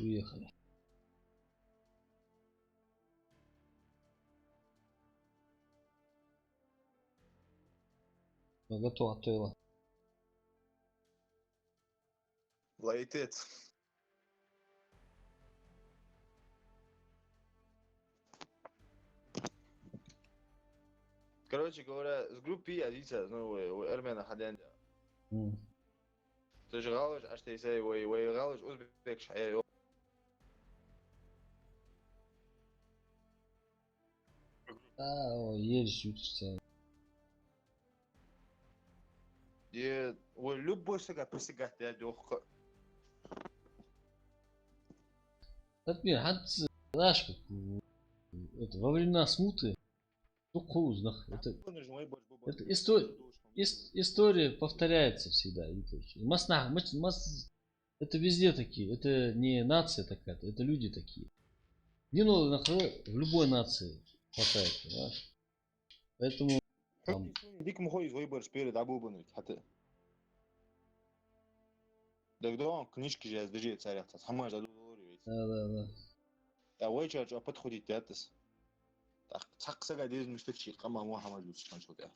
уехали. Готово отело. Лайтец. Короче говоря, с группы одица, ну, армяна хадянда. Ты же галыш, аж ты сей, галыш, узбек шая. Едешь, учишься. И любой сага посягать, я дёх. Например, знаешь, как это, во времена смуты, ну, это история повторяется всегда. Это везде такие, это не нация такая, это люди такие. Вино в любой нации хватает, понимаешь? Поэтому там... Дик мухой из выбор сперед абубануть, хаты. Да когда он книжки же сдержит царя, сама же задумывает. Да. Да, ой, что подходит, это. Так, саксага дез мустачи, кама Мухаммад Юсуфович.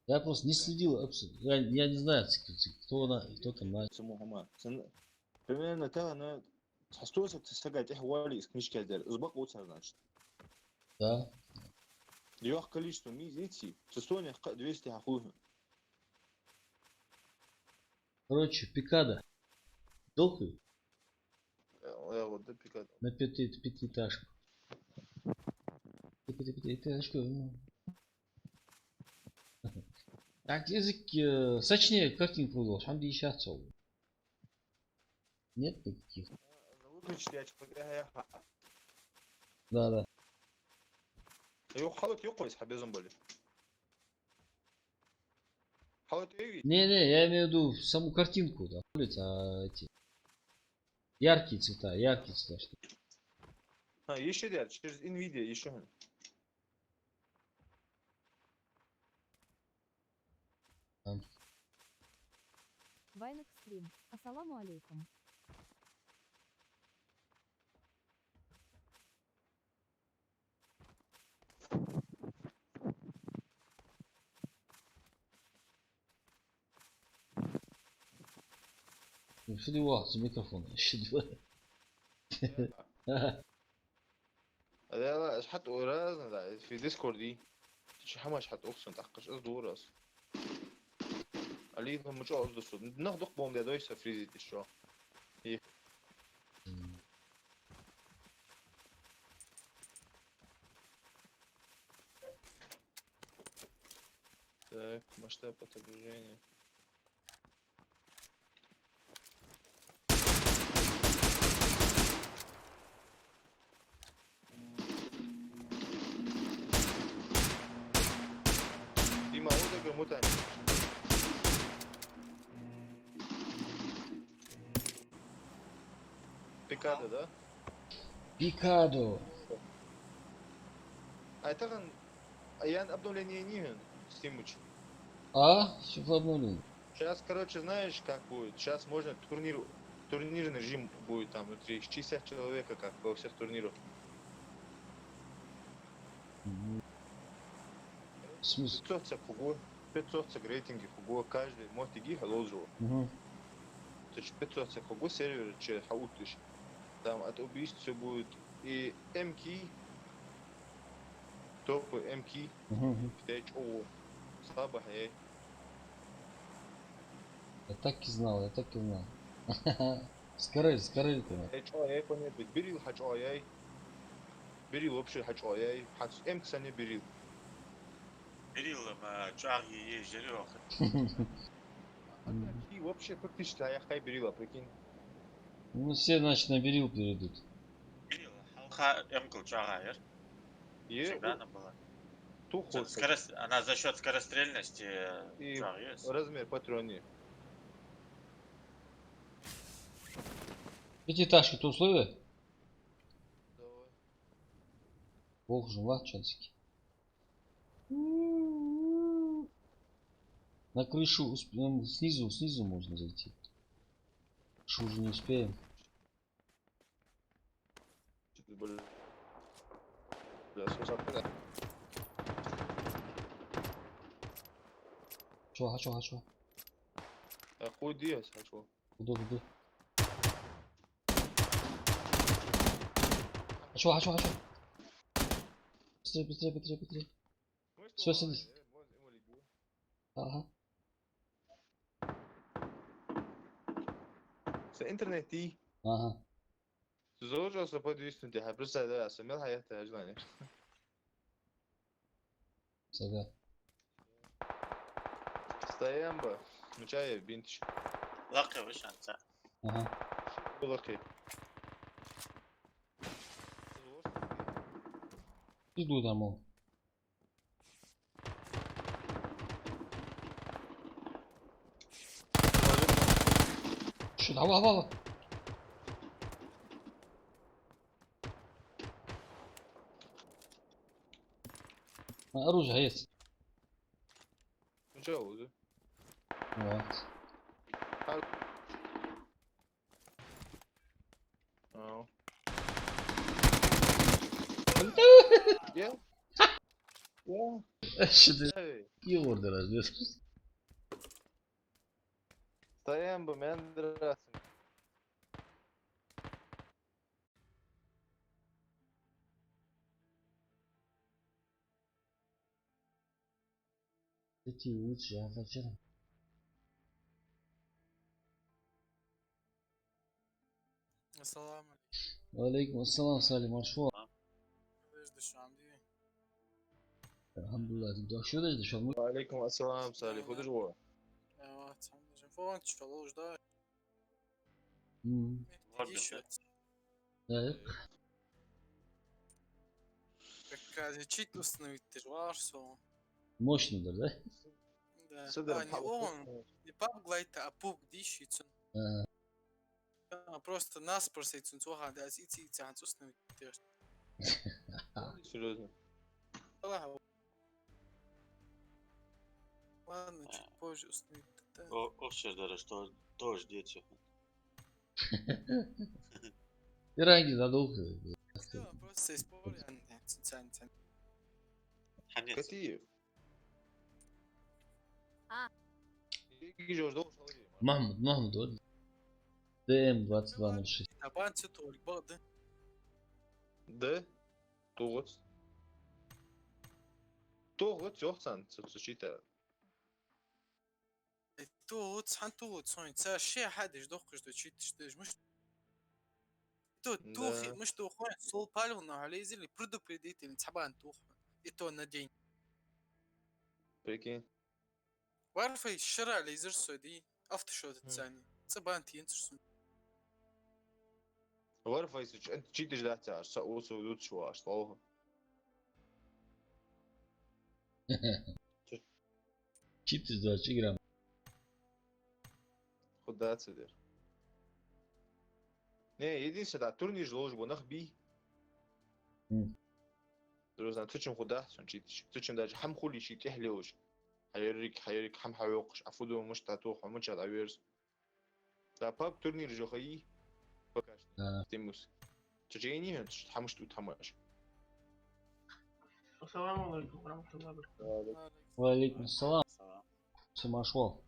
Я просто не следил абсолютно. Я не знаю, кто там Мухаммад. Примерно так, она состойся, сагать, хвали из книжки отдел. Узбак вот значит. Да. Ее количество мизити, состояние 200 хахух. Короче, пикада. Дохуй. Я вот до пикада. На пятиэтажку. Пятиэтажку. Так, язык сочнее картинку выложил. Там где сейчас нет никаких. Выключить я чекаю. Да. Ее халат ёкойс хабезом были. Халат эви. Не, я имею в виду саму картинку, да, эти яркие цвета, что. Еще ряд, через Nvidia еще. Вайнек стрим. Ассаламу алейкум. Что ты его за микрофон? لا حتى ورا في ديسكورد دي شي حماش حتى اوكسن تحقش از دورس عليه هم شو قصد الصوت ناخد بوم ده دويس فريزيت الشو так масштаб отображения Дима, вот это мутант. Пикадо, да? Пикадо. А это он... Ян обновление не Стимуч. Все обновлено. Сейчас, короче, знаешь, как будет? Сейчас можно турнирный режим будет там внутри 60 человека, как во всех турнирах. В смысле? 500 рейтинги хуго, каждый может иги халожу. То есть 500 хуго сервер че хаутиш. Там от убийств все будет и МК, топы МК, встреч о слабо хей. Я так и знал. Скорей ты. Хач ой, понятно, берил хач ой. Берил вообще хач ой, хач МК сане берил. Берил ما جاغي يجري واخد. И вообще фактически я хай берила, прикинь. Ну все, значит, на берил перейдут. Берил халха эмкл джагайер. Всегда она была. Скорость, она за счет скорострельности и джагайер. размер патроны. Пятиэтажки то условия? Давай. Бог жила, часики. На крышу снизу можно зайти. Что уже не успеем. Чё? Охуеть, а что? Куда? А чё? Быстрее. Всё, садись. Ага. С интернете. Ага. Зожо соподействует, я просто да, сумел хаята ажлане. Сага. Стоям бы, мучая бинтич. لقي وش انت Ага. Булаки. Иду домой. Что, давай. Оружие есть. Мучая уже. Вот. Я? Что ты? И ордер разбил. Стоям бы, мен нравится. Эти лучше, а зачем? السلام عليكم. Алейкум ассалам, Салим, маршал. ايش دش عاملين؟ Alhamdulillah. Ты что здесь дошел? Алейкум ассалам, Сали, ходишь во? ايوه الحمد لله. فوق انت شغلوش ده ورد تيشيرت Да. как чит установить варсо. Мощный, да? Да. Сидор, Не он, не пабглайта, а пуг дишицун. Просто нас просейцун цуха, да ити цан установить. Серьезно. Ладно, чуть позже установить. Овчар даже что тоже дети. Пироги задул. Все, просто используем. Цан. حنيت Катиев. А. Иги жожда ушел. Махмуд, вот. ДМ-2206. Табан цитолик, бады. Да? Тоғыз. Тоғыз жоқсан, сучита. تو تسحنتو تصوني تسا شي حدش دوخش دو تشيتش دش مش تو خي مش تو خوين سول بالو نو على يزلي برودو بريديتي نتحبان تو اتو ندين Прикинь. وعرف الشرع اللي يزر سودي افت شوت الثاني تسبان تينترسون Варфа, если انت читаешь да, тебя усу идут шо, что? Чип из 20 грамм. Куда отсюда? Не, единственное, да, турнир же ложь бонах би. Друзья, ты чем куда, сон читаешь? Ты чем даже хам хули чит яхлеуш. حيريك حم حيوقش عفودو مش تاتوخ ومش عاويرز. دا باب турнир же خي. Покаж. Тимус. تجيني هنش حمش تو تماش. السلام عليكم ورحمة الله وبركاته. Валейкум ассалам. Все машвал.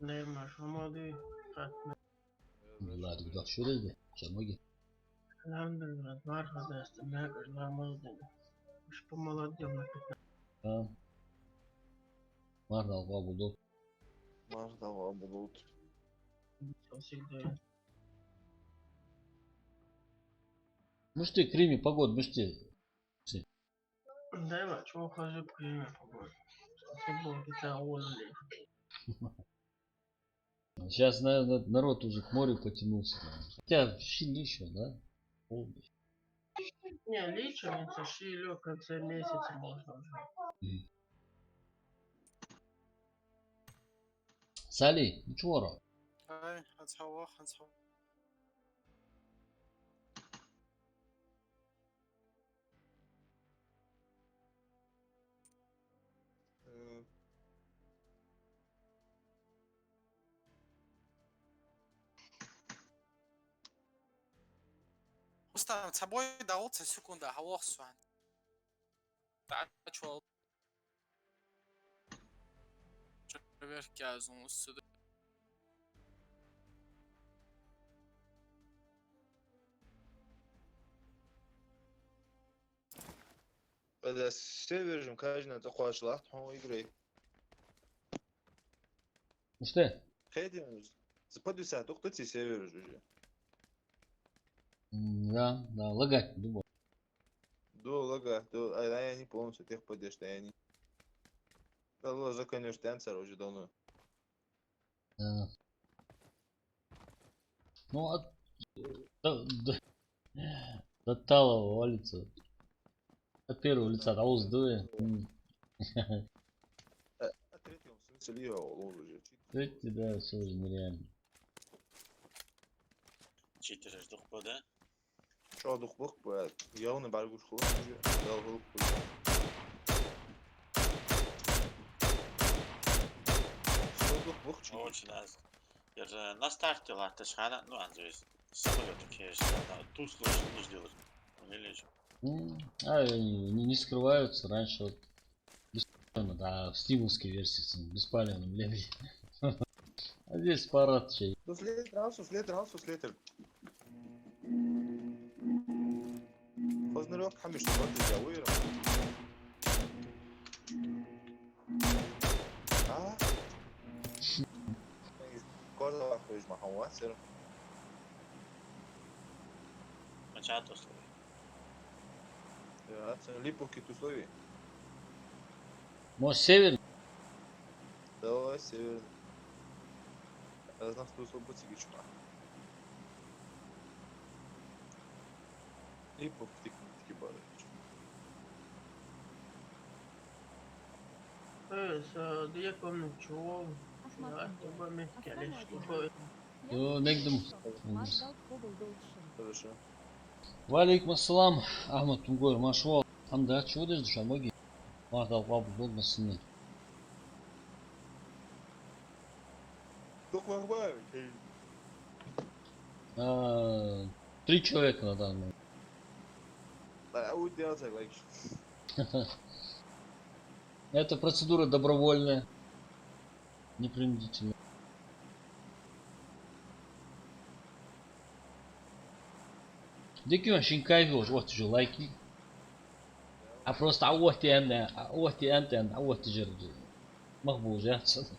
نعم حمادي فاتنا. لا تقدر شو ده؟ شنوجي. الحمد لله بعرف هذا استناك لا مصدق. مش بمولد يوم ها. مرة غابوا مرة غابوا. مش ты Крыме погода, мышь ты. دايما شو خرج بكلمة فقول. فوتبول كتير أول اللي. Сейчас, наверное, народ уже к морю потянулся. Хотя щели еще, да? Полностью. Не, лично это шилю в конце месяца можно уже. Сали, ну чего? هاي هنسحوا там собой дауца секунда, халох суан. Тачвал. Проверки азун сюда. هذا السيرفر مكاجنا تقوى شلاحت هو يقري Что? خيدي مز западу сад уктати сервер уже Да, да, лагать, думаю. до лага до а я не полностью тех подешь я не да ложа конечно танцер уже давно Да. Ну, до талого валится. От первого лица, да, уздуя. а третьем смысле лио уже Эти, да, все уже нереально. Читер ждох да? شو هذا خبخ بعد يوم بعرف شو خبخ ده هو شو خبخ شو Очень аз. Я же на старте латышхана, ну, анзуис. Самолет кеш, на ту слушай, не ждешь. Или же. Не скрываются раньше вот беспалевно, да, в стимулской версии с беспалевным левой. А здесь парад чей. سوسليتر خذنا الوقت حمش الوقت الجويرة كذا أخرج مع حواسر Мачато слой. يا ليه بوكي تسوي Может, север? давай север я знаю что особо тягич мах ليه بوكي تكبر صديقكم نشوف Ахмат أتبع Тумбоев. مكالش Ассаламу كفاية Yo, nekdim. Мардал Кобл Долшин. хорошо Валейкум ассалам. Ахмад Тунгой, машвал. Анда, чего даже душа, моги? Махдал бабу болмасыны. только махбай 3 человека на данный момент. أود делать лайк Это процедура добровольная. Непринудительная. Деки он шинкайвил, вот же лайки. А просто вот и антен, вот и же. Махбу же отсюда.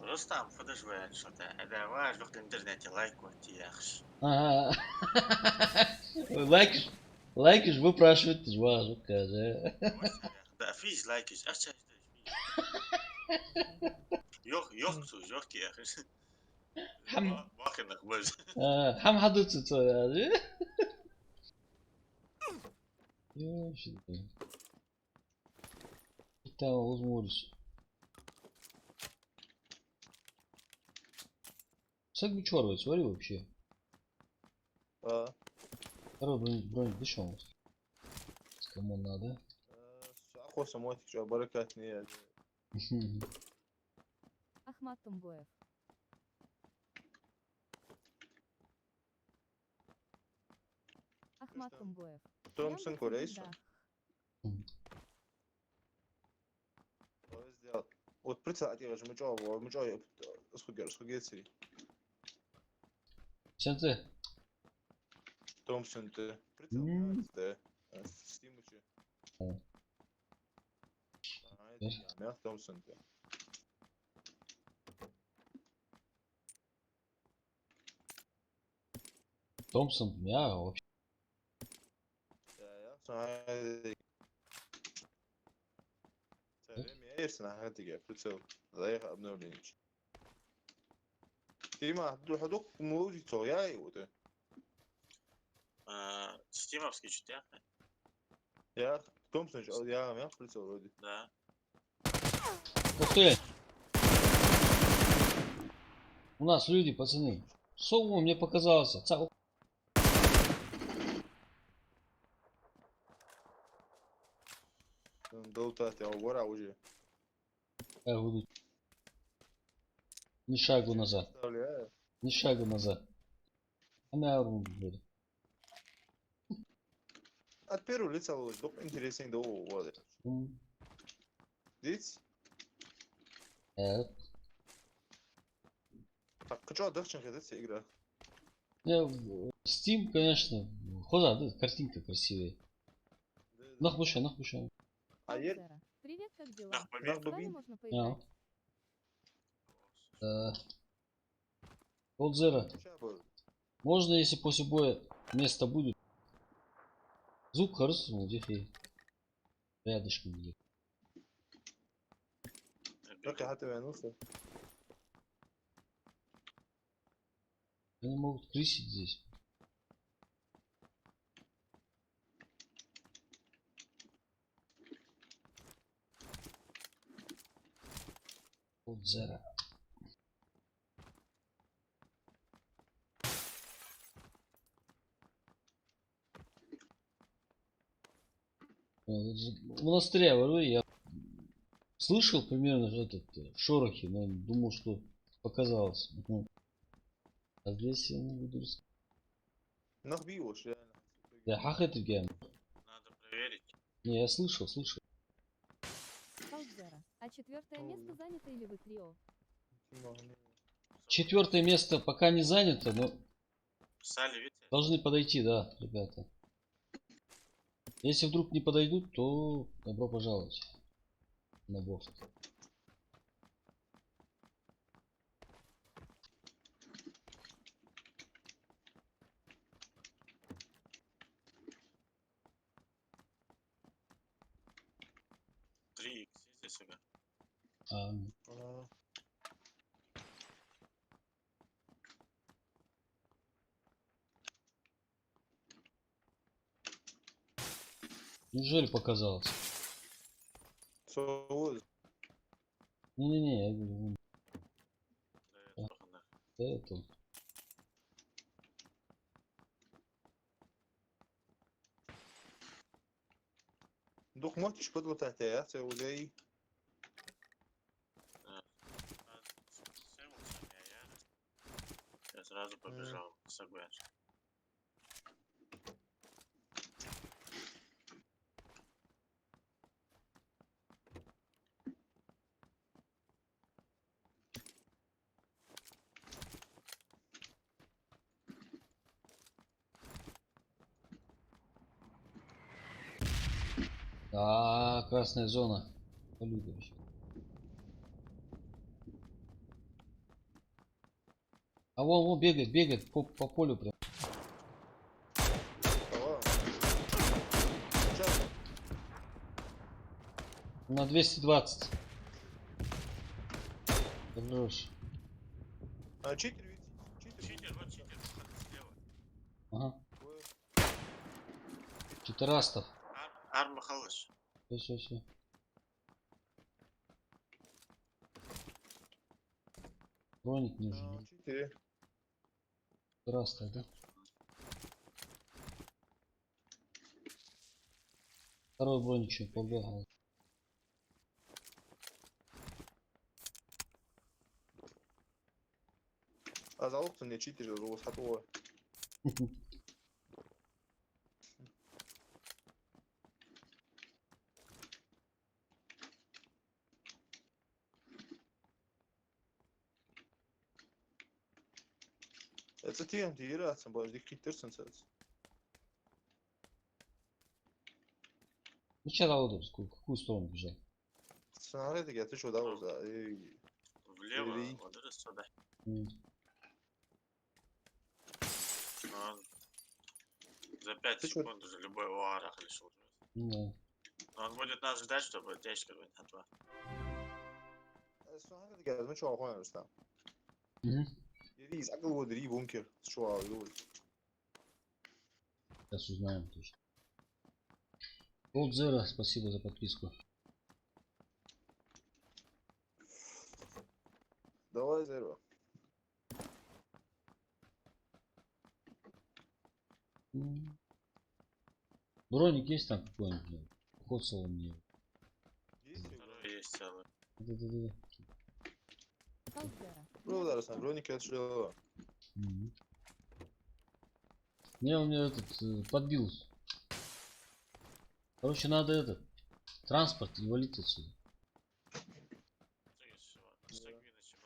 Рустам, подожди, что-то. Это ваш в интернете лайк вот яхш. Лайкиш выпрашивает, важно, каже. Да, физ лайкиш, а что это? Yok yaхш. Bakın akbaz. Хам хадуцы цоя. Это возможность. Сак бичорвает, смотри вообще. Второй бронь дышал. Кому надо. أخو سموتك شو بركاتني Ахмат Тумбоев. Ахмат Тумбоев. تومسون Яндекс كويس Еда. сделал вот представь я же мучо схугер Сенце. Томпсон ты представь да стимучи я Томпсон ты Томпсон, я вообще. يرسل حاجة بتسوي زي обновление. Тима, духадук музи цояй вот. Стимовский чуть Я Томпсон, я прицел вроде. Да. Ух ты! У нас люди, пацаны. Сову мне показалось. Долтать, а вора уже. Я буду. Ни шагу назад. Представляю. Ни шагу назад. Она оружие будет. От первого лица лучше. Доп интереснее до вот. Видите? Так, что отдохнешь, эта игра? Steam, конечно. Хоза, да, картинка красивая. Нахбуша. А я... Алзера. Привет, как дела? Нахбуби. С вами можно поиграть? Олдзера. Можно, если после боя место будет. Звук хороший, где рядышком где. Как я хотел вернуться? Они могут крысить здесь. Олдзера. В монастыре, я слышал примерно шорохи, но думал, что показалось. А здесь я не буду рассказывать. Нахбиош, реально. Да, хахет гем. Надо проверить. Не, я слышал. Алзера. А четвертое место занято или вы трио? Четвертое место пока не занято, но Писали, видите? должны подойти, да, ребята. Если вдруг не подойдут, то добро пожаловать на борт. Три икс есть себя. Неужели показалось? Не, я говорю, Да, я тоже, да. это. Дух можешь подло тахтя, це уже и... Я сразу побежал с Агуэш. Красная зона. Полюбишь. А вон бегает по полю прям. На 220. Хорош. А читер ведь? Читер, вот читер, слева. Ага. Читерастов. Арма халыш. Все. Броник нужен. Читерастов, да? Второй броник еще побегал. А за опцию не читер, его схватывало. Это тем, где играться, будешь диктерсен. Ну че в какую сторону бежал? Смотри, я ты что, да, вот, да. Влево, Или- вот это сюда. М. Но он за 5 Ты чё? секунд уже любой уарах решил. Ну да. Но он будет нас ждать, чтобы течка какой-нибудь на 2. Смотри, я ну что, охуенно, что? Мгм. Рис, а кого дри бункер? Что, Сейчас узнаем точно. Gold Zero, спасибо за подписку. Давай, зеро. Броник есть там какой-нибудь? Коцал мне. Да-да-да. Халдера. Ну, да, сам броники отшло. Мгм. Не, он меня этот подбил. Короче, надо этот транспорт и валить отсюда.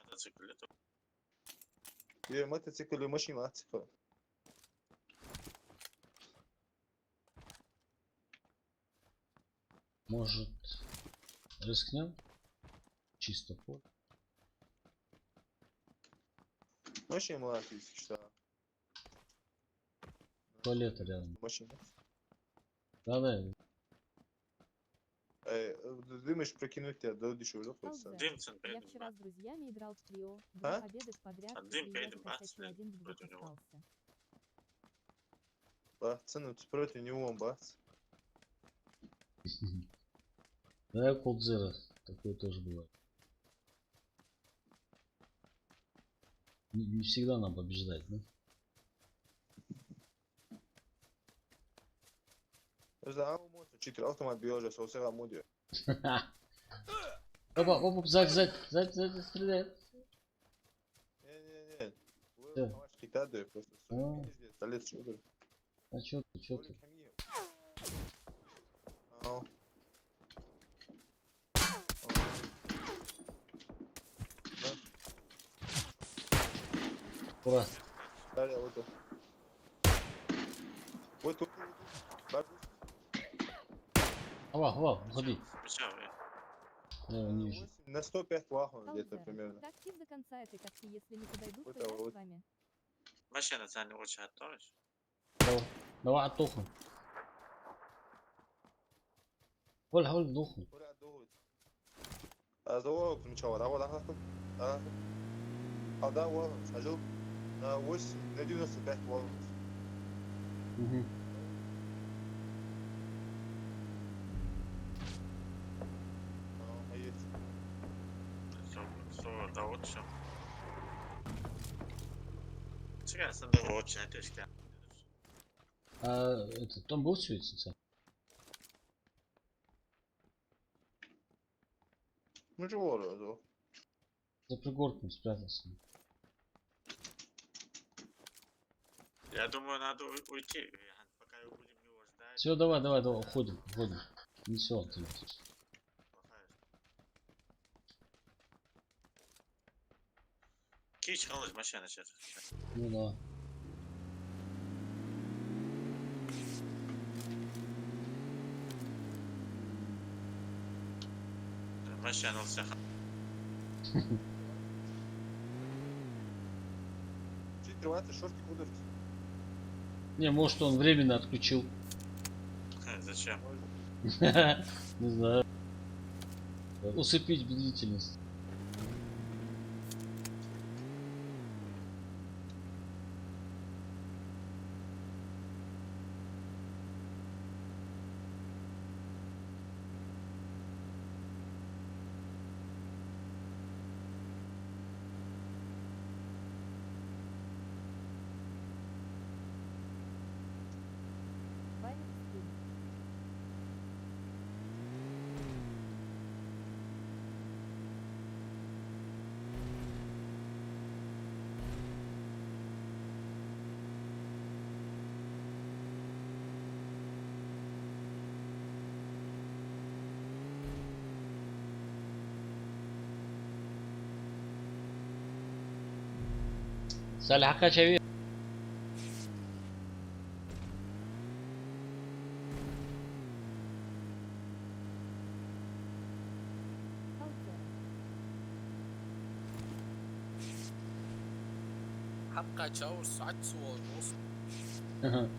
Мотоцикл это. Я мотоцикл и машина мотоцикл. Может, рискнем? Чисто по. Машина молотить, что? Туалет рядом. Машина. Да-да. Думаешь прокинуть тебя до дешевого хочется? Халдера. Димсон Я поедем, вчера с друзьями играл в трио. А? 2 победы подряд, А дым и я поедем, закосячил бац, один в двух против него. остался. Цену против него бац. Да, я Cold Zero. Такое тоже бывает. Не всегда нам побеждать, да? За мотор 4 автомобиля уже соусера муди. Опа, опа, сзади, стреляет. Не. Да. Вы китады просто. А. Пиздец, талец шудер. А чё ты? Ау. Ура. Далее вот тут. Вот тут. Ава, уходи. Почему? Я его не вижу. На 105 вахов где-то Халдера. примерно. Трактир до конца этой катки, если не подойдут, Вот то я это вот. с вами. Машина цены очень отточь. Давай отдохнем. Холь, сдохну. Oraya doğru. Doğru сначала. Да, вот, сажал. На 8, на 95 вол. Угу. Есть. Все, да вот все. Çıkar sen de o çene teşkil. А это там был светится? Ну чего, да? За пригорком спрятался. Я думаю, надо уйти. Пока будем его ждать. Все, давай, уходим. Не все, ты. Ki çalış машина сейчас. Ну да. Машина все. Чуть открывается шорты куда? Не, может он временно отключил. Зачем? Не знаю. Усыпить бдительность. Ваня стрим. Саля Хакачеви. Халдера. حقا تشاور ساعات صور ونص. Такое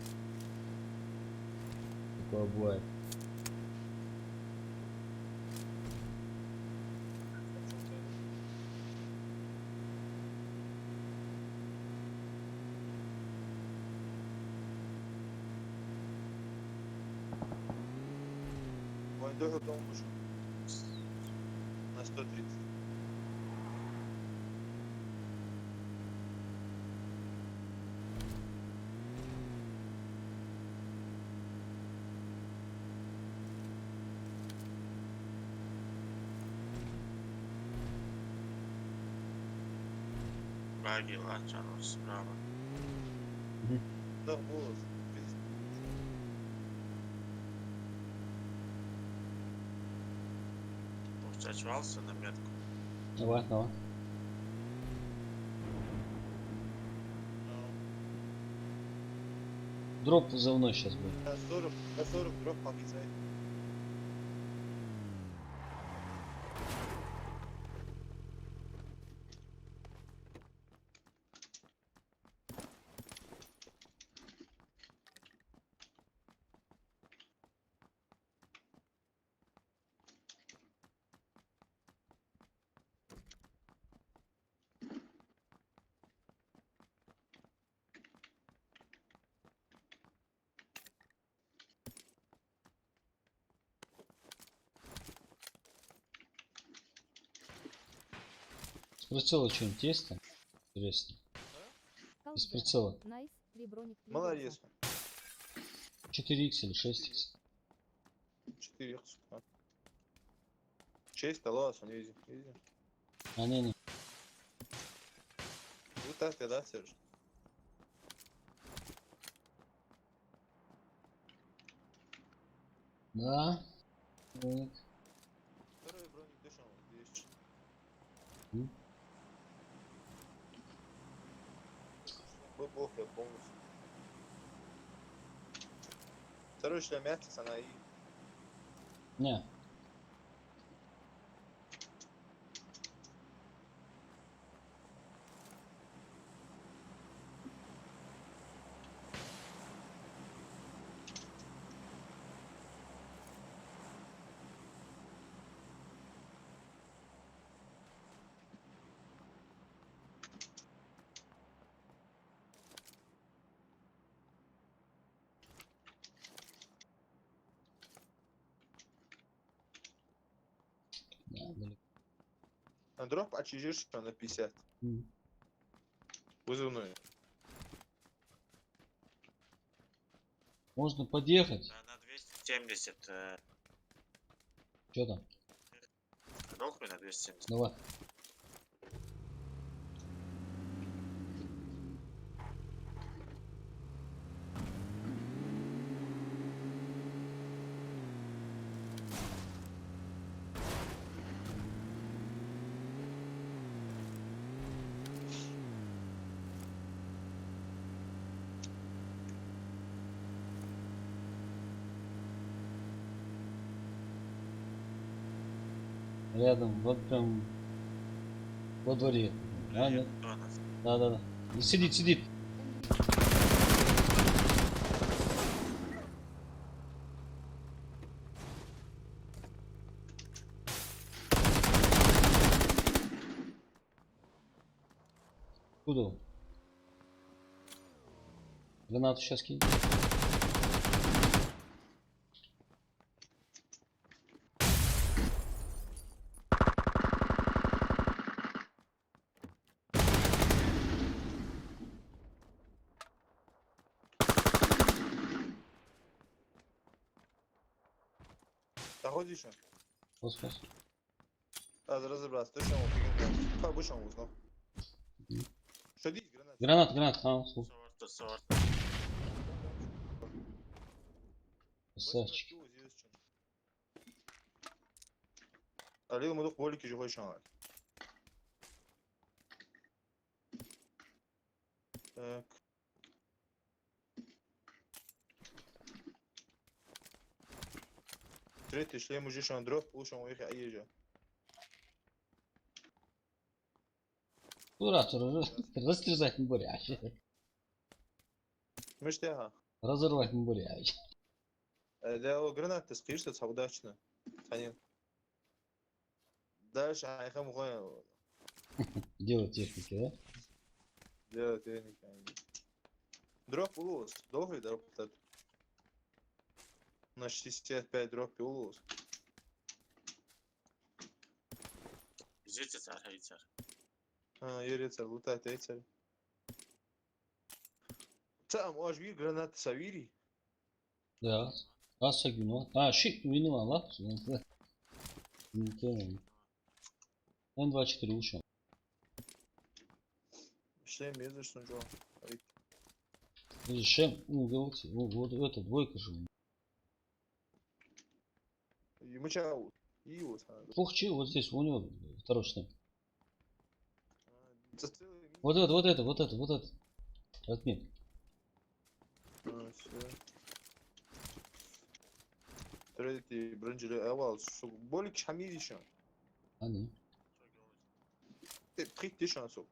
бывает. Вон тоже дом вышел. На 130. Баги лачан справа. Да, голос. Очачивался на метку. Давай, давай. Дроп за мной сейчас будет. На 40 дроп помизай. С прицела что-нибудь есть там? Интересно. Без прицела. Найс, 3 броник. Молодец. 4х или 6х. 4 сука. 6 алло, не видим. А, не. Вот так ты, да, Серж? Да. Так. Второй броник дышал, здесь. М. Бог, я полностью. Второй шлем мягкий, она и... Не. Да, далеко. На дроп очижишь на 50. М. Вызывной. Можно подъехать. Да, на 270. Что там? Дохуй на 270. Давай. Рядом, вот прям во дворе. А, нет. Кто нас? Да. И сидит. Куда он? Гранату сейчас кинь. Заходи еще. Спас. А, разобраться. Точно он фигня. Обычно он узнал. Что здесь гранат? Гранат. А, слушай. Сорт. Красавчик. Алил мы болики же хочешь. Так. Третий шлем уже шан дроп, лучше он их аежа. Куратор, растерзать не буряч. Мы что? Разорвать не буряч. Да, гранат ты скришься, удачно. Ханин. Дальше айхам уходим. Дело техники, да? Дело техника. Дроп улус. Долгий дроп. На 65 дроп улус. Извините, царь. А, я рецар, лутать рецар. Там, аж ви гранат савири. Да. Раз вино. А, шик вино, ла. Н24 ушел. Шем езжишь, Джо. Подожди, Шем, ну, говорите, вот это двойка же. Ему чау. И вот. Пухчи, вот здесь, у него второй шлем. Это целый мир. Вот это. Отметь. Все. Третий бронжили авал. Болик шамири еще. А, не. Ты прийти шансу.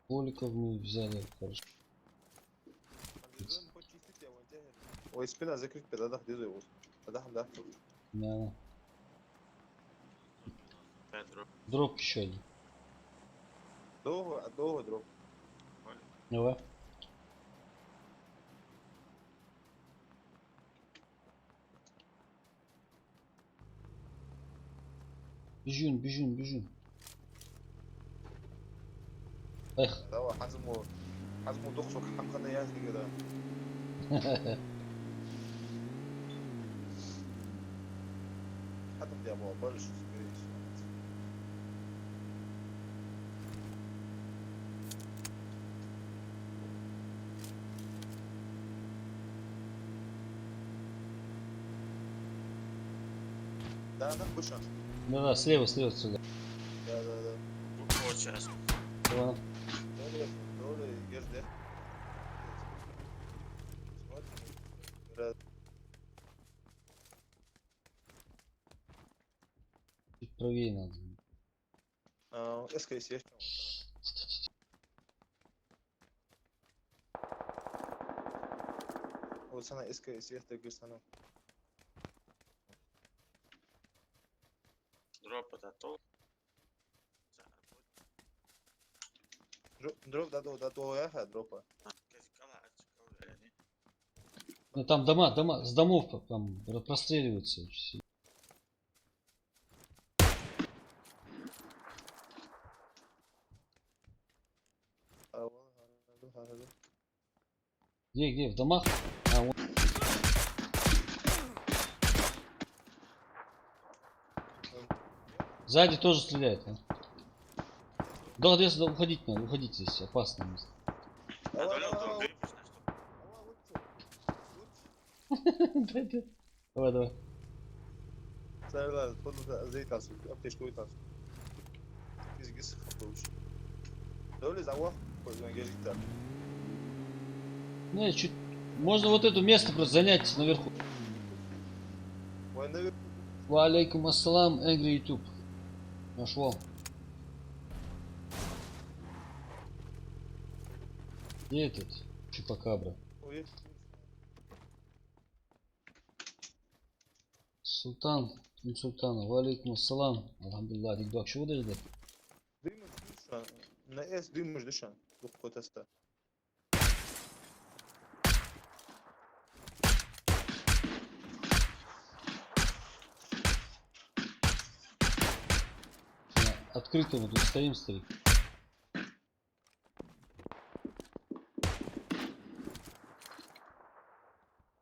Поликов мы взяли, хорошо. Ой, спина закрыть, передах дезу. Передах, да. Да. Педро. Дроп еще один. Долго дроп. Давай. Бежим. Эх. Давай, حزمو دخسو حمقنا يازي كده. حتى بدي ابغى ابلش سبيس. Да, бушан. Да, слева отсюда. Да. Вот сейчас. Ладно. Доли, езде. Смотри. Чуть правее надо. СКС есть. Вот sana СКС есть, так sana. Дроп это то. Дроп да то я дропа. Ну, там дома, с домов там простреливаются очень сильно. Где? В домах? А, вот. Сзади тоже стреляет, а? Да, здесь уходить надо, уходить здесь, опасно место. Давай. Сарла, подумай, زي تاسو، аптечку тасу. Изгис хапуш. Доли завох, позангелита. Ну, чуть... Можно вот это место просто занять наверху. Ой, наверху. Ва алейкум ассалам, Angry YouTube. Нашел. Где этот чупакабра? Ой. Султан, Султана, ва алейкум ассалам. Алхамдулилlah, дик чего даже? Дымыш душа. На С дымыш душа. Лукко теста. Открыто вот тут стоим, старик.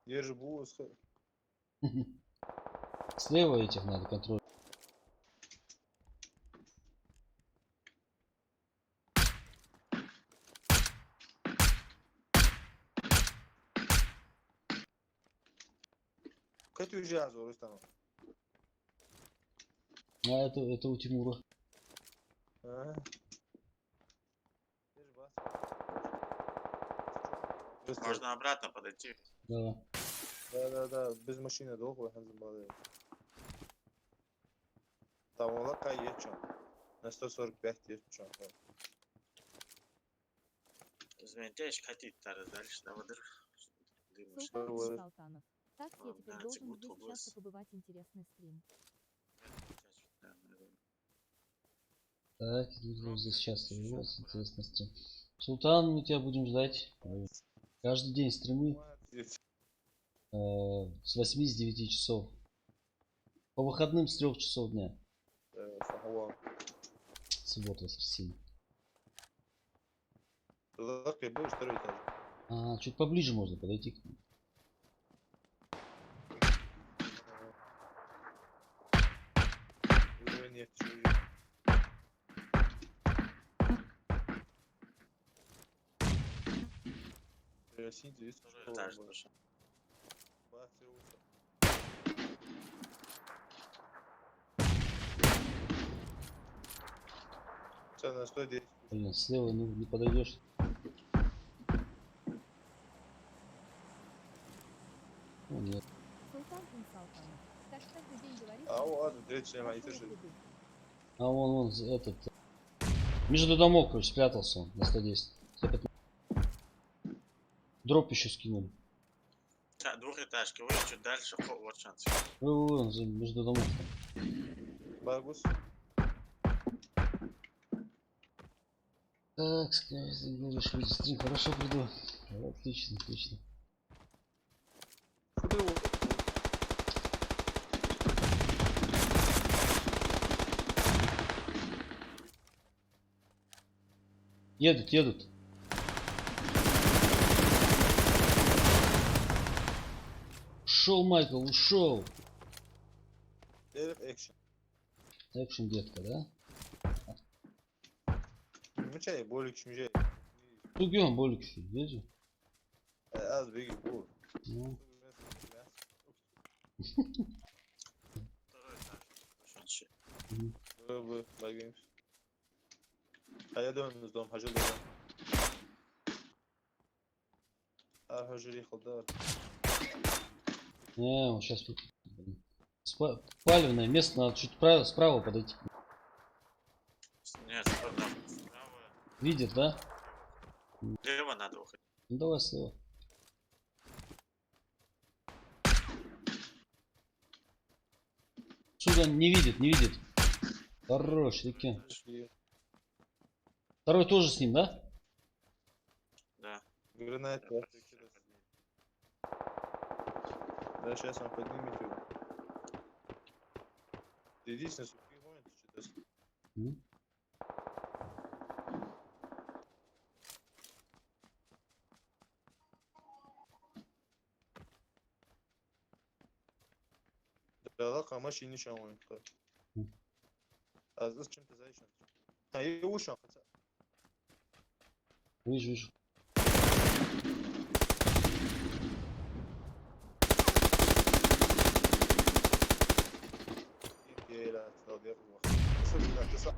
Держи бус. Слева этих надо контроль. Как ты уезжаешь, Рустам? А это у Тимура. Можно обратно подойти. Да. Да, без машины долго хазмали. Там лака есть что? На 145 есть что? Зментяешь хотите дальше, да, вот Султан Салтанов. Так, я теперь да, должен Тимур здесь Тоблес. часто побывать, интересный стрим. Так, здесь сейчас интересно стрим. Султан, мы тебя будем ждать. Каждый день стримы. С 8-9 часов. По выходным с 3 часов дня. Суббота, воскресенье. Ларкой будешь второй этаж. А, чуть поближе можно подойти к нему. Уже нет, России здесь. Второй этаж тоже. Цена 110. Блин, слева не подойдешь. О, нет. Султан Салтанов. Так каждый день говорит. А что ладно, это третий мои хорошо, тоже. если бы. А вон этот. Между домов, короче, спрятался он на 110. 115. Дроп еще скинул. Двухэтажки, вы чуть дальше, вот шанс. Он между домов. Багус. Так, сказать, говоришь, выйди стрим, хорошо приду. Отлично, отлично. Едут. Ушел, Майкл, ушел. Экшен. Экшн, детка, да? Мчай, более чем жай. Тугем, болик, видишь? Az begi bu. Ну, Второй этаж. Шанс. Bu bakayım. Haya dönünüz dom, hacı dön. Hacı yıkıldı. не, он сейчас тут. Спаливное место, надо чуть справа подойти. Нет, справа. Видит, да? Лево надо уходить. Ну давай слева. Сюда не видит. Хорош, Ликен. Второй тоже с ним, да? Да. Гранат. Да, сейчас он поднимет его. Единственное, что ты гонит, что-то. М? Да, камаши не шамует. М. А с чем-то зайчем. А и ушам. Вижу.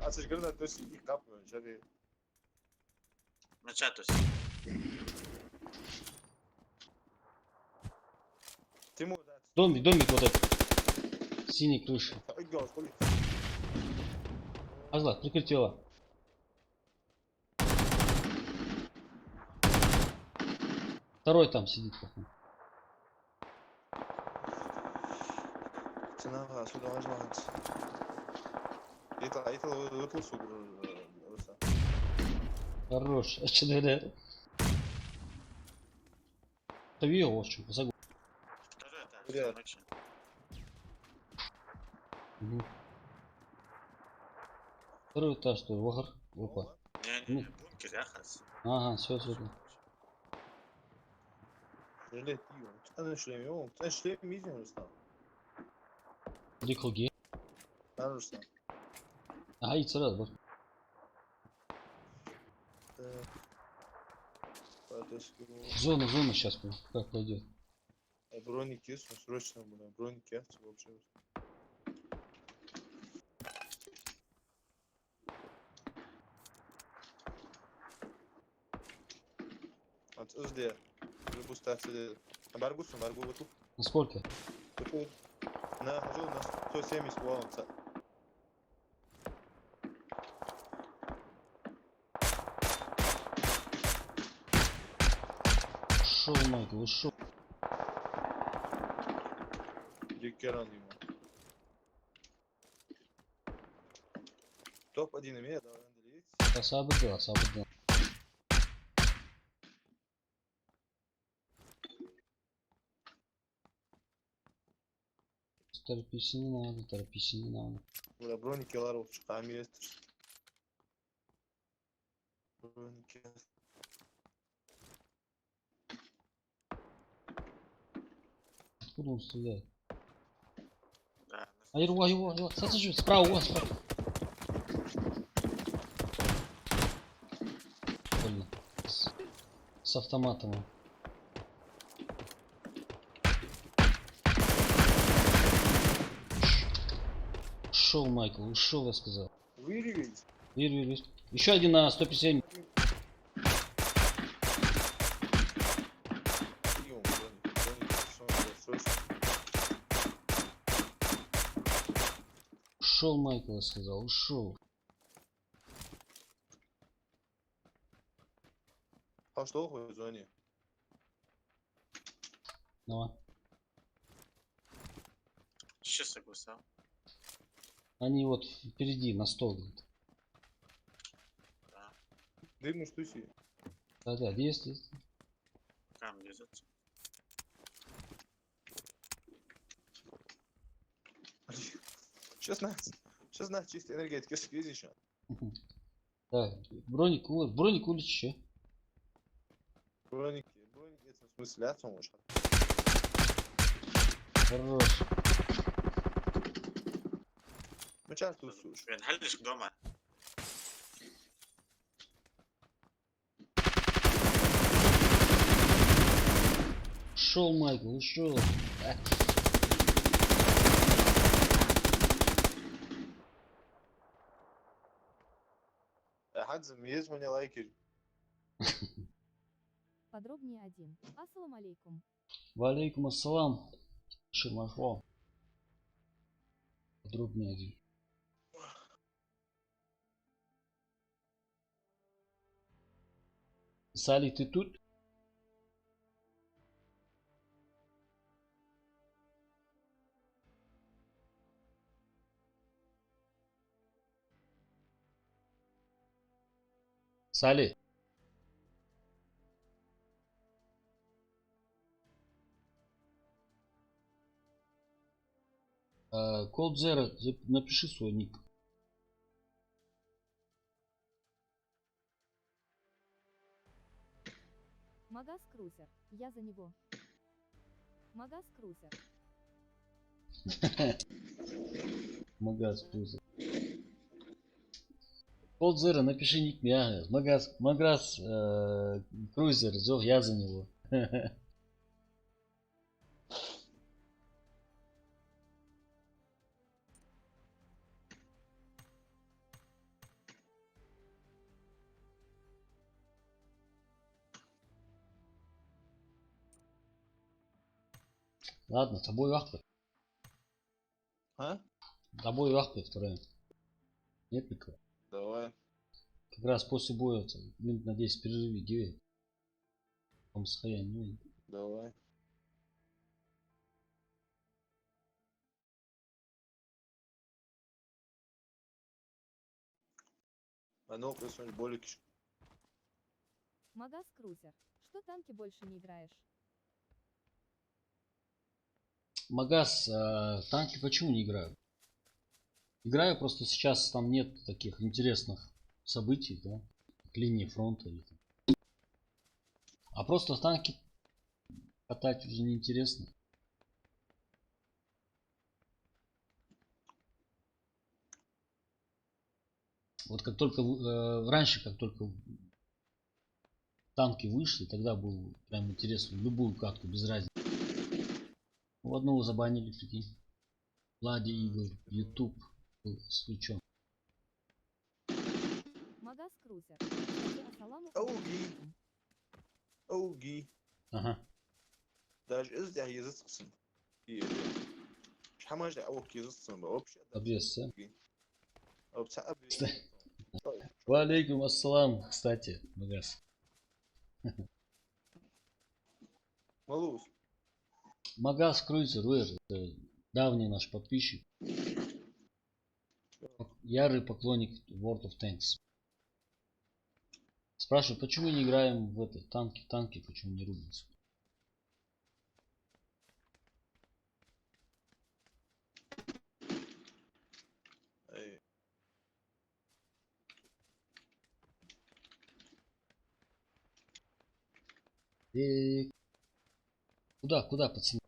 Açış granat dösü ilk kapmıyor. Şöyle. Начатус. Тимур, да. Домик вот этот. Синей крыши. Газ, коли. Азлат, прикрыть тело. Второй там сидит. Походу. Цена, сюда возьмет. Это вот суд. Хорош. А что это? Ты видел, в общем, загуб. Второй этаж. Привет. Экшен. Угу. Второй этаж, что ли? Вагар. Опа. Не, бункер, яхас. Ага, все. Жилет его. Sen шлем yok. Sen шлем мизин Ruslan. Дикоги. Ben Ruslan. Ага, и сразу. Вот. Зона сейчас как пойдет. Броник есть, срочно было. Броник есть вообще. От СД. Bu станции. Баргус, вот тут. Насколько? На, хожу на 170 вон. Ушел, Майкл, ушел. Дикеран ему. Топ-1 имеет, давай Андрей. Sabırlı. Торопись не надо. Burada bronikeler olacak. Tamir ettir. Bronike. Откуда он стреляет? Да. А его. Саджи, справа. Блин. С автоматом. Ушел, Майкл, ушел, я сказал. Вырвись. Вир. Еще один на 157. Прием, Броник. Ушел, Майкл, я сказал, ушел. А что в зоне? Давай. Сейчас я гусал. Они вот впереди, на стол. говорит. Дыму штуси. Да, есть. Там лезет. Сейчас чистой энергетики спиздишь еще. Да, броник улиц еще. Броник, это в смысле отцом уж. Хорош. Ну сейчас тут слушай. بنحلش دوما. Ушел, Майкл, ушел. حد ميز من لايكي. Подробнее 1. Ассаламу алейкум. Валейкум ассалам. Шимахо. Подробнее один. Сали, ты тут? Сали. Код Zero, напиши свой ник. Магаз Крузер. Я за него. Магаз Крузер. Магаз Крузер. Код Zero, напиши ник меня. Магаз Крузер, я за него. Ладно, тобой вахпет. А? Тобой вахпет второй. Нет никого. Давай. Как раз после боя, минут на 10 перерыве, гивей. Там состояние. Давай. А ну, присунь болики. Магаз Крузер. Что танки больше не играешь? Магаз, танки почему не играю? Играю, просто сейчас там нет таких интересных событий, да, к линии фронта. А просто в танки катать уже неинтересно. Вот как только раньше, как только танки вышли, тогда был прям интересно. Любую катку, без разницы. У одного забанили, прикинь. Лади Игл, YouTube был исключен. Магаз Крузер. Ассаламу алейкум. اوجي Ага. даже ازدع يزصم شحال ما اوك يزصم вообще Обвесся. او بتاع Валейкум ассалам, кстати, Магаз. малус Магаз Крузер, это давний наш подписчик. Ярый поклонник World of Tanks. Спрашиваю, почему не играем в это танки, почему не рубимся? Куда, пацаны?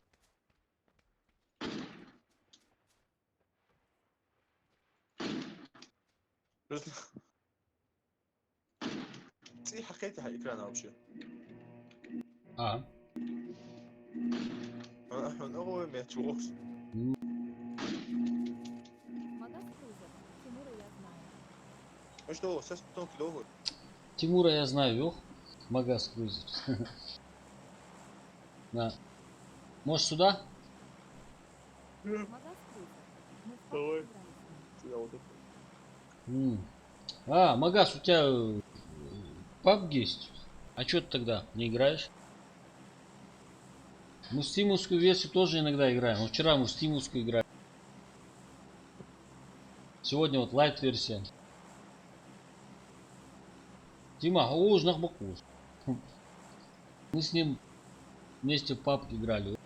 ты حكيتي على الاكران вообще А, احنا اول ما تشوفش Магаз что, сейчас потом кидал. Тимура я знаю, ёх. Магаз крузер. На. Может сюда? Магаз крузер. Мы в папку Давай. играли с ним. Я вот это. А, Магаз, у тебя PUBG есть? А чё ты тогда не играешь? Мы в стимовскую версию тоже иногда играем. Вот вчера мы в стимовскую играли. Сегодня вот лайт версия. Дима, ужнах бакуш. Мы с ним вместе в PUBG играли.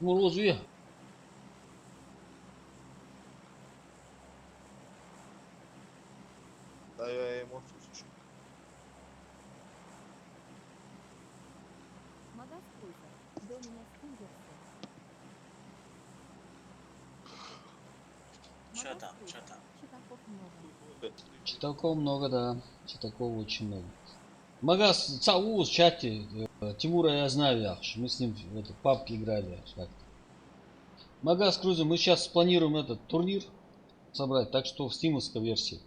Ну, разве? Да, я эмоцию слышу. Магаз крузер. Да у меня Steam версия. Чё Магаз там, крузер. чё там? Читаков много. Читаков много, да. Читаков очень много. Магаз, цау в чате. Тимура я знаю, яхш. Мы с ним в этот PUBG играли. Яхш, как-то. Магаз Крузер, мы сейчас планируем этот турнир собрать, так что в стимовской версии.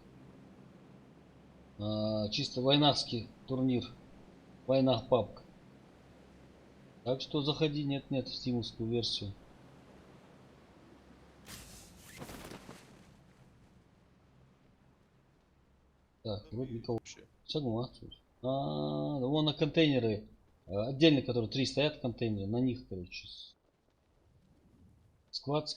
Чисто войнахский турнир. Войнах PUBG. Так что заходи, нет, в стимовскую версию. Так, вроде никого. Согласен. Да вон на контейнеры. Отдельно, которые 3 стоят контейнеры. На них, короче. Склад.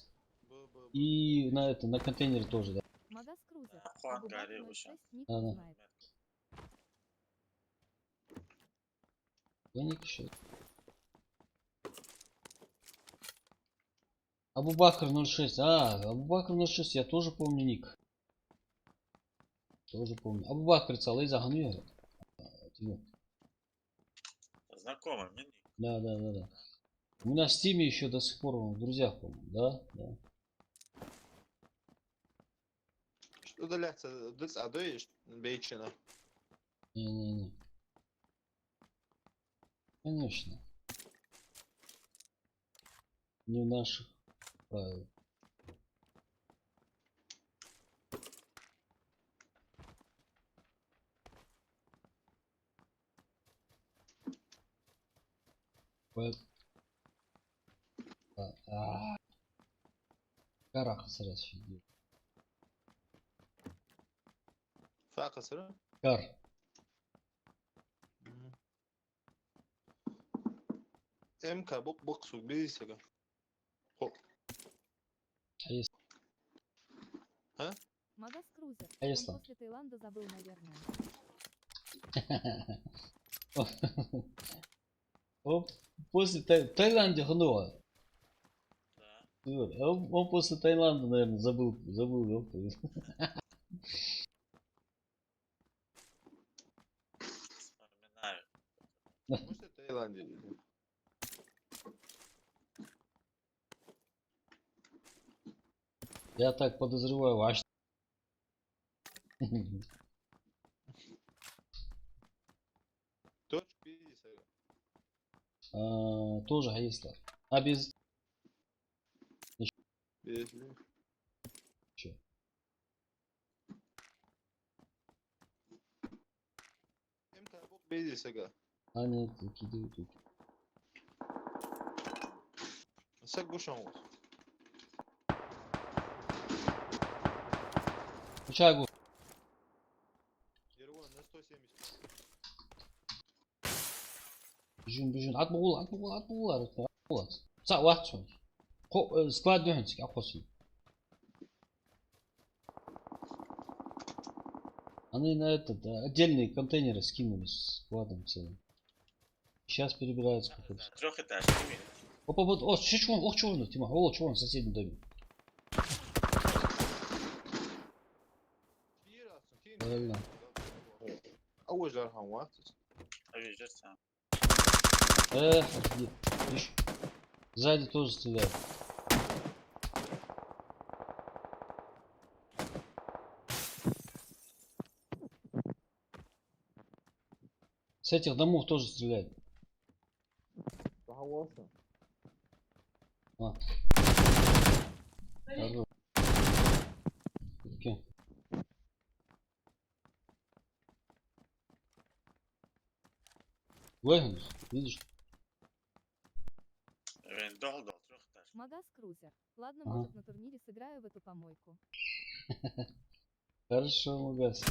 И на это, на контейнере тоже, да. Магаз крузер. Хуан Абубакр Гарри 06 уже. ник Да, не да. знает. Войник еще. Абубакр 06. Абубакр 06, я тоже помню ник. Тоже помню. Абубакр Цалай Загануя. Знакомый мне ник. Да. У нас в стиме еще до сих пор в друзьях, по-моему. Да. Что удаляться? Дыц, а доешь? Бейчина. Не. Конечно. Не в наших правилах. Караха сразу сидит. Фака сыра? Кар. МК бок сук бейсага. Хоп. А если? Магаз крузер. А Он если? после Таиланда забыл, наверное. Он после Таиланда хнула. Да. Он после Таиланда, наверное, забыл. Вспоминаю. Может это Таиланде? Я так подозреваю, ваш. Точка бейсага. Тоже Гаисла. А без... Бейсли. Чё? МК бок бейсага. А нет, кидаю тут. Сагушан. Чагу. Ерван на 170. Бежим. Атбугул. Са, вахтсон. Склад дёнсик, ахоси. Они на этот, отдельные контейнеры скинули с складом целым. Сейчас перебираются какой-то. Трехэтажный мир. О, чего Тима? О, чего он в соседнем доме? Правильно. أول جرح هو Вижу сам. Офигеть. Ишь. Сзади тоже стреляют. С этих домов тоже стреляют. А. Хорош. Окей. Вэгнус, видишь? Дол, трехэтаж. Магаз Крузер. Ладно, Ага. может на турнире сыграю в эту помойку. Хорошо, Магас.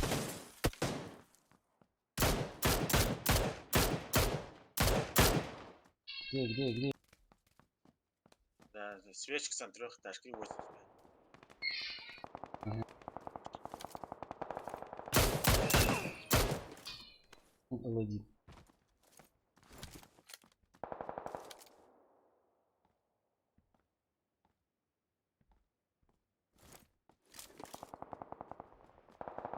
Где? Да, свечка сан трехэтажки 85. Аладдин.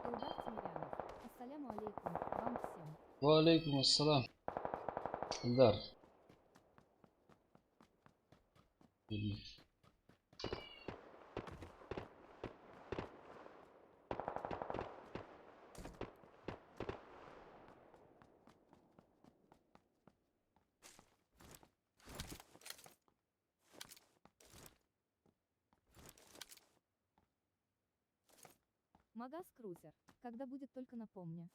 Илдар Тимирянов. Ассаляму алейкум. Вам всем. Валейкум ассалам. Дар. Магаз Крузер. Когда будет, только напомни.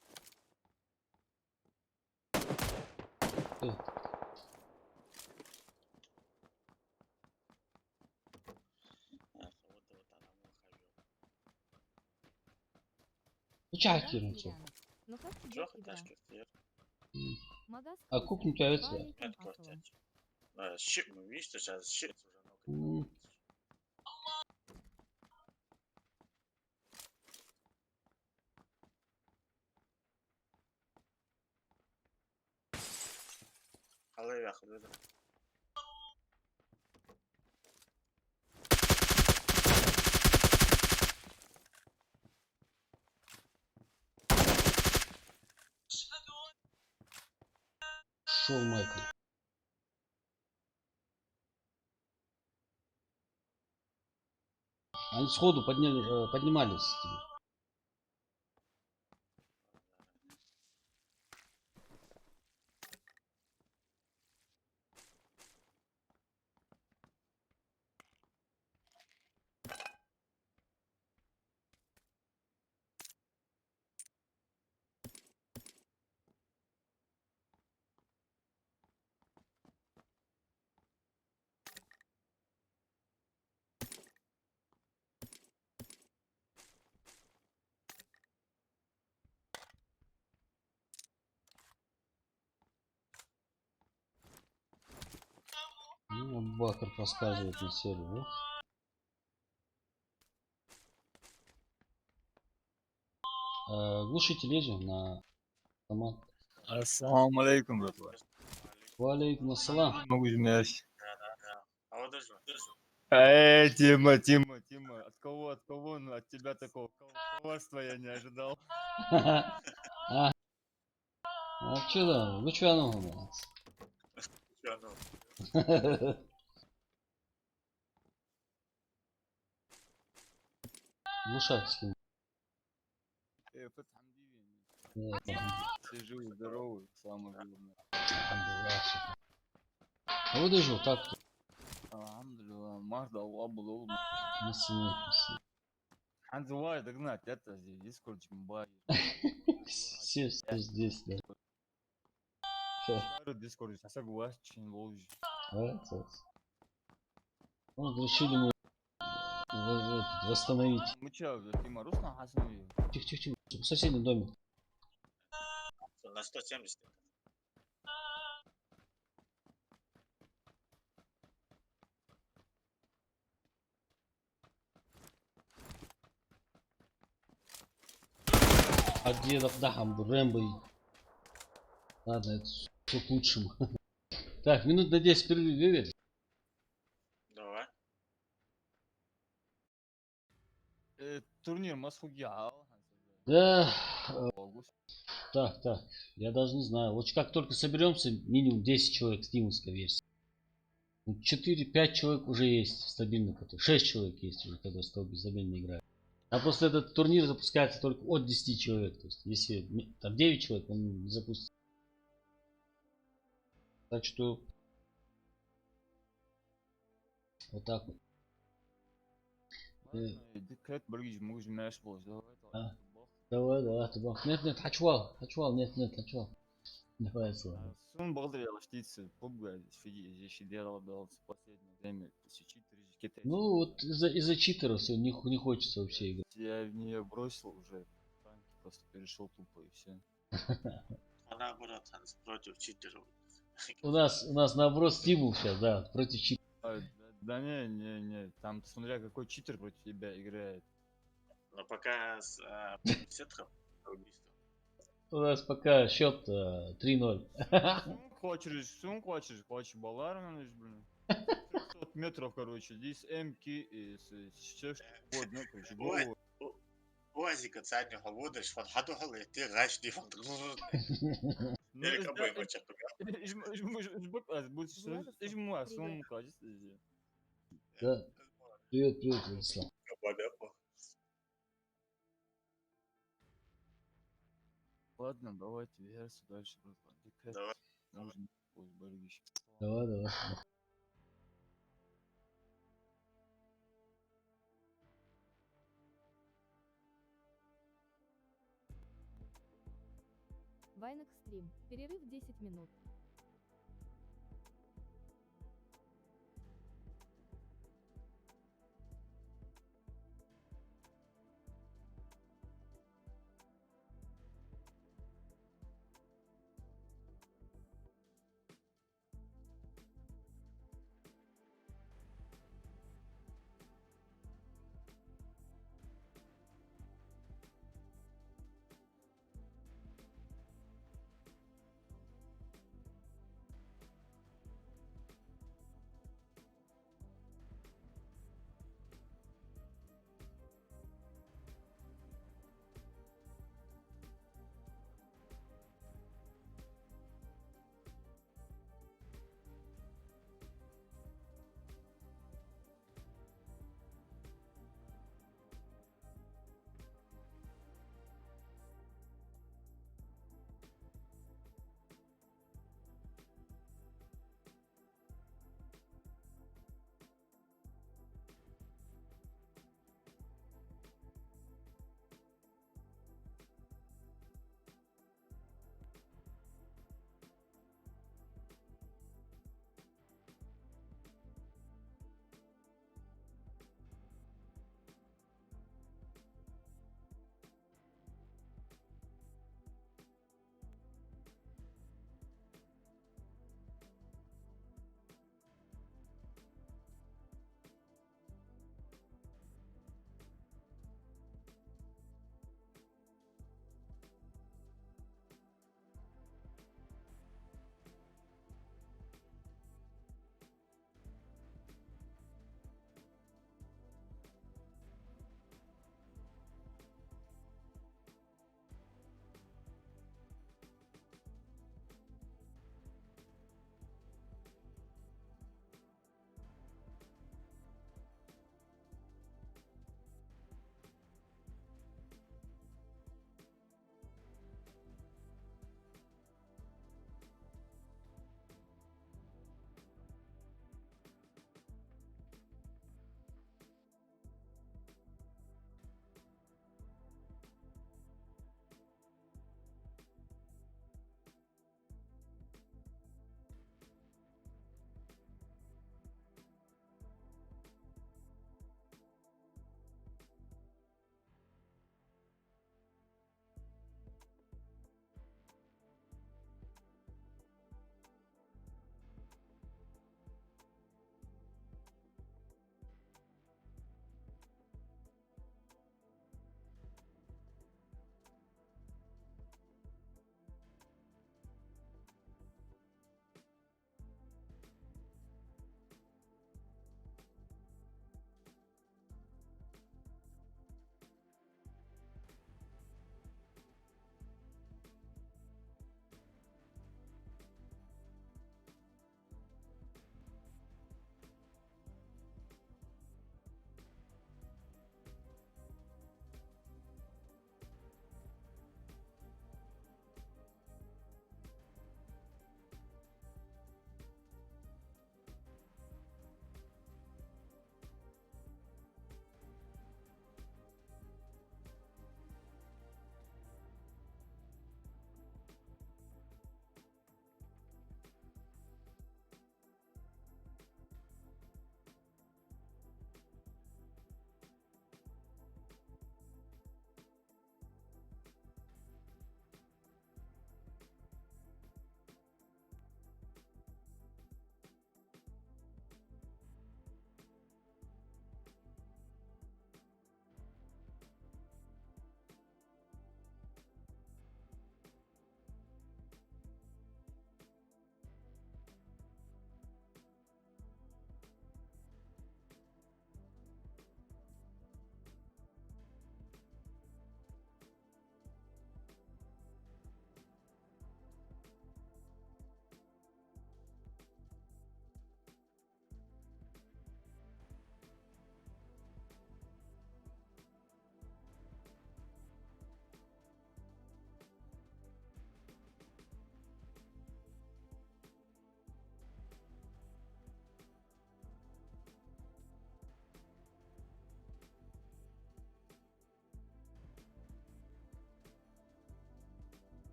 Вот она махаю. Ну чай Илдар кинуться. Тимирянов. Ну как тебе игра? Трехэтажки вверх. Магаз А Крузер. кухню у тебя это? Валейкум Нет, ассалам. квартет. Щит, ну видите, сейчас щит уже М. много. Халай яхлы. Шел Майкл. Они сходу поднимались. Ну, Бакер подсказывает на серию, да? Глушитель лезем на автомат. Ассаламу алейкум, братва. Валейкум ассалам. Могу измерить. А вот даже. Тима, от кого, ну, от тебя такого коварства я не ожидал. А что там? Вы что оно у нас? Глушак скинь. Фатхан Биви. Нет, Все живы, здоровы, самое главное. алхамдулилlah, шикар. А вы даже вот так тут. Алхамдулилlah, Махда Аллах был. Насильно. Ханзувай догнать, это здесь, Дискорд Чимбай. Все здесь, да. Дискорд, я согласен, лучше. Вот решили мы восстановить. Мы че, Тима, Руслан Хасанович? Тихо. В соседнем доме. На 170. А дедов, да, Рэмбо. Ладно, это все к лучшему. Так, минут на 10 перерыв. Давай. Турнир Масхугия. Да. Так. Я даже не знаю. Вот как только соберемся, минимум 10 человек стимовская версия. 4-5 человек уже есть стабильно. 6 человек есть уже, которые стабильно играют. А после этого турнир запускается только от 10 человек. То есть, если там 9 человек, он не запустится. Так что вот так вот. Дикет бірге мүгіз мәш бол. А. Давай, ты бах. Нет, хачвал, нет, хачвал. Давай, слава. Сон благодаря лаштице, побга, здесь делал в последнее время. Ну, вот из-за читеров все, не хочется вообще играть. Я в нее бросил уже. Танки просто перешел тупо и все. А наоборот, против читеров. У нас наоборот стимул сейчас, да, против читеров. Да не. Там смотря какой читер против тебя играет. Но пока с сетком убийство. У нас пока счет 3-0. Хочешь баларно, блин. 300 метров, короче, здесь М-ки и все что угодно, короче, голову. Уазика цаднього будеш, фон хадугали, ти гашні фон. Или кабой хоча Да. Привет, Владислав. Ладно, давайте версию дальше. Давай. Нужно борьбище. Давай. Вайнок стрим. Перерыв 10 минут.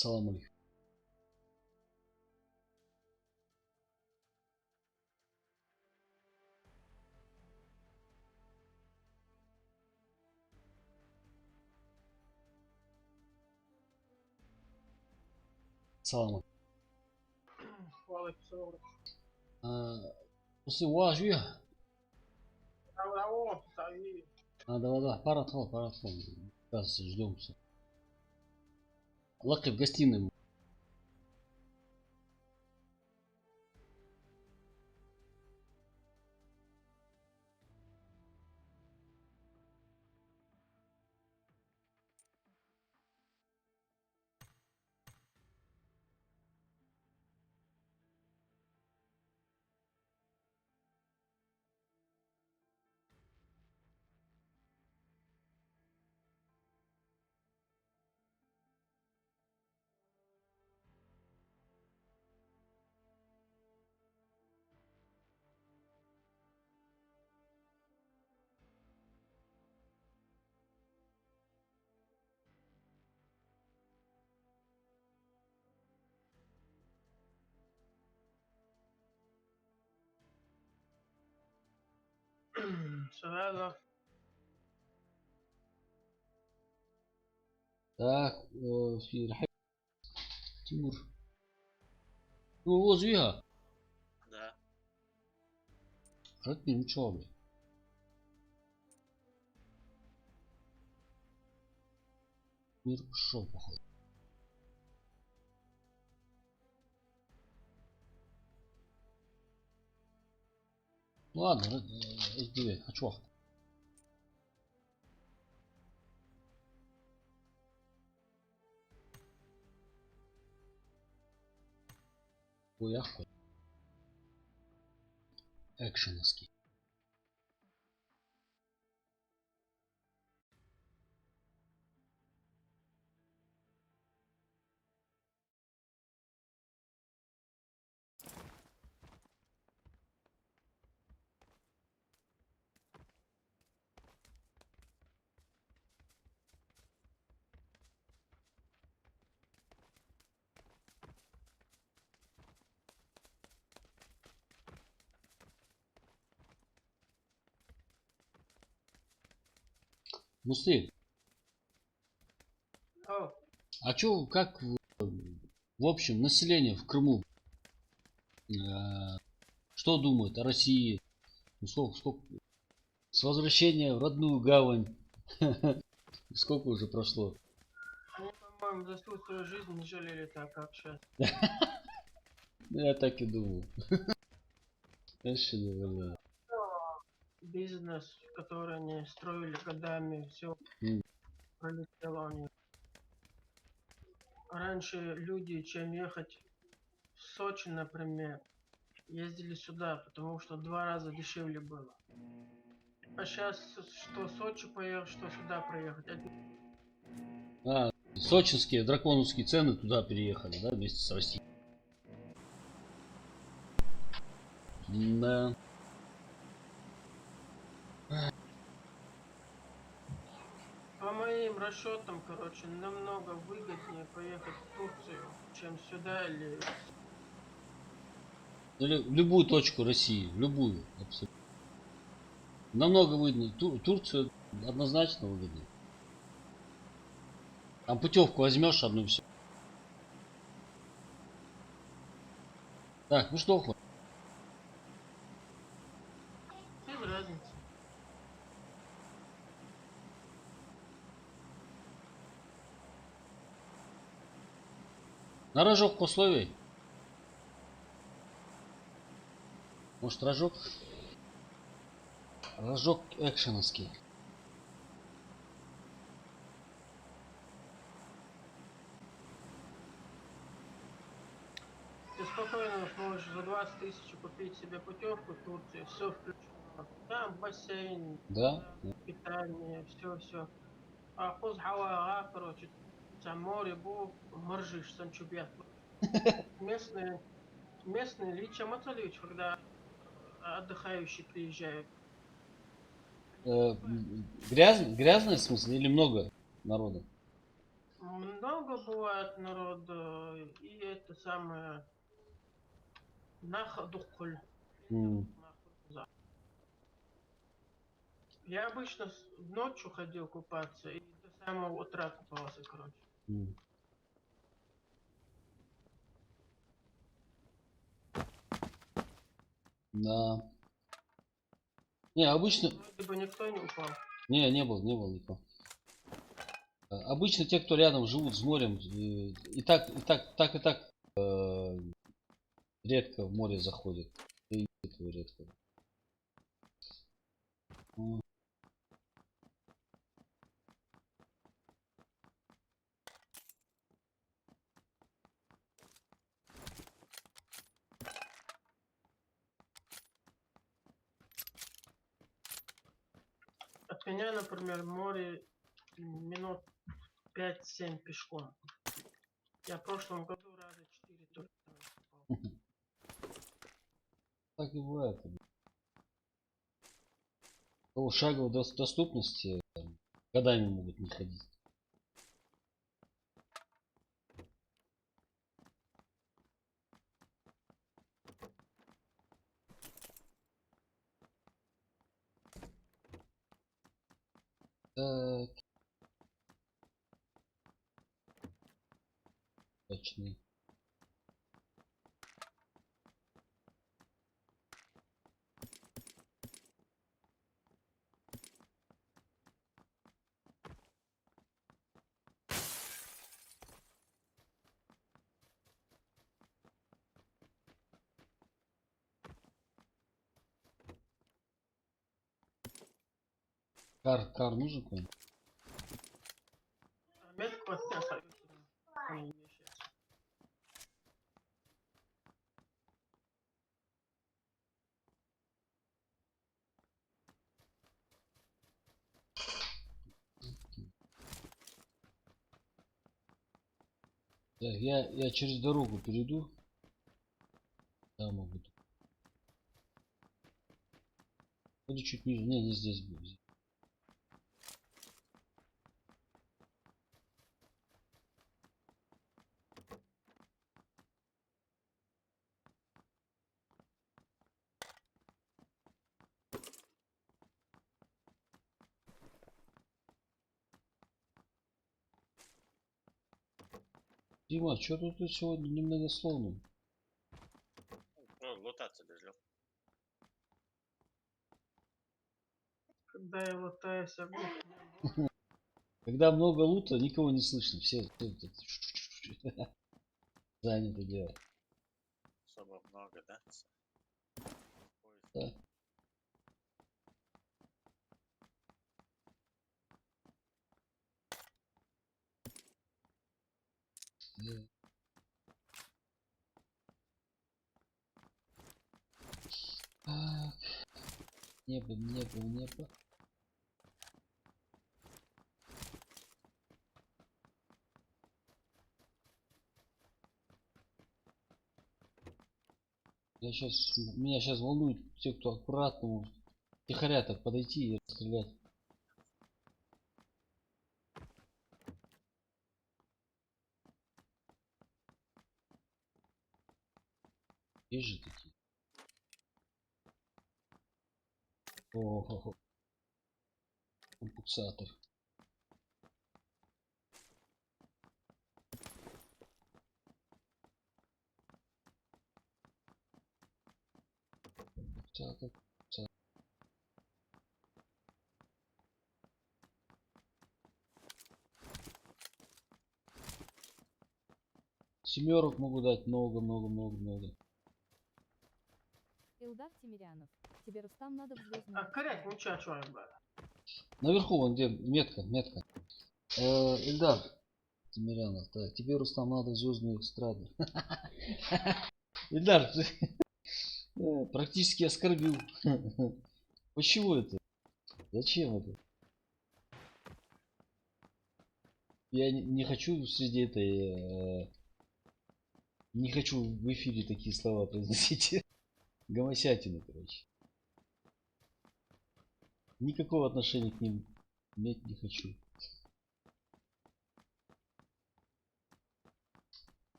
Салам алейкум. Салам Валейкум алейкум. Осы уажуя. салам. Да. Пора отхол. Сейчас ждем. Лаки в гостиной. Сразу. Так, في رحيل تيمور. وازويها. Да. Рад не учебы. Мир ушел, походу. Ладно, иди, а чё? Хуяхуй. Экшеновский. Мусы, О, а чё, как в общем население в Крыму, что думает о России? Ну, сколько с возвращения в родную гавань? Сколько уже прошло? они, по-моему, за всю свою жизнь не жалели так, как сейчас. Я так и думал. Конечно, наверное. Бизнес, который они строили годами, все М. пролетело у них. Раньше люди, чем ехать в Сочи, например, ездили сюда, потому что 2 раза дешевле было. А сейчас что в Сочи поехать, что сюда проехать. Сочинские, драконовские цены туда переехали, да, вместе с Россией. Да. По моим расчетам, короче, намного выгоднее поехать в Турцию, чем сюда или... Или в любую точку России, в любую, абсолютно. Намного выгоднее. Турцию однозначно выгоднее. Там путевку возьмешь одну и все. Так, ну что, хватит. Без разницы. На рожок условий. Может рожок? Рожок экшеновский. Ты спокойно сможешь за 20 тысяч купить себе путевку в Турцию, все включено. Там бассейн, Да? питание, все. А хуз хава, короче, там море, бу, моржишь, санчубят. Местные лича Маталевич, когда отдыхающие приезжают. Грязный в смысле или много народу? Много бывает народа, и это самое находухоль. М. Я обычно ночью ходил купаться и до самого утра купался, короче. М. Да. Не, обычно... Вроде бы никто не упал. Не был никто. Обычно те, кто рядом живут с морем, и так редко в море заходят. И этого редко. М. От меня, например, море минут 5-7 пешком. Я в прошлом году раза 4 только там купал. Так и бывает. По шаговой доступности годами могут не ходить. Так. Точно. Кар нужен какой-нибудь? А метку от меня советую. Он не вмещается. Так, я через дорогу перейду. Да, могу. Буду чуть ниже. Не здесь буду. Дима, что тут сегодня немногословно? Ну, лутаться бежал. Когда я лутаюсь, Когда много лута, никого не слышно. Все заняты делом. Особо много, да? Да. Да. Так. Небо. Меня сейчас волнует те, кто аккуратно может тихоря так подойти и расстрелять. Есть же такие. О, компенсатор. Компенсатор. Семерок могу дать много. Илдар Тимирянов. Тебе, Рустам, надо в звездную. А коряк, ну чё, ребят? Наверху вон где метка. Эльдар Тимирянов, так, тебе, Рустам, надо в звездную эстраду. Эльдар, ты практически оскорбил. Почему это? Зачем это? Я не хочу среди этой... Не хочу в эфире такие слова произносить. Гомосятина, короче. Никакого отношения к ним иметь не хочу.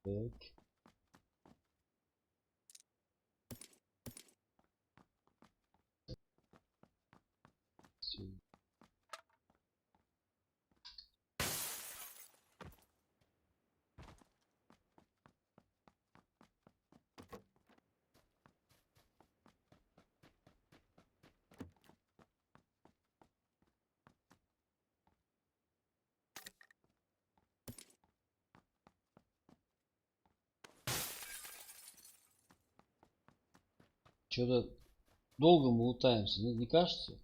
Так. Всё. Что-то долго мы лутаемся, не кажется?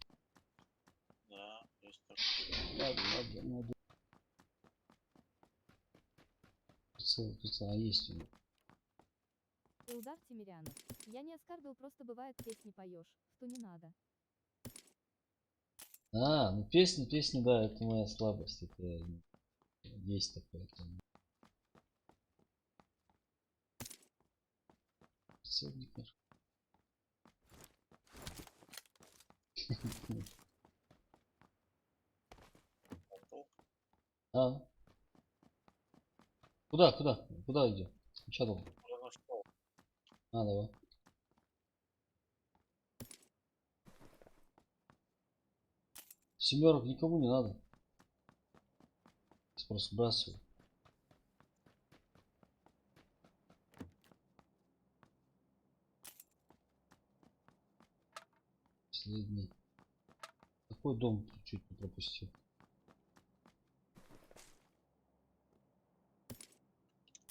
Да, есть такое. Ладно, надо. Прицел, есть у меня. Илдар Тимирянов. Я не оскорбил, просто бывает песни поешь, что не надо. Ну песня, да, это моя слабость. Это есть такое. Прицел не кажется. А? Куда идем? Что там? Уже нашел. Давай. Семерок никому не надо. Просто сбрасываю. Последний. Какой дом чуть не пропустил?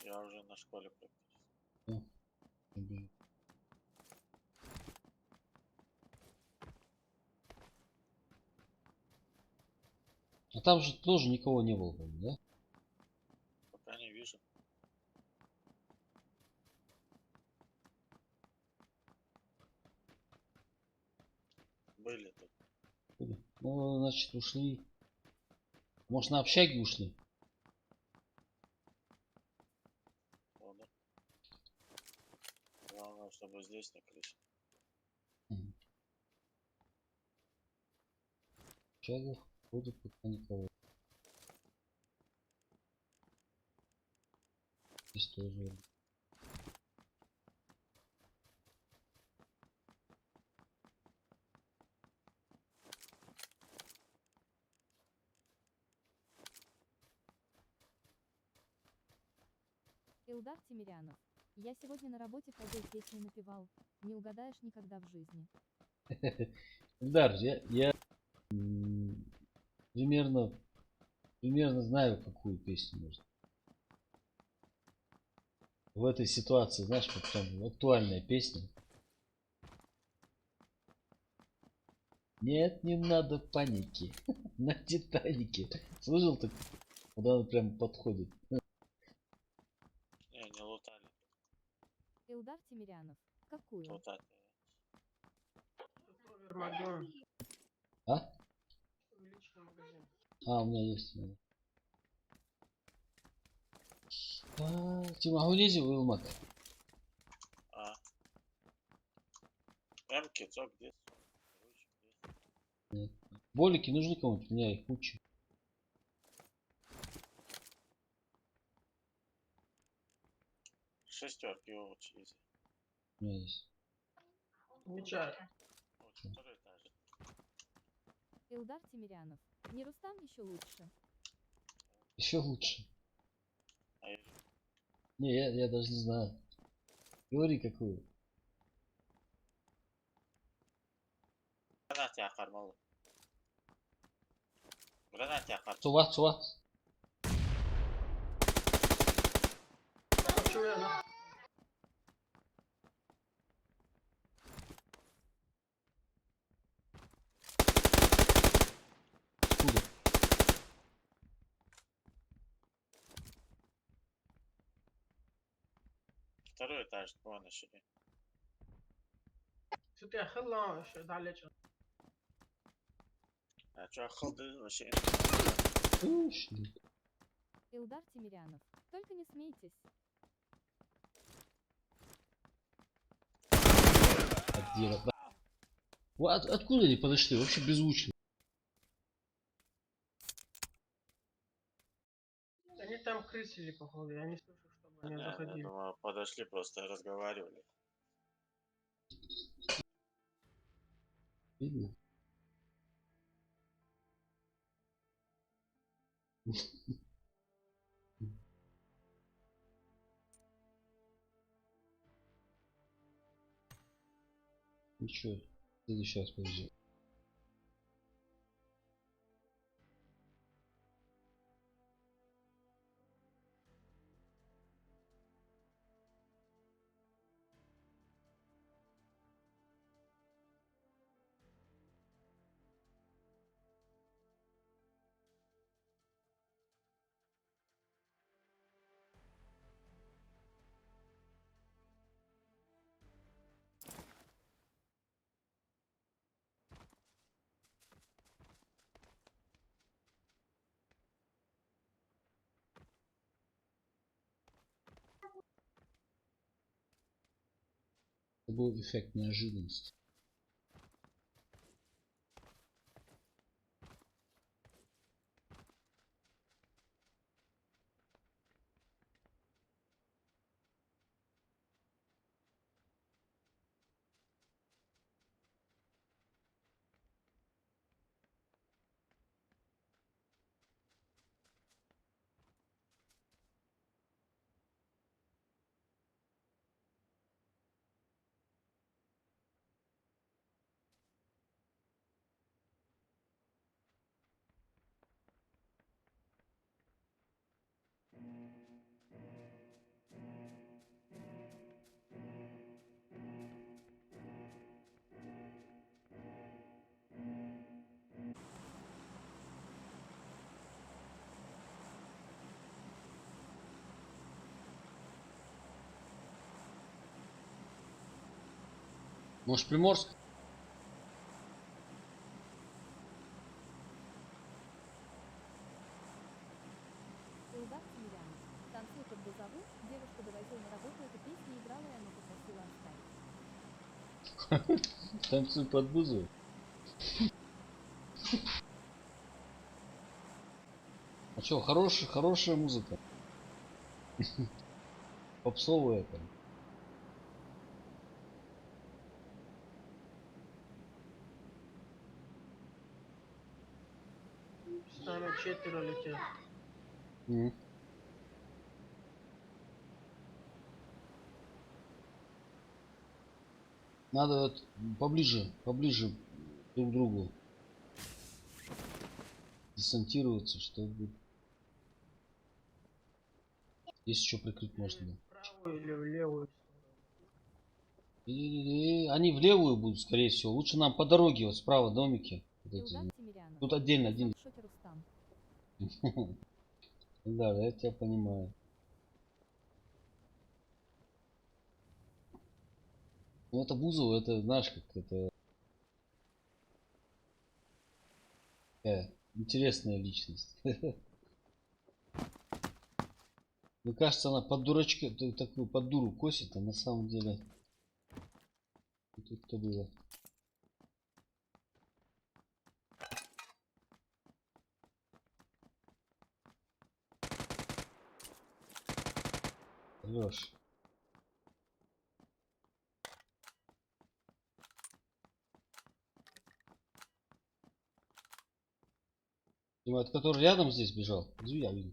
Я уже на школе практически. Бежит. А там же тоже никого не было, по-моему, да? Пока не вижу. Были тут. Ну, значит, ушли. Может, на общаге ушли? Ладно. Главное, чтобы здесь не крыша. Общагах ходит пока никого. Здесь тоже. Илдар Тимирянов. Я сегодня на работе ходил, песни напевал. Не угадаешь никогда в жизни. Эльдар, я примерно знаю, какую песню нужно. В этой ситуации, знаешь, вот там актуальная песня. Нет, не надо паники. На Титанике. Слышал так? Куда он прям подходит. Не лутали. Илдар Тимирянов. Какую? Лутать. Армагеддон. А? Увеличенный магазин. У меня есть. Тимагунези Уилмак. Эмки, цок, где? Нет. Болики нужны кому-то? У меня их куча. Шестерки очень easy. У меня есть. Замечаю. Очень второй этаж. Илдар Тимирянов. Не Рустам еще лучше. Еще лучше. А я Не, я даже не знаю. Говори какую. гранат яқар мол. Гранат яқар. Суа. Хочу я на... Откуда? Второй этаж, вон еще. Что ты охылал еще далече? А что охылды вообще? Ушли. Илдар Тимирянов. Только не смейтесь. Откуда они подошли? Вообще беззвучно. Они там крысили, походу, я не слышу, что Не Не, я заходили. думаю, подошли, просто разговаривали. Видно? Ничего, в следующий раз повезет. Это был эффект неожиданности. Может, Приморск? Илдар Тимирянов. Танцуй под бузову, девушка довозил на работу эту песню играла, и она попросила оставить. Танцуй под бузу. А чё, хорошая музыка. Попсовая там. С нами 4 летят. М. Надо вот поближе друг к другу десантироваться, чтобы здесь еще прикрыть можно. В правую или в левую И они в левую будут, скорее всего. Лучше нам по дороге, вот справа домики. Вот Илдар эти. Тимирянов. Тут отдельно, Я сам один. в шоке, Рустам. Да, я тебя понимаю. Ну это Бузова, это знаешь, как это такая интересная личность. Мне кажется, она под дурачка, такую под дуру косит, а на самом деле тут кто было. Лёш. Это который рядом здесь бежал? Я видел.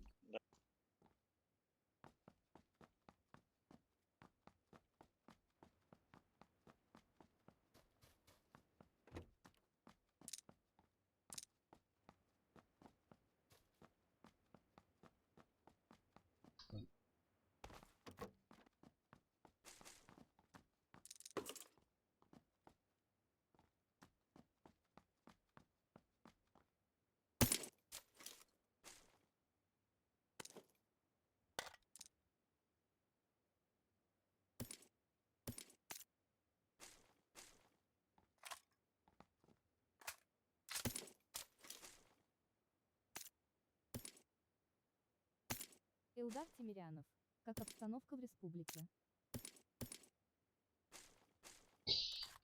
Илдар Тимирянов. Как обстановка в республике?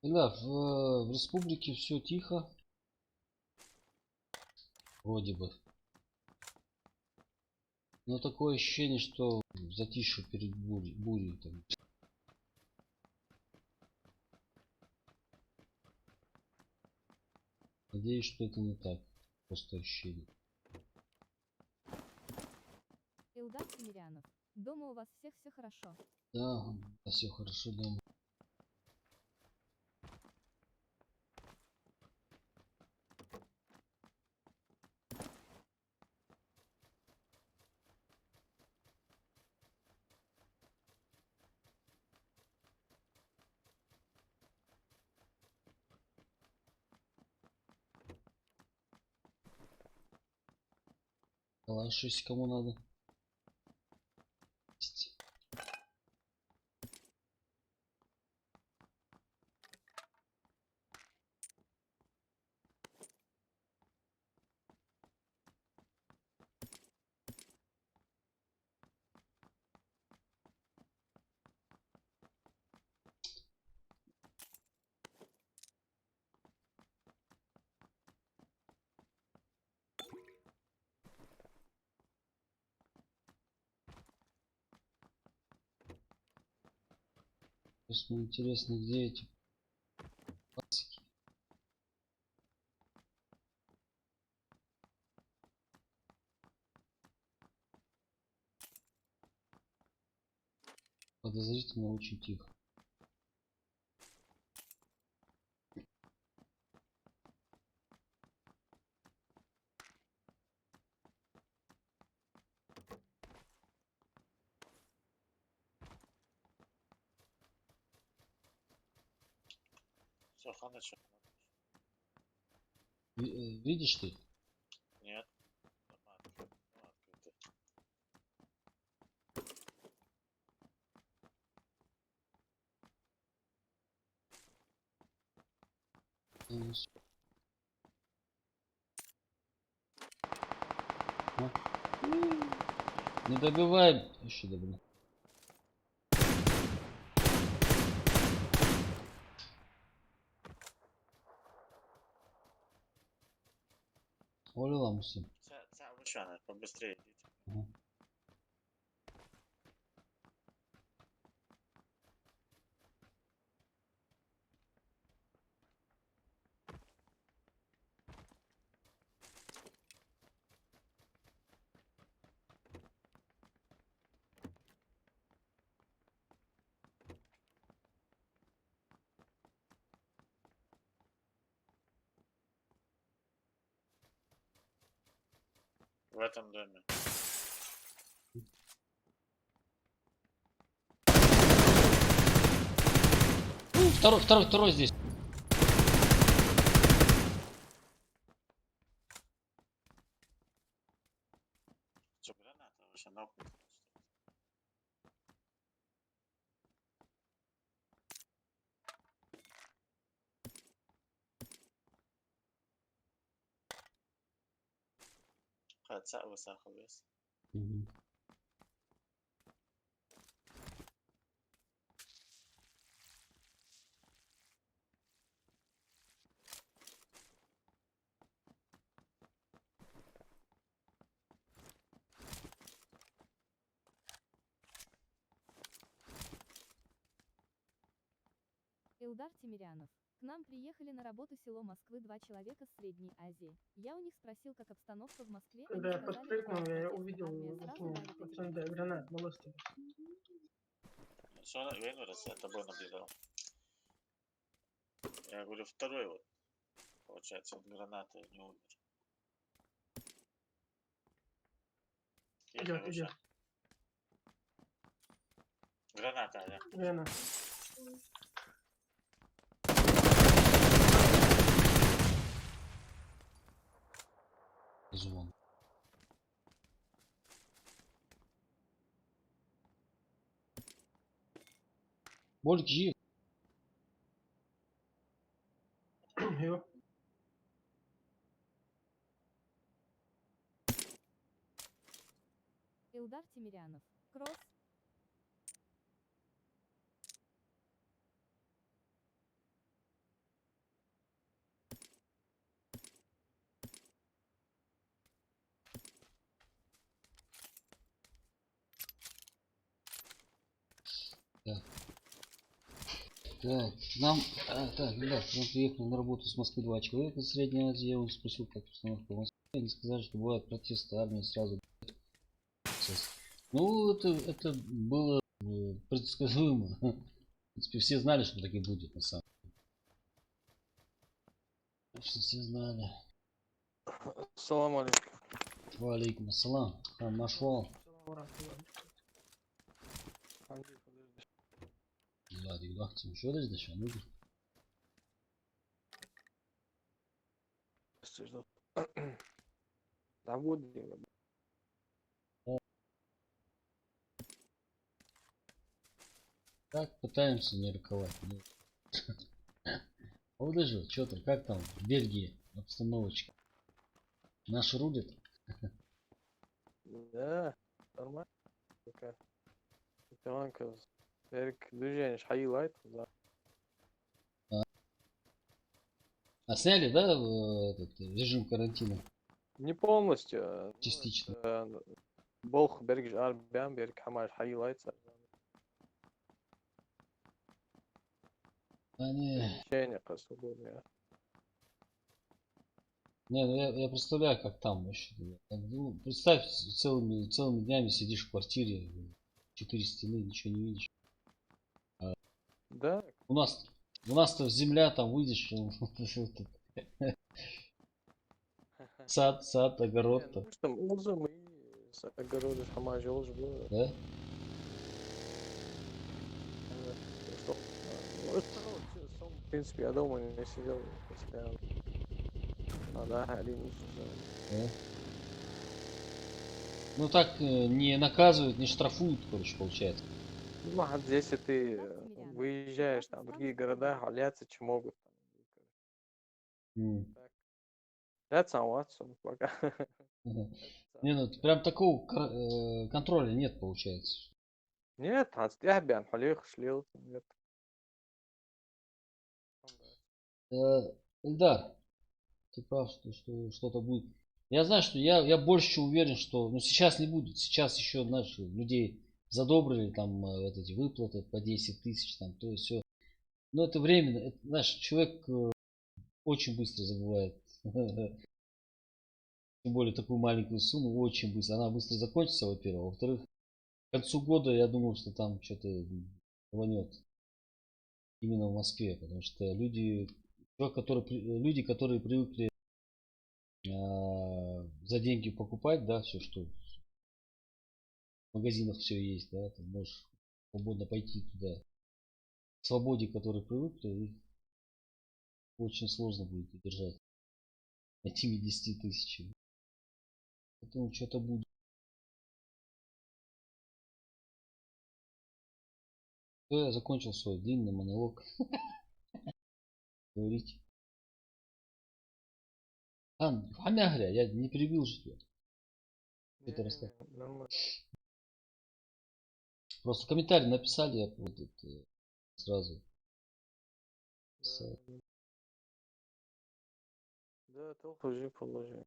Да, в республике все тихо. Вроде бы. Но такое ощущение, что затишье перед бурей там. Надеюсь, что это не так. Просто ощущение. Илдар Тимирянов. Дома у вас всех все хорошо. Да, все хорошо дома. Калаш, если кому надо. Есть. Просто мне интересно, где эти пацики. Подозрительно очень тихо. Все, Ханыч. Видишь ты? Нет. Дома открыты. Ну, открыты. Не добиваем. Еще добро. Оля ламусы. Вышана, побыстрее идите. Ага. В этом доме. Второй здесь. Что, граната вообще нахуй? Хотя высохал вес. Мгм. Илдар Тимирянов. К нам приехали на работу село Москвы 2 человека с Средней Азии. Я у них спросил, как обстановка в Москве. Они Когда я сказали, что подпрыгнул, я протестная увидел армия сразу давит этих пацан, да, людей. гранат молостил. Что, Венерас, я тобой наблюдал. Я говорю, второй вот, получается, от гранаты не умер. Идет, идет. Граната, да? Вена. Звон. Боль жив. Йо. Илдар Тимирянов. Кросс. Так, нам, так, ребят, мы приехали на работу с Москвы 2 человека из Средней Азии. Я вас спросил, как обстановка в Москве. Они сказали, что бывают протесты, армии сразу. Ну, это было предсказуемо. В принципе, все знали, что так и будет, на самом деле. Конечно, все знали. Салам алейкум. Валейкум ассалам. Машвал. Hadi baktım. Şöyle de şu an nedir? Так, пытаемся не рыковать. Вот же, что там, как там в Бельгии обстановочка? Наш рулит? Да, нормально. Такая. Италанка. Эрик движение хайлайт. А сняли, да, этот режим карантина? Не полностью. Частично. Болх берег арбян берег хамаш хайлайт. Они... Движение свободное. Не, ну я представляю, как там вообще. Ну, представь, целыми днями сидишь в квартире, 4 стены, ничего не видишь. Да. У нас-то земля, там выйдешь, сад, огород-то. Ну что, можем и с огорода хамаш уже было. Да? В принципе, я дома не сидел постоянно. Да, Алину. Да? Ну так не наказывают, не штрафуют, короче, получается. Ну, а здесь ты выезжаешь там в другие города, халяться чем могут. Это сам пока. Не, ну прям такого контроля нет, получается. Нет, отстябян, халих, шлил. Нет. Эльдар, ты прав, что что-то будет. Я знаю, что я больше чем уверен, что ну, сейчас не будет. Сейчас еще наши людей задобрили, там вот эти выплаты по 10 тысяч, там, то есть все. Но это временно. Это, знаешь, человек очень быстро забывает. Тем более такую маленькую сумму очень быстро. Она быстро закончится, во-первых. Во-вторых, к концу года я думаю, что там что-то рванет. Именно в Москве. Потому что люди, которые привыкли за деньги покупать, да, все, что в магазинах все есть, да, ты можешь свободно пойти туда. К свободе, к которой привыкли, их очень сложно будет удержать этими 10 тысячами. Поэтому что-то будет. Я закончил свой длинный монолог. Говорить. Хамягря, я не перебил же тебя. Это рассказал. Просто комментарий написали, я вот это сразу. Да, только же положи.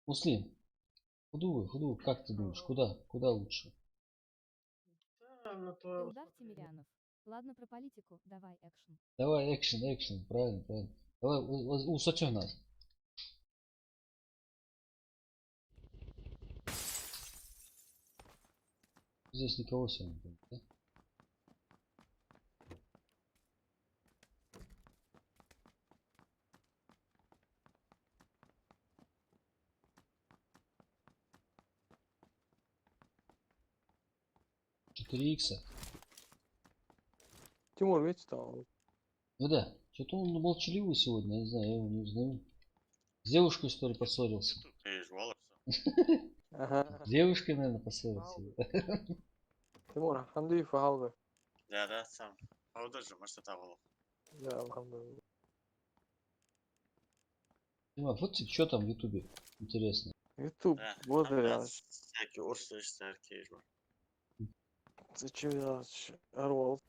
Муслим, худу, как ты думаешь, куда лучше? Илдар Тимирянов. Ладно про политику, давай экшен. Давай экшен, правильно. Давай, усатё нас. Здесь никого сегодня нет, да? Икса. Тимур, видите, там. Ну да, что-то он молчаливый сегодня, я не знаю, я его не узнаю. С девушкой, что ли, поссорился? Ага. С девушкой, наверное, поссорился. Тимур, хамди фахалга. Да, сам. А вот даже, может, это было. Да, алхамдулилlah. Вот что там в Ютубе интересно. Ютуб, вот я. Всякие урсы, всякие. Зачем я орвал?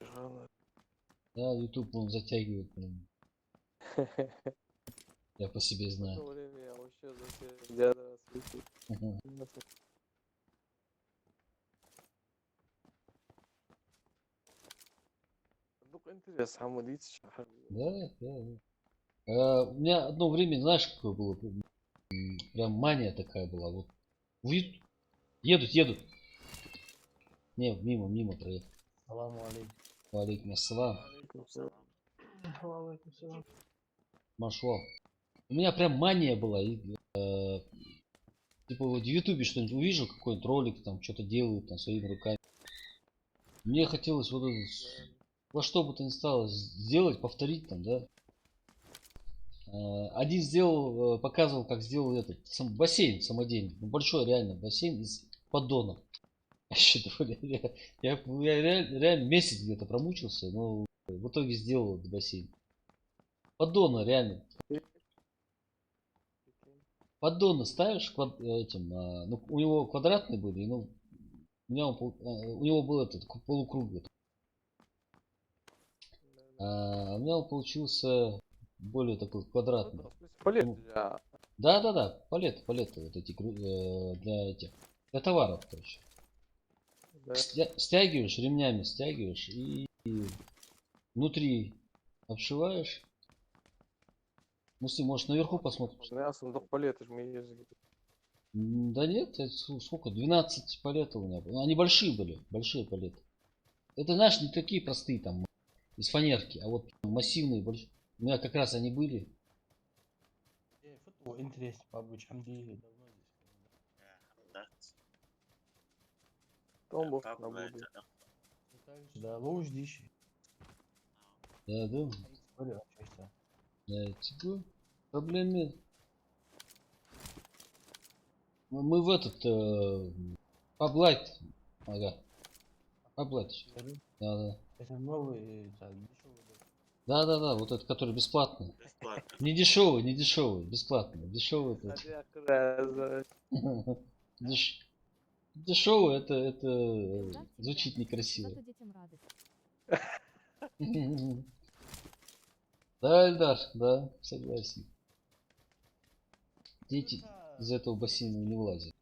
Да, Ютуб он затягивает. Я по себе знаю. В то время я вообще за все. Интерес, хамудить. Да, да, да. У меня одно время, знаешь, какое было? Прям мания такая была. Вот едут. Не, мимо проехал. Саламу алейкум. Валейкум ассалам. Алейкум салам. Машло. У меня прям мания была. Типа вот в ютубе что-нибудь увижу, какой-нибудь ролик, там что-то делают там своими руками. Мне хотелось вот это, во что бы то ни стало сделать, повторить там, да. Один сделал, показывал, как сделал этот бассейн самодельный. Ну, большой реально бассейн из поддонов. Я реально месяц где-то промучился, но в итоге сделал этот бассейн. Поддона реально. Поддоны ставишь этим, ну, у него квадратные были, ну, у него был этот полукруглый. А у меня он получился более такой квадратный. Палет Ну, для... Да, палеты вот эти для товаров, короче. Да. Стягиваешь, ремнями стягиваешь и внутри обшиваешь. Ну, если можешь наверху посмотришь. Я сундук палеты ж мы ездили. Да нет, сколько? 12 палетов у меня было. Ну, они большие были, большие палеты. Это, знаешь, не такие простые там из фанерки, а вот массивные, большие. У меня как раз они были. Футбол интересно, пабуч, Хамди давно здесь. Да. Томбов Папа, на это, буду. да. Да, луж дичь. Да. Смотри, что. Да, типа, проблем нет. Мы в этот Паблайт. Ага. Паблайт. Да. Это новый, так, дешевый. Да, вот этот, который бесплатный. Бесплатно. Не дешевый, бесплатный. Дешевый это. Дешевый это звучит некрасиво. Зато детям радость. Да, Эльдар, да, согласен. Дети из этого бассейна не вылазят.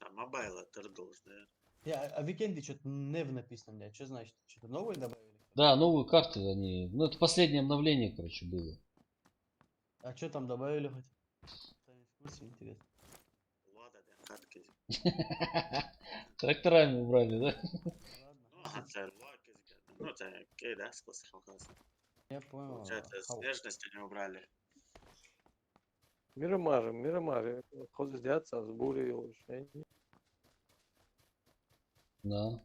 А мобайл это должен, А в викенде что-то нев написано, блядь. Что значит? Что-то новое добавили? Да, новую карту они. Ну, это последнее обновление, короче, было. А что там добавили хоть? В курсе, интересно. Лада, да, катки. Тракторами убрали, да? Ладно. Ну, это окей, да, способ оказывается. Я понял. Получается, снежность они убрали. Мирамажи. Ход сделаться, с бурей улучшение. Да.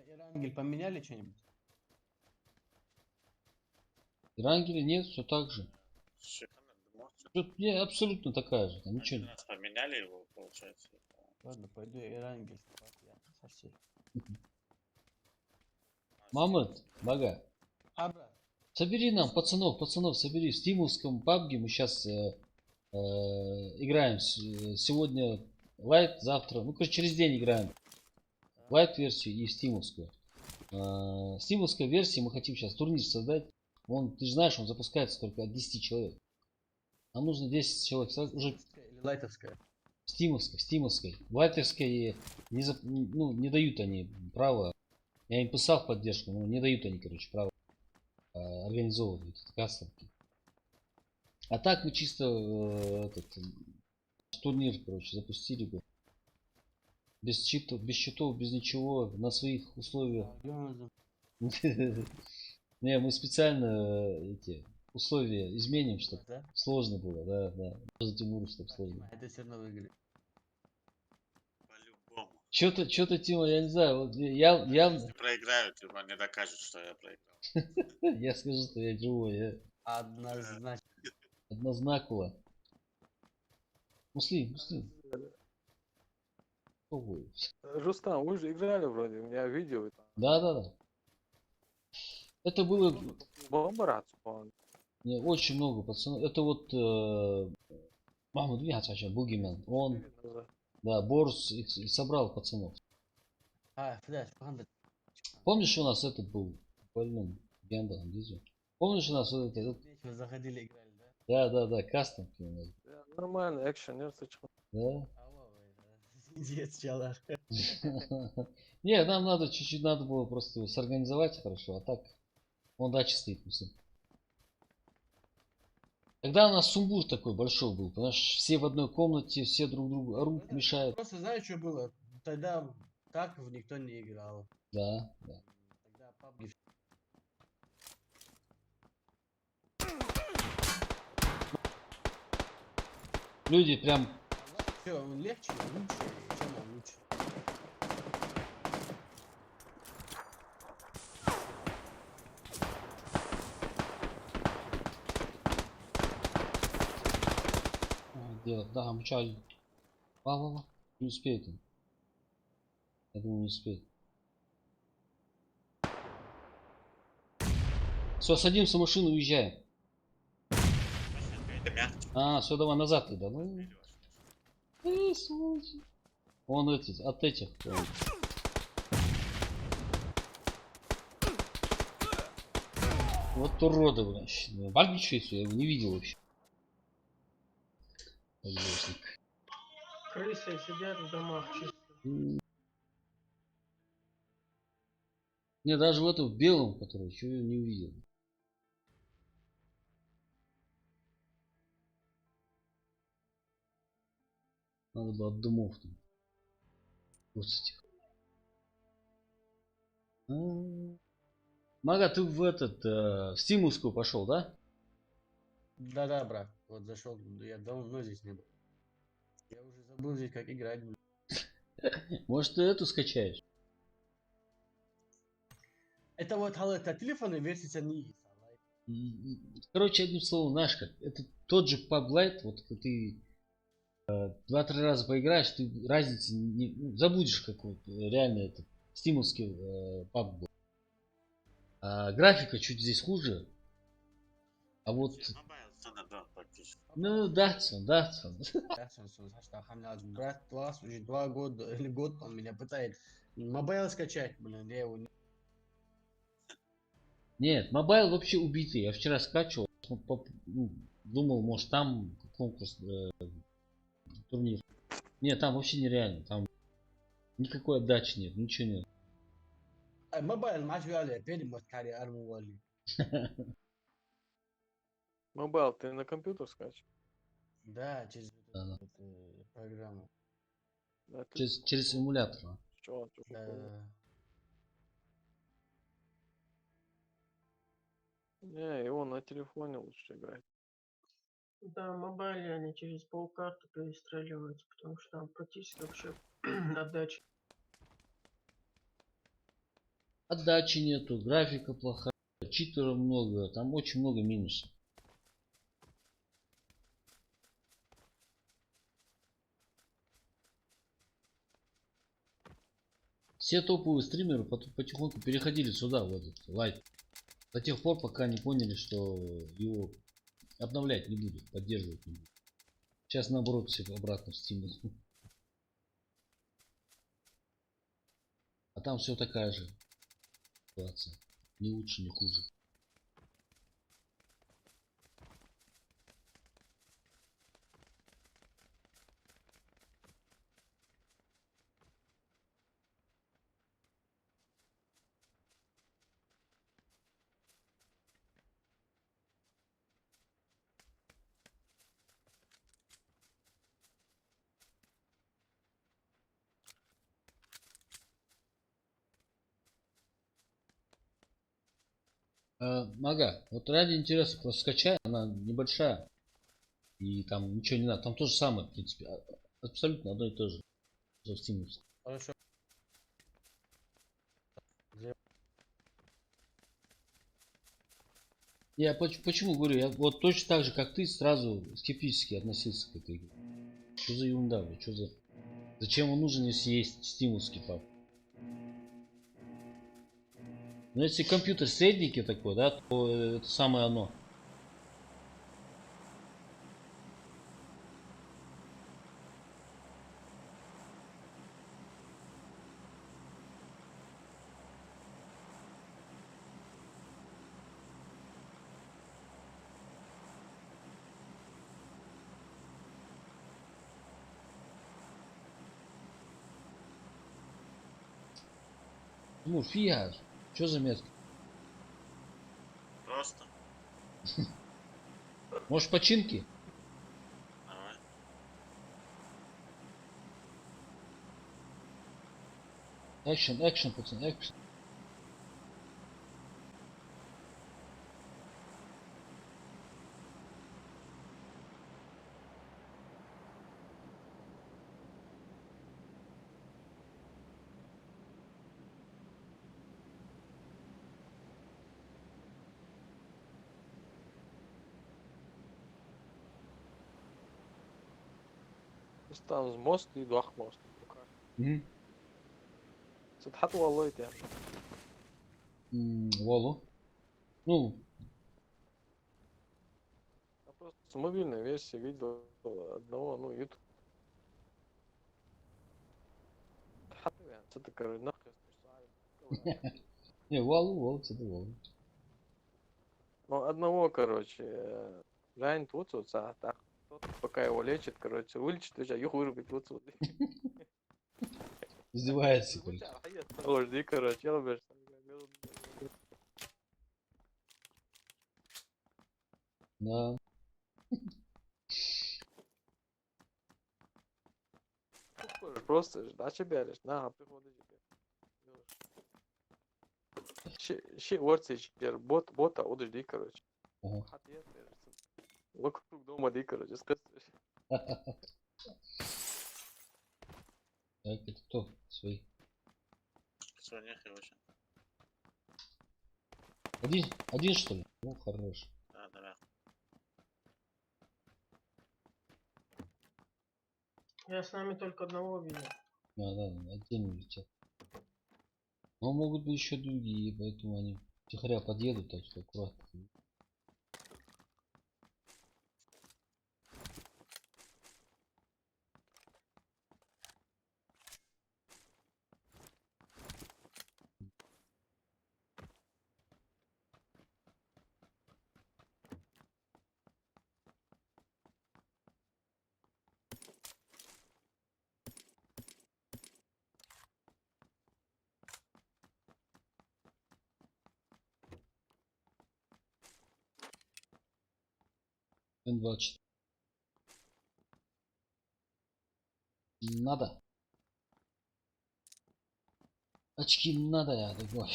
Ирангель поменяли что-нибудь? Ирангели нет, все так же. Шикарно, думаю, Тут не абсолютно такая же. Там ничего. нас поменяли его, получается. Ладно, пойду Ирангель. Я совсем. Мамонт, Бага, А, брат, собери нам пацанов, собери. В стимовском пабге мы сейчас играем. Сегодня лайт, завтра, ну, короче, через день играем. Лайт версию и стимовскую. Стимовской версии мы хотим сейчас турнир создать. Ты же знаешь, он запускается только от 10 человек. Нам нужно 10 человек. Уже или лайтовская? Стимовской. Лайтерской не дают они права. Я им писал в поддержку, но не дают они, короче, право организовывать кастомки. А так мы чисто турнир, короче, запустили бы. Без счетов, без ничего, на своих условиях. Не, мы специально эти условия изменим, чтобы Да? сложно было, да. За Тимуру, чтобы сложно. Это все равно выиграли. По-любому. Что-то, Тима, я не знаю, вот я Если проиграют, типа, не докажут, что я проиграл. я скажу, что я живой, я Однозначно. однознаково. Муслим. Ой. Рустам, вы же играли вроде, у меня видео. Да. Это было Бомбарат, по-моему. очень много пацанов. Это вот Махмуд Вихача, Бугимен. Он, да, Борс и собрал пацанов. Фляш, панда. Помнишь, у нас этот был больным Гендалом Дизу? Помнишь, у нас вот этот? Вы заходили, играли, да? Да, кастом. Нормально, экшен, Да. Дед, чалар. Не, нам надо чуть-чуть, надо было просто его сорганизовать хорошо, а так он дача стоит. Все. Тогда у нас сумбур такой большой был, понимаешь, все в одной комнате, все друг другу орут, мешают. Просто знаешь, что было? Тогда так никто не играл. Да, да. Тогда PUBG. Люди прям, Все, он легче, лучше, чем он лучше. делают, да, обучали. Ва, не успеет он. Я думаю, не успеет. Все, садимся в машину, уезжаем. А, все, давай назад тогда. Ну, сволочи. Он эти, от этих. Вот уроды, блядь. Бальбичу, я его не видел вообще. Ужасник. Крысы сидят в домах чисто. Не, даже в этом белом, который еще не увидел. Надо было от дымов там. Вот этих. Мага, ты в этот, в Стимовскую пошел, да? Да-да, брат. Вот зашел, я давно здесь не был. Я уже забыл здесь, как играть. Может, ты эту скачаешь? Это вот, это телефонная версия не Короче, одним словом, знаешь как, это тот же PUBG Lite, вот ты 2-3 раза поиграешь, ты разницы не, забудешь, какой реально это стимовский PUBG был. А графика чуть здесь хуже. А вот... Ну, Датсон. Брат, класс, уже 2 года или год он меня пытает мобайл скачать, блин, я его не... Нет, мобайл вообще убитый. Я вчера скачивал, думал, может там конкурс, турнир. Нет, там вообще нереально. Там никакой отдачи нет, ничего нет. Мобайл матч вяли, перед москари арму вали. Мобайл, ты на компьютер скачешь? Да, через Да. программу. Да, ты... Через эмулятор. Чё, Да. Не, его на телефоне лучше играть. Да, мобайле они через полкарты перестреливаются, потому что там практически вообще отдача. Отдачи нету, графика плохая, читеров много, там очень много минусов. Все топовые стримеры потихоньку переходили сюда, в этот лайт. До тех пор, пока не поняли, что его обновлять не будут, поддерживать не будут. Сейчас наоборот все обратно в Steam. А там все такая же ситуация. Не лучше, не хуже. Мага, вот ради интереса просто скачай, она небольшая. И там ничего не надо. Там то же самое, в принципе. Абсолютно одно и то же. Что в Steam. Хорошо. Я почему говорю, я вот точно так же, как ты, сразу скептически относился к этой игре. Что за ерунда, блядь, что за... Зачем он нужен, если есть стимовский пап? Но если компьютер средненький такой, да, то это самое оно. Ну, фига. Что за метка? Просто. Может, починки? Давай. Экшен, экшен, пацан, экшен. Там с мост и двох мост. Мгм. تتحط والله يعني. Волу. Ну, Я просто с мобильной версии видел одного, ну, YouTube. تحط يعني تذكر نقص не, волу, это волу. Ну, одного, короче, Жень тут вот, так, тот, пока его лечит, короче, вылечит, уже их вырубит вот. Издевается, короче. Подожди, короче, я убежал. Да. Просто ждать тебя лишь, на, приходи тебе. Şey var seçkiler, bota o da değil короче. Ага. Hadi ya verirsin. Вокруг дома değil короче, скажешь. Так, это кто? Свои. Все, нехер очень. Один что ли? Ну, хорош. Да, давай. Я с нами только одного видел. Да, отдельно летят. Но могут быть еще другие, поэтому они тихоря подъедут, так что аккуратно. Н24. Надо. Очки надо, я такой.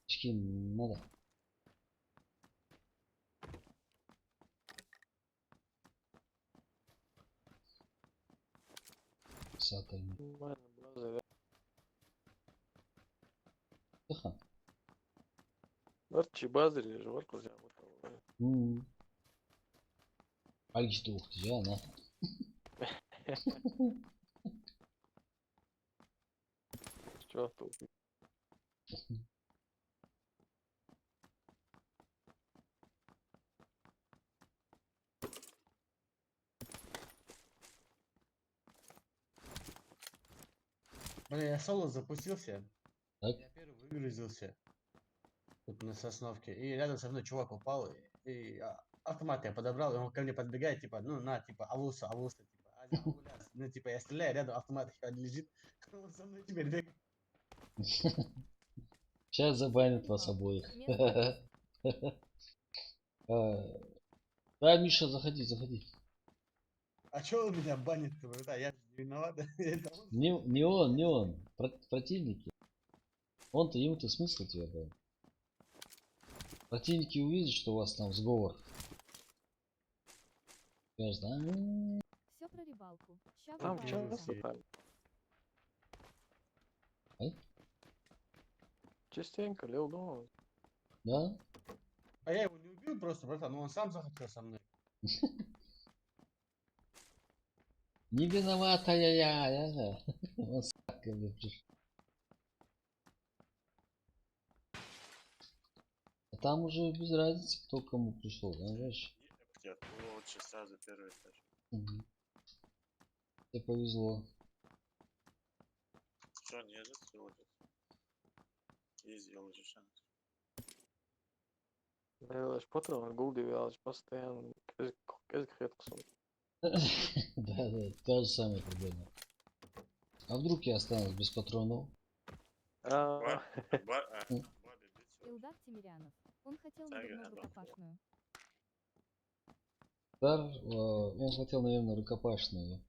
Очки надо. Сатами. Нормально, блаза. Тихо. Арчи базари, жвар кузя вот того. Альгис дух, я на. Что тут? Бля, я соло запустился. Так. Я первый выгрузился. Тут на Сосновке. И рядом со мной чувак упал. И автомат я подобрал. И он ко мне подбегает, типа, ну на, типа, авуса, типа. Ауляс. Ну, типа, я стреляю, рядом автомат лежит. Он со мной теперь бегает. Сейчас забанят вас обоих. Да, Миша, заходи. А чё он меня банит-то, братан? Я же не виноват. Это он. Не он. Противники. Он-то, ему-то смысл тебя дал. Противники увидят, что у вас там сговор. Скажут, Все про рыбалку. Ща Там врубаемся. часто там. Ай? Частенько лил дома. да? А я его не убил просто, братан, но он сам захотел со мной. Не виноватая я. Он с саками пришел. А там уже без разницы, кто кому пришел, знаешь? Где? Лучше сразу первый этаж. Угу. Тебе повезло. Что, не едет, сводит. Ездил уже шанс. Делаешь потом, гул девялась постоянно. Как хетксон. Да, та же самая проблема. А вдруг я останусь без патронов? А, Илдар Тимирянов. Он хотел, Так, наверное, да. рукопашную. Он хотел, наверное, рукопашную.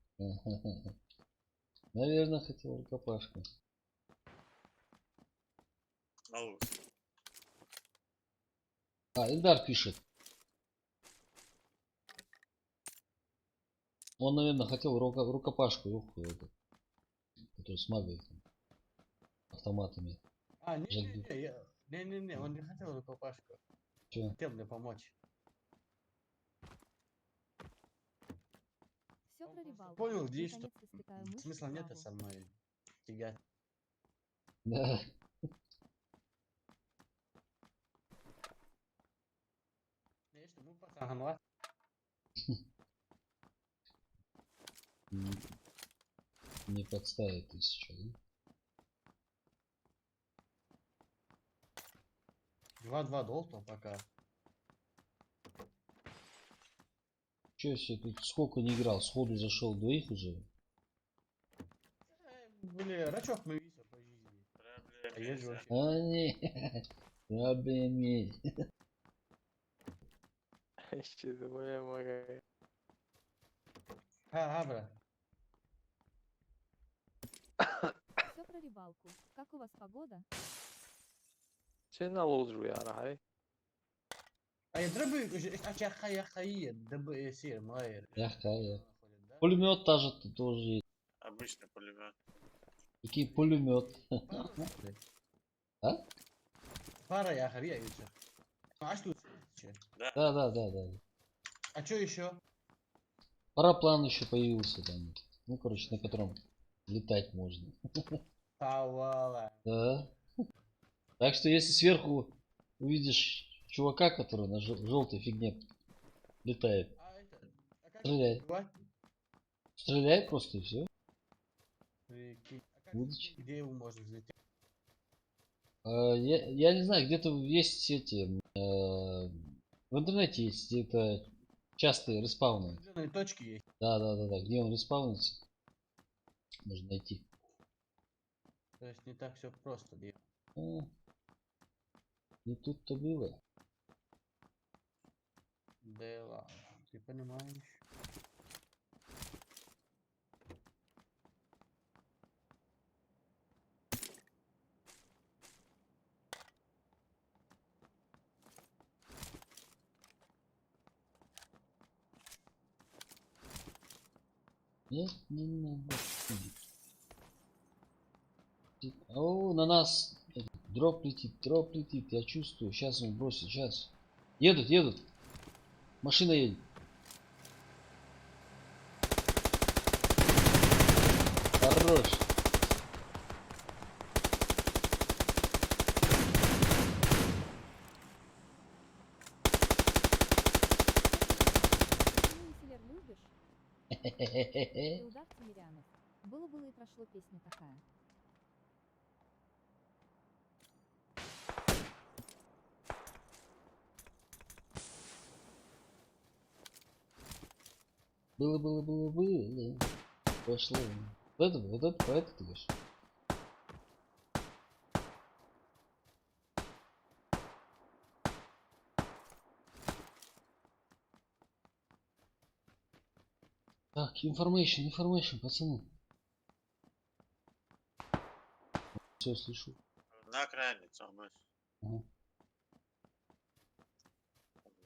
Наверное, хотел рукопашку. Ну, Ильдар пишет. Он, наверное, хотел рукопашку, который с магой, там, автоматами. Не, он не хотел рукопашку. Чё? Хотел мне помочь. Все про рыбалку. Понял, здесь что Наконец-то спитаю мышь смысла нет славу. со мной тягать. Да. Конечно, мы пацан, Не подставит тысячу, да? 2-2 долто пока. Че все тут сколько не играл, сходу зашел двоих уже. Были рачок мы видели по жизни. А есть же вообще. Не, проблем. Что за моя мага? Брат. Все про рыбалку. Как у вас погода? Че на лоджу я рай? Я драбы, я драбы сир, майер. Яхая. Пулемет тоже есть. обычный пулемет. Какие пулемет? А? Пара я хария еще. А что? Да. А что еще? Параплан еще появился там. Ну, короче, на котором летать можно. Павала. Да. Так что если сверху увидишь чувака, который на желтой фигне летает, стреляй. Стреляй просто и все. Удочки. Где его можно взлететь? Я не знаю, где-то есть эти... в интернете есть где-то частые респауны. Определенные точки есть. Да. Где он респаунится, можно найти. То есть не так все просто делать. Не тут-то было. Да ладно, ты понимаешь. Нет, не надо. О, на нас дроп летит. Я чувствую. Сейчас он бросит. Сейчас. Едут. Машина едет. Хорош. Веселер любишь? Илдар Тимирянов. Было и прошло песня такая. Было. Пошло. Вот это про это ты говоришь. Так, information, пацаны. Все слышу. На окраине, Царбас. Ага.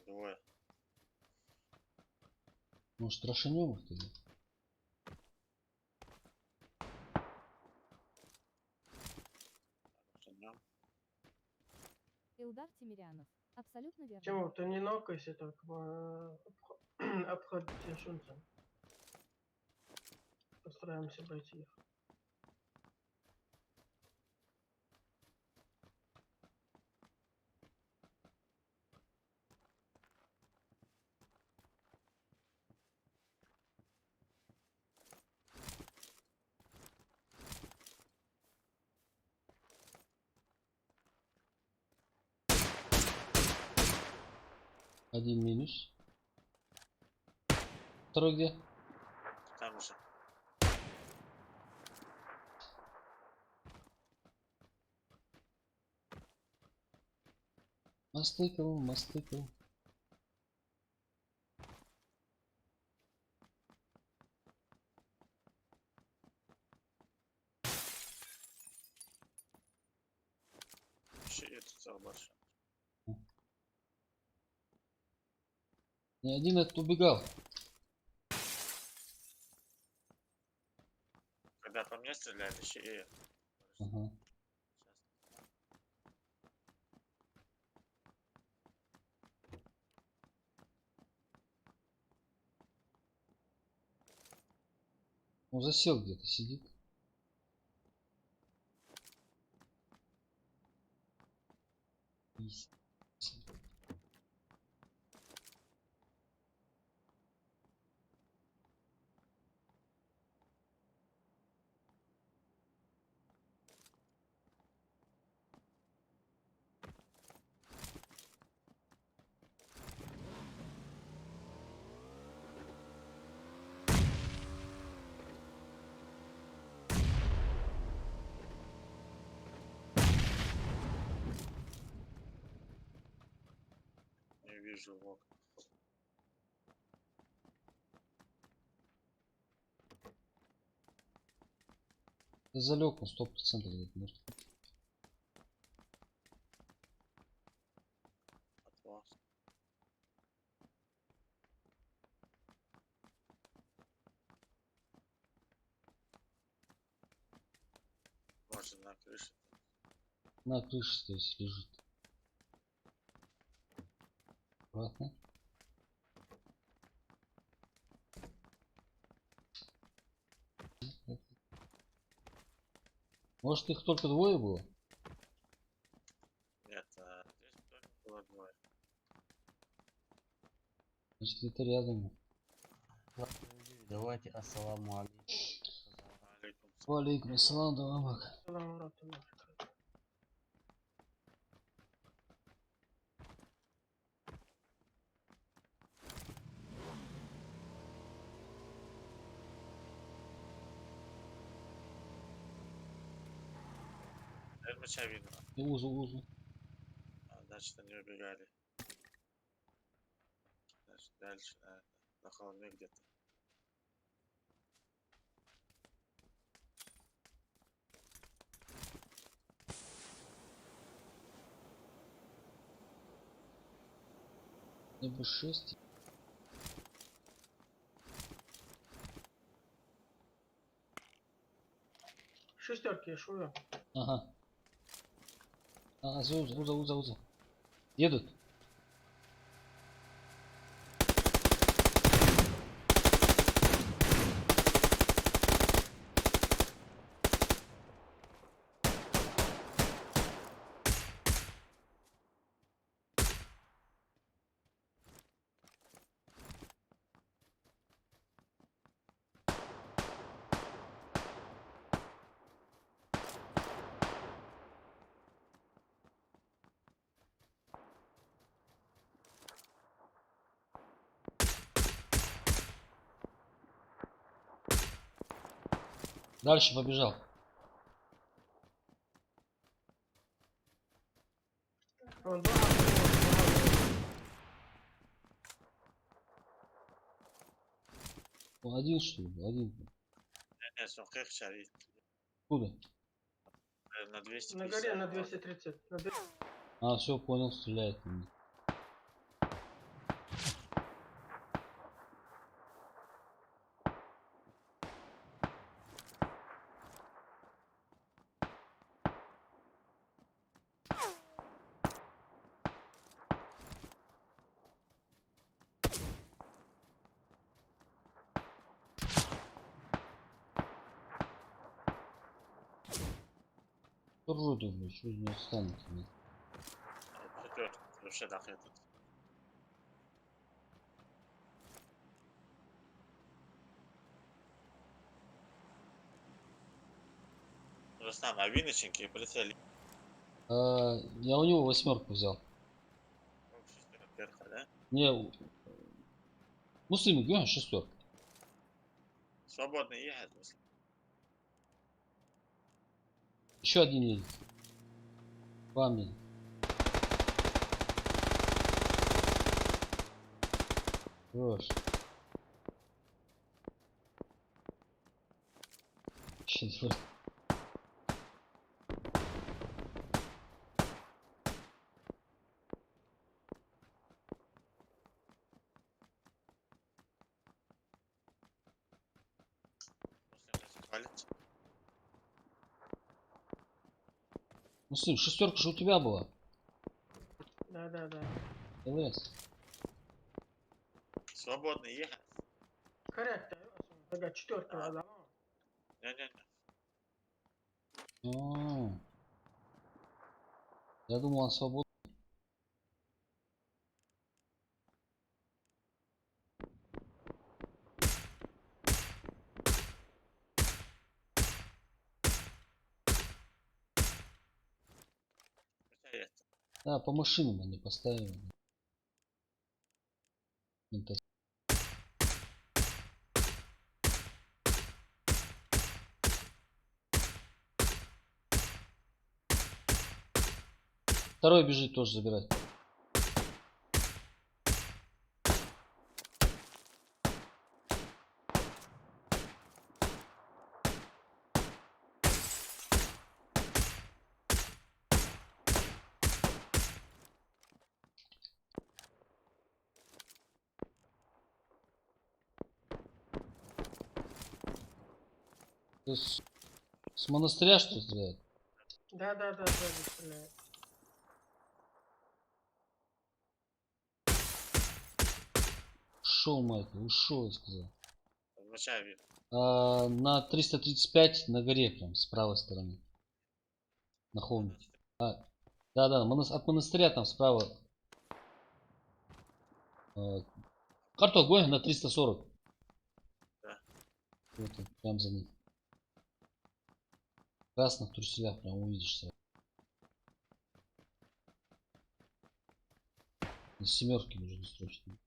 Двое. Может, трошанем их тогда? Илдар Тимирянов. Абсолютно верно. Тимур, ты не нокайся, только обход шунца. Постараемся обойти их. Один минус. Второй где? Там же. Мастыкал, мастыкал. Вообще, это целый большой. Не один этот убегал. Когда по мне стреляли, еще и... Ага. Он засел где-то, сидит. Есть. Не вижу в окна. Да залег он 100% где-то мертв. От вас. Может, на крыше. На крыше, то есть, лежит. Аккуратно. Может, их только двое было? Нет, здесь только было двое. Значит, где-то рядом. Давайте, ассаламу алейкум. Алейкум. Валейкум ассалам, давай, маг. Салам ратулlah. Мяча видно. И узу. Значит, они убегали. Значит, дальше, на холме где-то. Либо 6. Шестерки, я шую. Ага. А, уза. Едут. Дальше побежал. Он два. Он один, что ли? Один. Нет, все, как шарит. Куда? На 250. На горе на 230. На 200. А, все, понял, стреляет. по мне. Уроды, блядь, что из меня станет? Четвертый, вообще нахуй этот. Рустам, а виночники прицели? Я у него 8 взял. Вверха, да? Не, Муслим, где 6? Свободно ехать, Муслим. Еще один едет. По мне. Хорош. Четвертый. Хвалится. Ну, сын, шестерка же у тебя была. Да. ЛС. Свободный ехать. Коррект. Тогда четверка надо. Не-не-не. А, я думал, он свободный. Хотя есть. Да, по машинам они поставили. Интер- Второй бежит тоже забирать. То есть с монастыря что ли стреляет? Да, сзади стреляет. Ушел, Майкл, ушел, я сказал. Вначале видно. На 335 на горе прям с правой стороны. На холме. Да, от монастыря там справа. Карту гонит на 340. Да. Вот он, прям за ним. В красных труселях прям увидишь сразу. На семерке нужно срочно.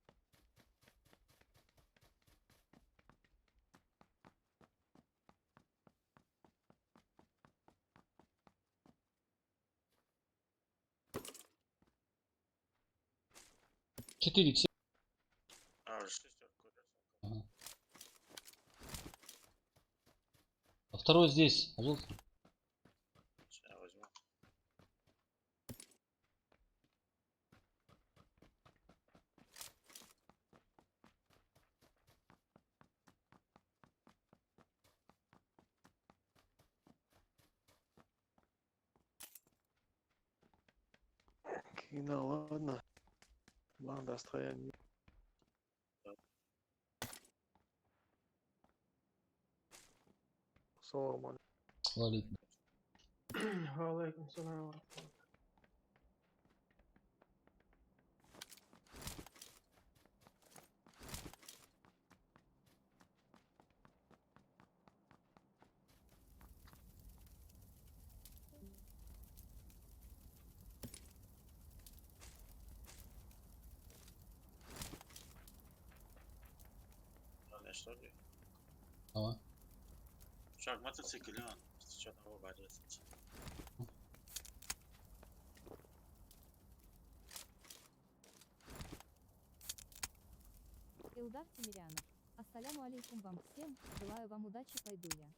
Четыре все. А, уже шестерку. Ага. А второй здесь, а желтый. Сейчас я возьму. Кина, ладно. Банда строение. Салам алейкум. Валик. Валейкум салам. Ладно, что ли? Ага. Шаг мотоцикл, он. Что там оба 10. Илдар Тимирянов. Ассаляму алейкум вам всем, желаю вам удачи, пойду я.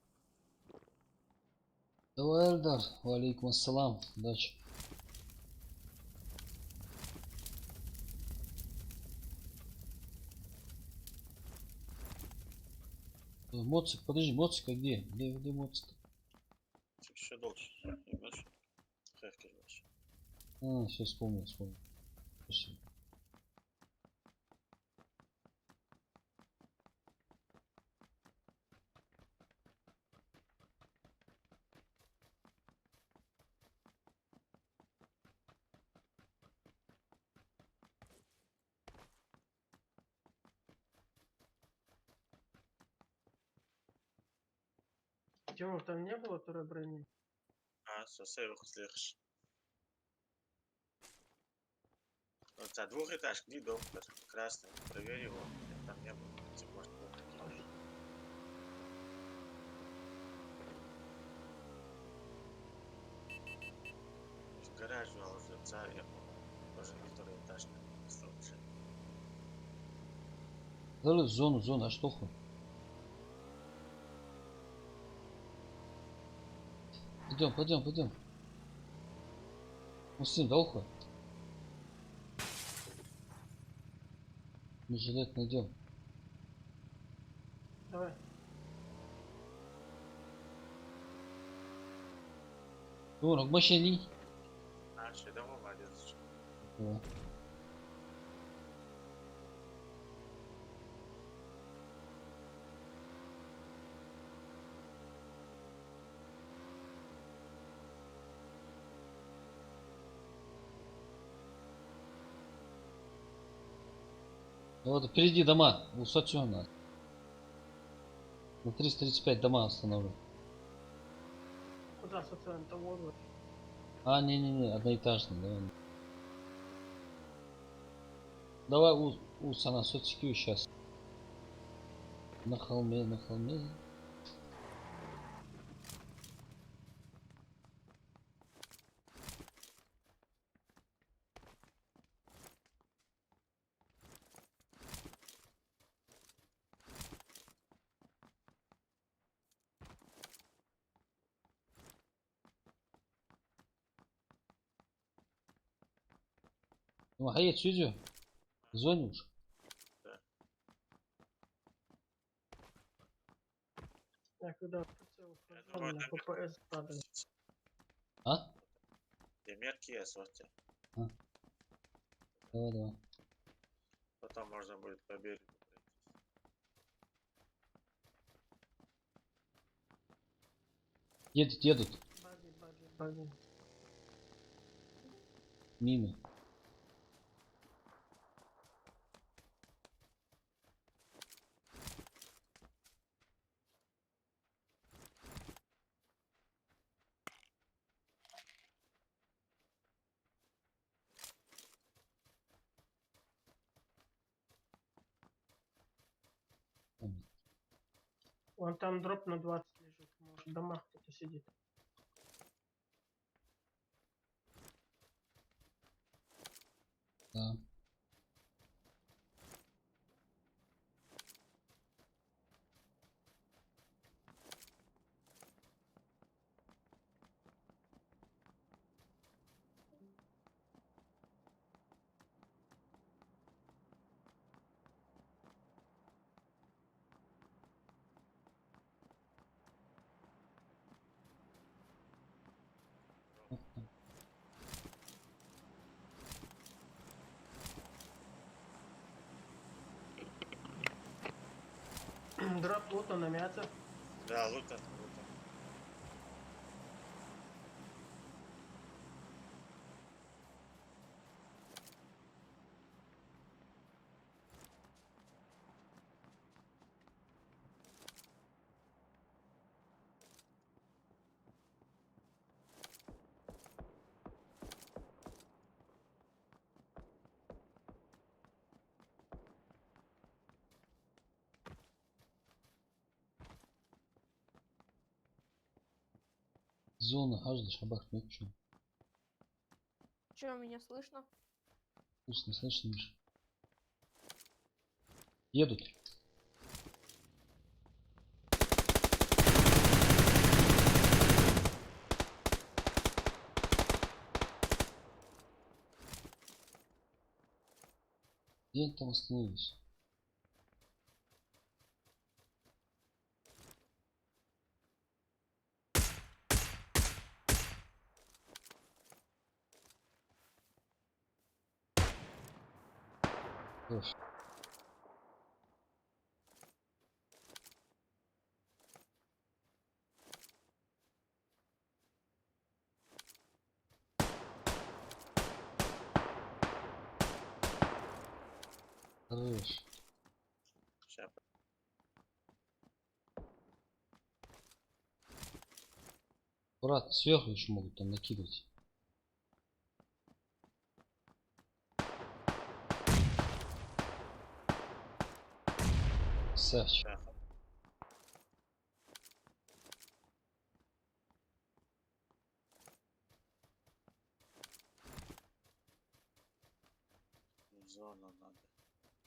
Давай, Эльдар. Валейкум ассалам. Удачи. Моцик, подожди, моцика где? Где моцик? Еще дольше. И больше. Хэвки больше. Все вспомнил. Спасибо. Тимур, там не было туры брони? А, со северу слышишь. Вот за двухэтажка, не дом, красный. Проверь его. Там не было. Может, в гараж вел за я тоже на второй этаж. Давай в зону, а что хуй? Пойдем. Мусим, да ухо? Мы жилет найдем. Давай. Ну, машине. А, şey de молодец. О. Вот впереди дома, высоцию надо. На 335 дома остановлю. Куда социально-то вот. А, не, одноэтажный, давай. Давай у Сана соцсетью сейчас. На холме. Ну, а я сюда. Звонишь? Я когда прицел думаю, на это ППС падает. А? Демерки есть вот те. Давай. Потом можно будет по берегу пройтись. Едут. Баги. Мимо. Вон там дроп на 20 лежит. Может, в домах кто-то сидит. Да. Дроп лута на мясо. Да, лута. Зона, аж до шабах нет чё. Че, меня слышно? Слышно, Миша. Едут. Где они там остановились? Хорош. Хорош. Сейчас. Аккуратно, сверху еще могут там накидывать. Красавчик. В зону надо.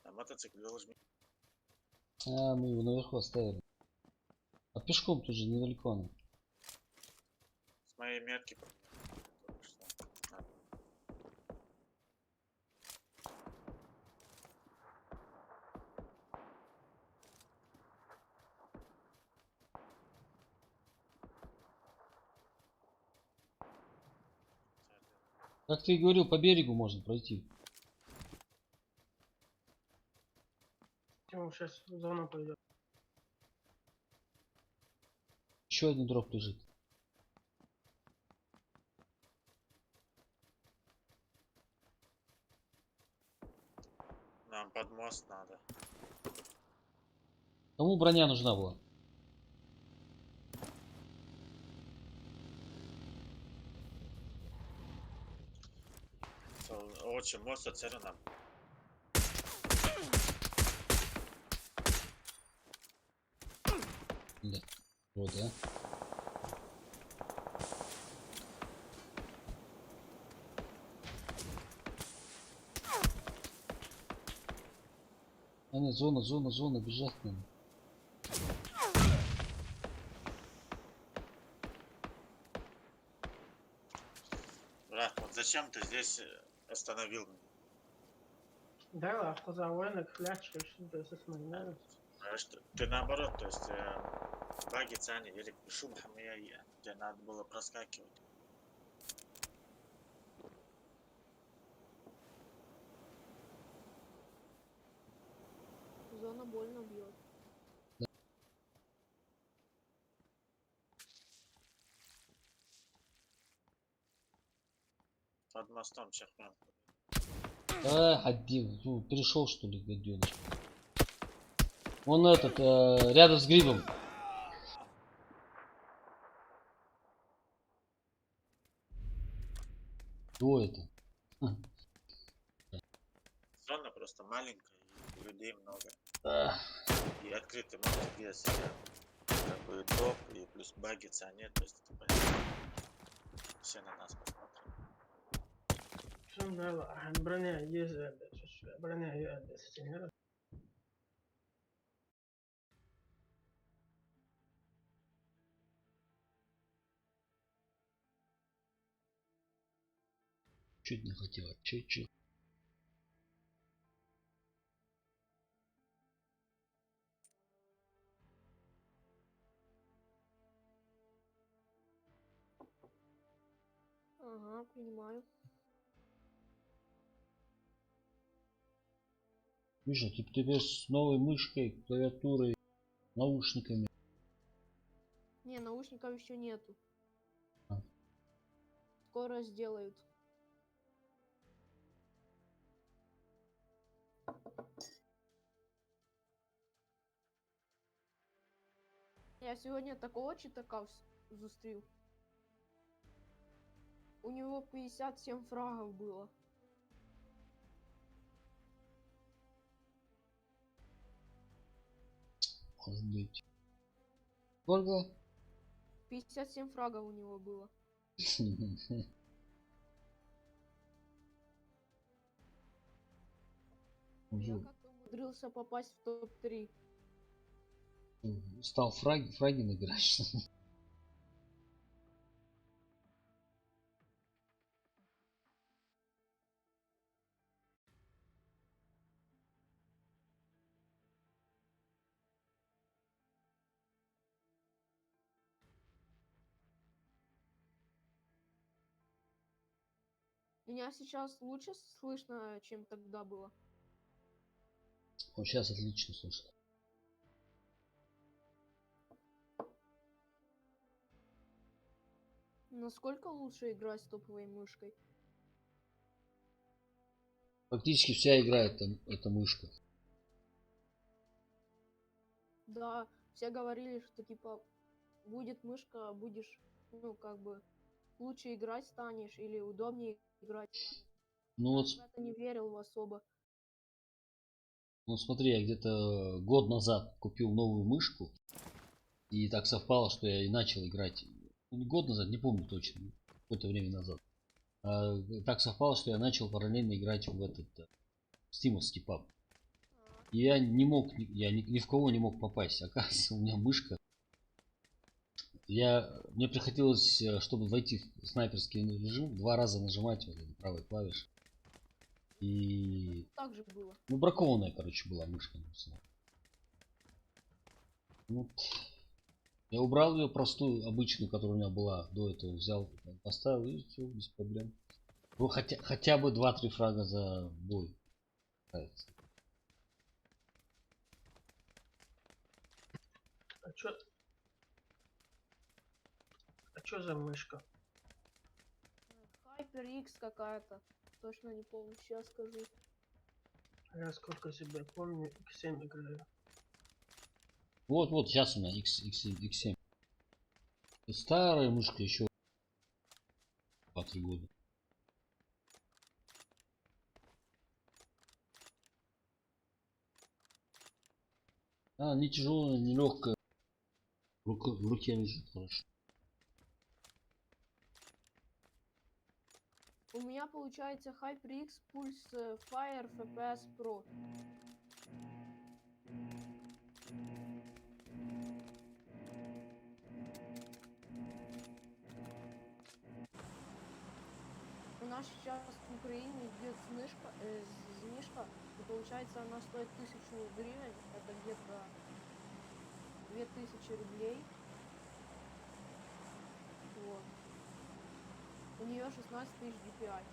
А мотоцикл должен А, мы его наверху оставили. А пешком тут же недалеко она. С моей метки только что. Как ты и говорил, по берегу можно пройти. Сейчас зона пойдет. Еще один дроп лежит. Нам под мост надо. Кому броня нужна была? Очень мост отсюда нам. Да. Вот, да. А нет, зона, бежать надо. Брат, вот зачем ты здесь остановил меня? Да, автозаводик, хлячка, что-то со смогли. Ты наоборот, то есть баги цани или шубха моя, тебе надо было проскакивать. Зона больно бьет. Под мостом чехмен. А, один, ну, перешел что ли, гаденыш. Он этот, рядом с грибом. Кто это? Зона просто маленькая, и людей много. Ах. И открытый мост, где как бы дроп, и плюс баги нет, то есть типа, все на нас посмотрят. لا броня есть, броня есть. Чуть не хотела, чуть-чуть. Ага, принимаю. Миша, ты теперь с новой мышкой, клавиатурой, наушниками. Не, наушников еще нету. А. Скоро сделают. Я сегодня такого читака зустрів. У него 57 фрагов было. Может быть. Сколько? 57 фрагов у него было. Я как-то умудрился попасть в топ-3. Стал фраги набирать. Меня сейчас лучше слышно, чем тогда было. Вот сейчас отлично слышно. Насколько лучше играть с топовой мышкой? Практически вся игра это мышка. Да, все говорили, что типа будет мышка, будешь, ну как бы лучше играть станешь или удобнее играть станешь. Ну Я вот, в это не верил особо. ну смотри, я где-то год назад купил новую мышку. И так совпало, что я и начал играть. Ну, не год назад, не помню точно. Какое-то время назад. Так совпало, что я начал параллельно играть в этот стимовский паб. И я не мог, я ни в кого не мог попасть. Оказывается, у меня мышка. Мне приходилось, чтобы войти в снайперский режим, 2 раза нажимать вот эту правой клавиш. И... Так же было. Ну, бракованная, короче, была мышка. Вот. Я убрал ее простую, обычную, которая у меня была до этого. Взял, поставил и все, без проблем. Ну, хотя бы 2-3 фрага за бой. Кажется. А чё за мышка? HyperX какая-то. Точно не помню, сейчас скажу. Я сколько себя помню, X7 играю. Вот, сейчас у меня X7. Старая мышка еще 2-3 года. Не тяжелая, не легкая. В руке лежит хорошо. У меня получается HyperX Pulse Fire FPS Pro. У нас сейчас в Украине идет знижка, и получается она стоит 1000 гривен, это где-то 2000 рублей. Вот. У нее 16 тысяч DPI.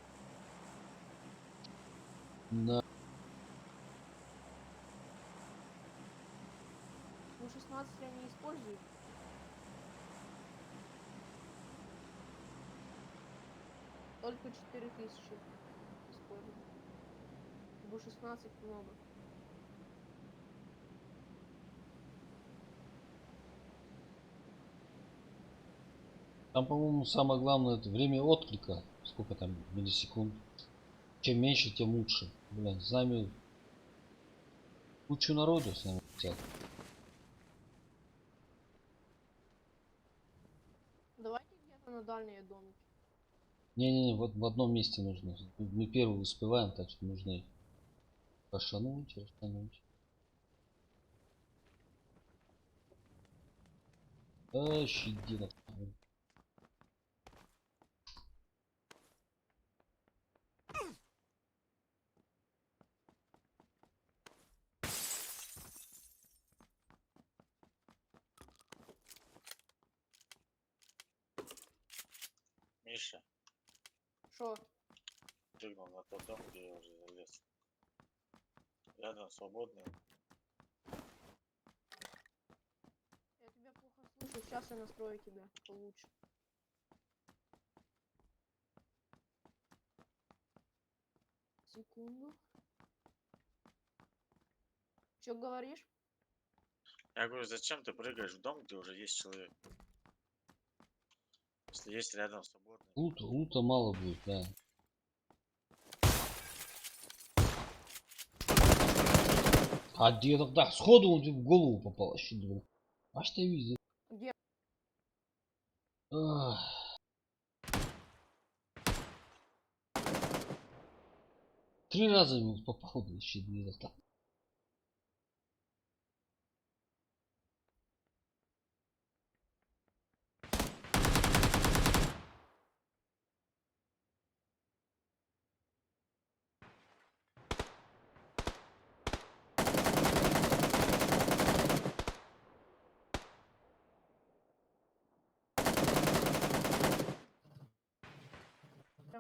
Да. Ну 16 я не использую. Только 4000 использую. Бо 16 много. Там, по-моему, самое главное это время отклика. Сколько там миллисекунд. Чем меньше, тем лучше. Блин, с нами кучу народу с нами хотят. Давайте где-то на дальние домики. Не-не-не, вот в одном месте нужно. Мы первый успеваем, так что нужно их пошануть. Щадина. Миша, Шо? прыгнул на тот дом, где я уже залез. Рядом свободный. Я тебя плохо слышу, сейчас я настрою тебя получше. Секунду. Чё говоришь? Я говорю, зачем ты прыгаешь в дом, где уже есть человек? Если есть рядом свободный. Лута мало будет, да. А где тогда? Сходу он тебе в голову попал, вообще, блин. А что я вижу? Где? Ах. Три раза ему попал, еще две так.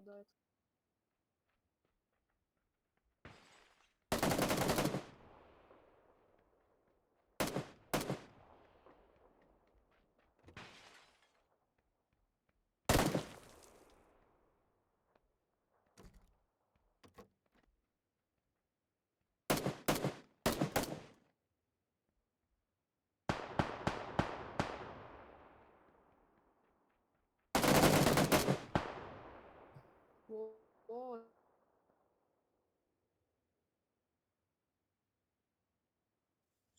Да, О,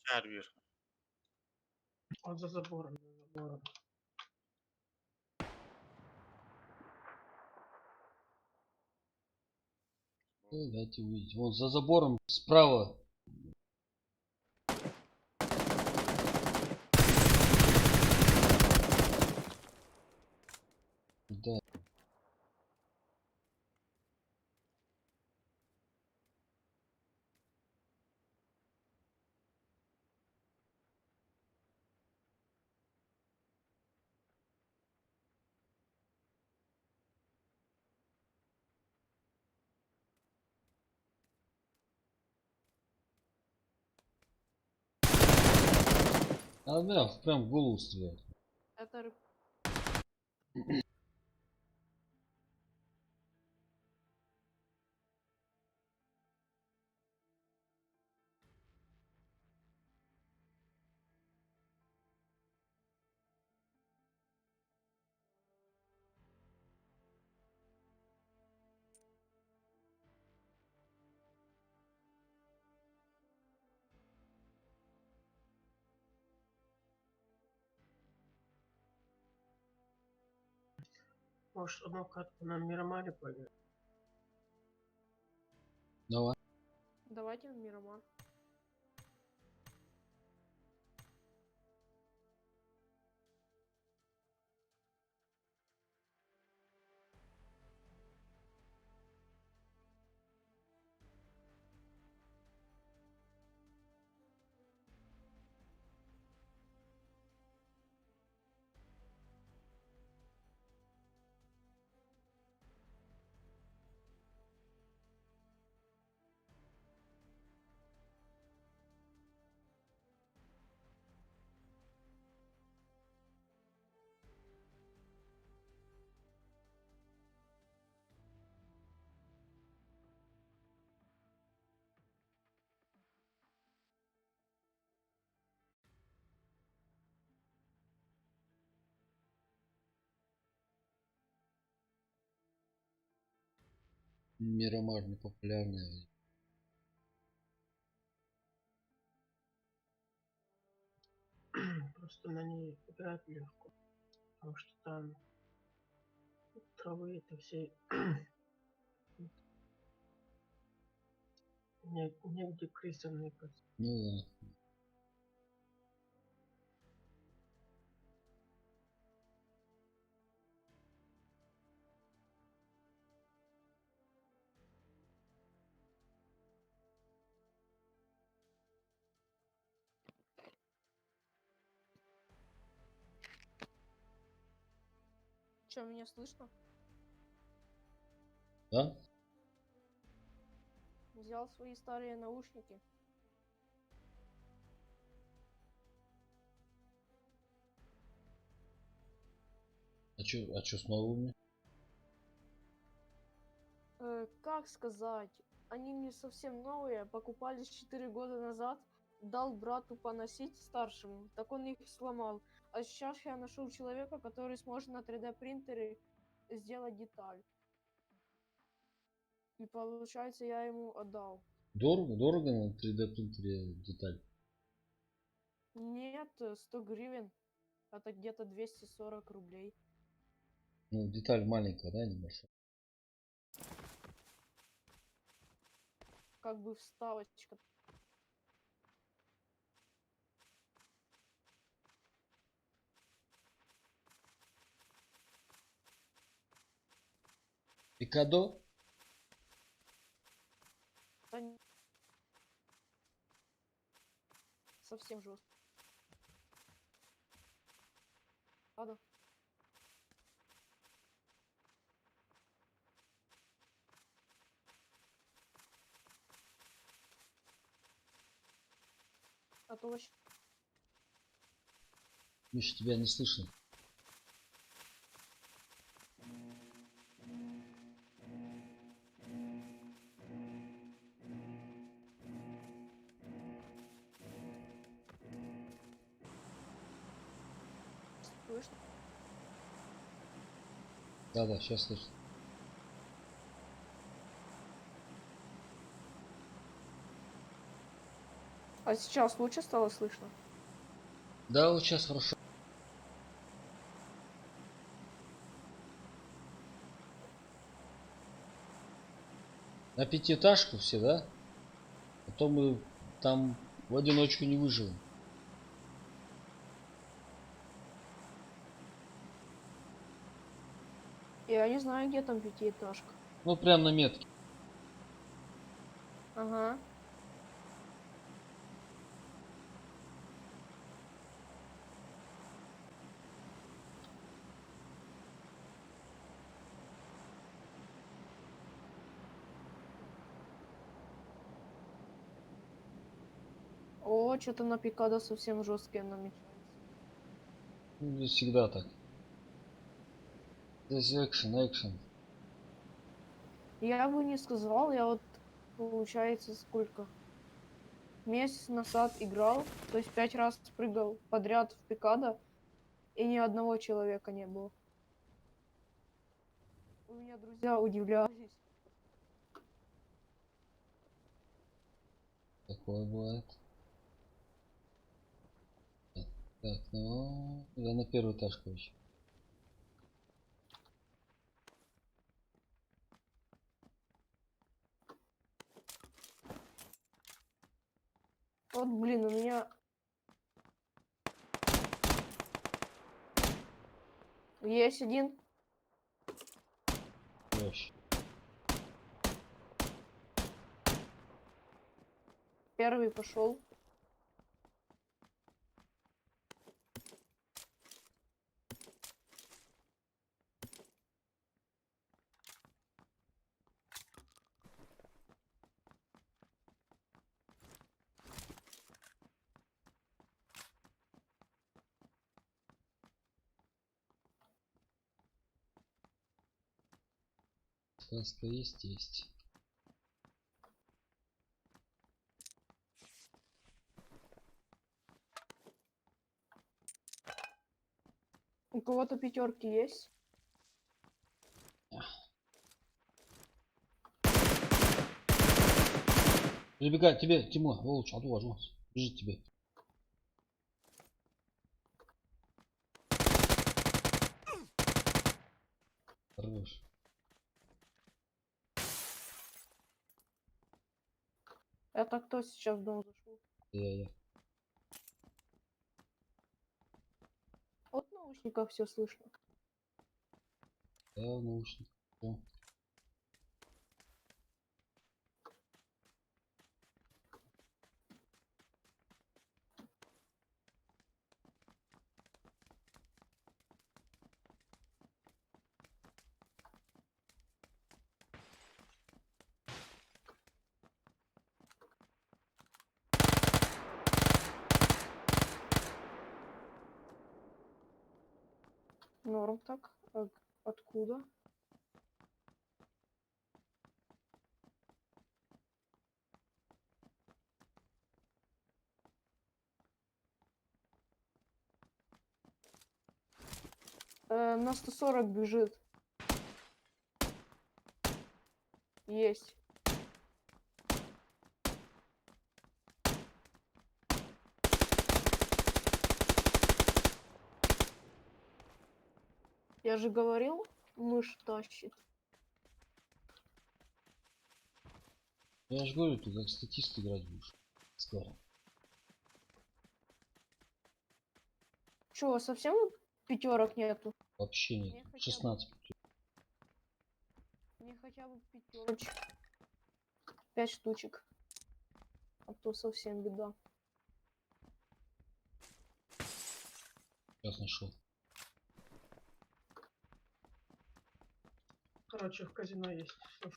Шарвир. Он за забором, за забором. Дайте увидеть. Вон за забором справа Да. А да, прям в голову стреляет. Это Может, одну катку на Мирамаре поиграть? Давай. давайте в Мирамар. Мирамар не популярная. Просто на ней играть легко. Потому что там травы это все негде крысы ныкать. Ну да. Че, меня слышно? Да? Взял свои старые наушники. А чё с новыми? Как сказать? Они не совсем новые, покупались 4 года назад. Дал брату поносить старшему, так он их сломал. А сейчас я нашел человека, который сможет на 3D принтере сделать деталь. И получается, я ему отдал. Дорого на 3D принтере деталь? Нет, 100 гривен. Это где-то 240 рублей. Ну, деталь маленькая, да, небольшая? Как бы вставочка. Пикадо? Да совсем жестко. Ладно. А то вообще... Миша, тебя не слышно. Слышно? Да, сейчас слышно. А сейчас лучше стало слышно? Да, вот сейчас хорошо. На пятиэтажку все, да? А то мы там в одиночку не выживем. Я не знаю, где там пятиэтажка. Ну, прям на метке. Ага. О, что-то на пикадо совсем жесткие намечаются. Ну, здесь всегда так. Здесь экшен. Я бы не сказал, я вот, получается, сколько? Месяц назад играл, то есть 5 раз прыгал подряд в пикадо, и ни одного человека не было. У меня друзья удивлялись. Такое бывает. Так, ну, я на первый этаж, короче. Вот, блин, у меня есть один. Проще. Первый пошел. Сказка есть. У кого-то пятерки есть. Прибегай, тебе, Тимур, волчь, отвожу. Бежит тебе. Хорош. Это кто сейчас в дом зашел? Я. От наушников все слышно. Да, в наушниках. Всё. Норм так. Откуда? На 140 бежит. Есть. Я же говорил, мышь тащит. Я же говорю, ты как статист играть будешь. Скоро. Чё, совсем пятерок нету? Вообще Мне нет. хотя бы- 16. Мне хотя бы пятерочек. 5 штучек. А то совсем беда. Сейчас нашел. Короче, в казино есть. Всё.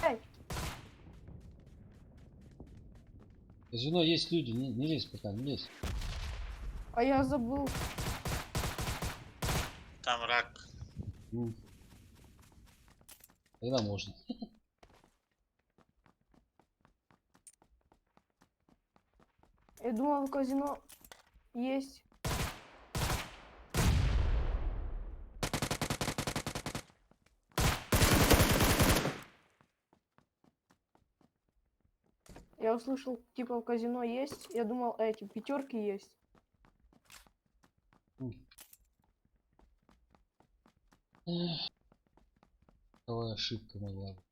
Эй! Казино есть люди, не лезь пока, не лезь. А я забыл. Там рак. Ну. Тогда можно. Я думал, в казино есть. Я Я услышал, типа, в казино есть. Я думал, эти пятерки есть. Какая ошибка могла быть.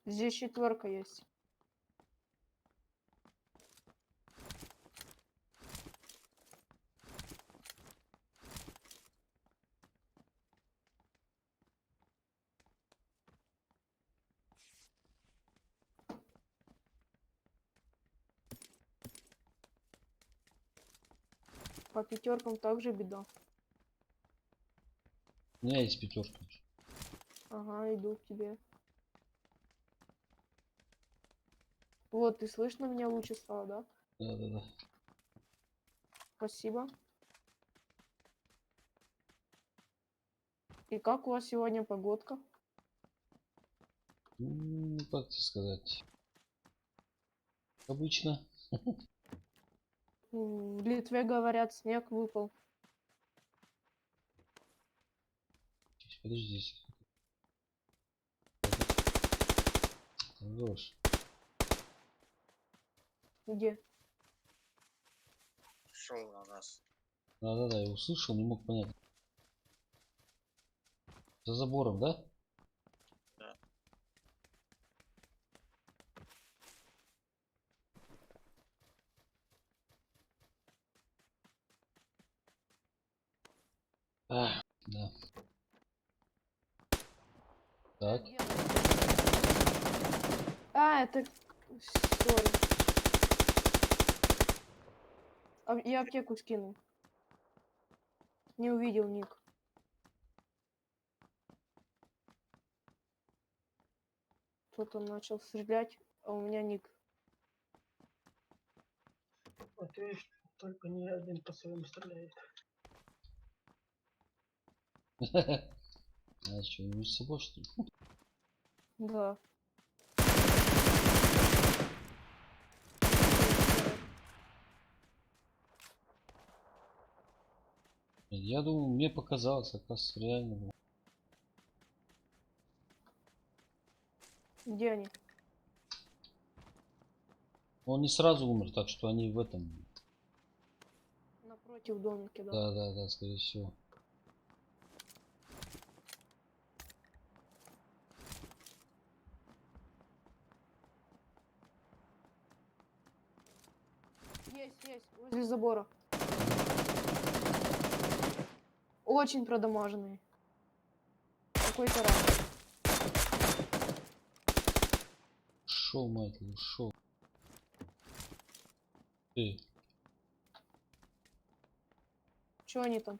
Здесь четверка есть. По пятеркам также беда. У меня есть пятерка. Ага, иду к тебе. Вот, ты слышно меня лучше стало, да? Да. Спасибо. И как у вас сегодня погодка? Как тебе сказать? Обычно. В Литве, говорят, снег выпал. Подожди. Хорош. Где? Шел на нас. Да, я услышал, не мог понять. За забором, да? Да. Да. Так. А, это... Сори. Я аптеку скинул. Не увидел ник. Кто-то начал стрелять, а у меня ник. Вот видишь, только не один по своему стреляет. А что, между собой что ли? Да. Я думаю, мне показалось, оказывается, реально было. Где они? Он не сразу умер, так что они в этом. Напротив домики, да? Да, скорее всего. Есть, возле забора. Очень продамаженные. Какой-то раз. Ушел, мать, ушел. Ты. Что они там?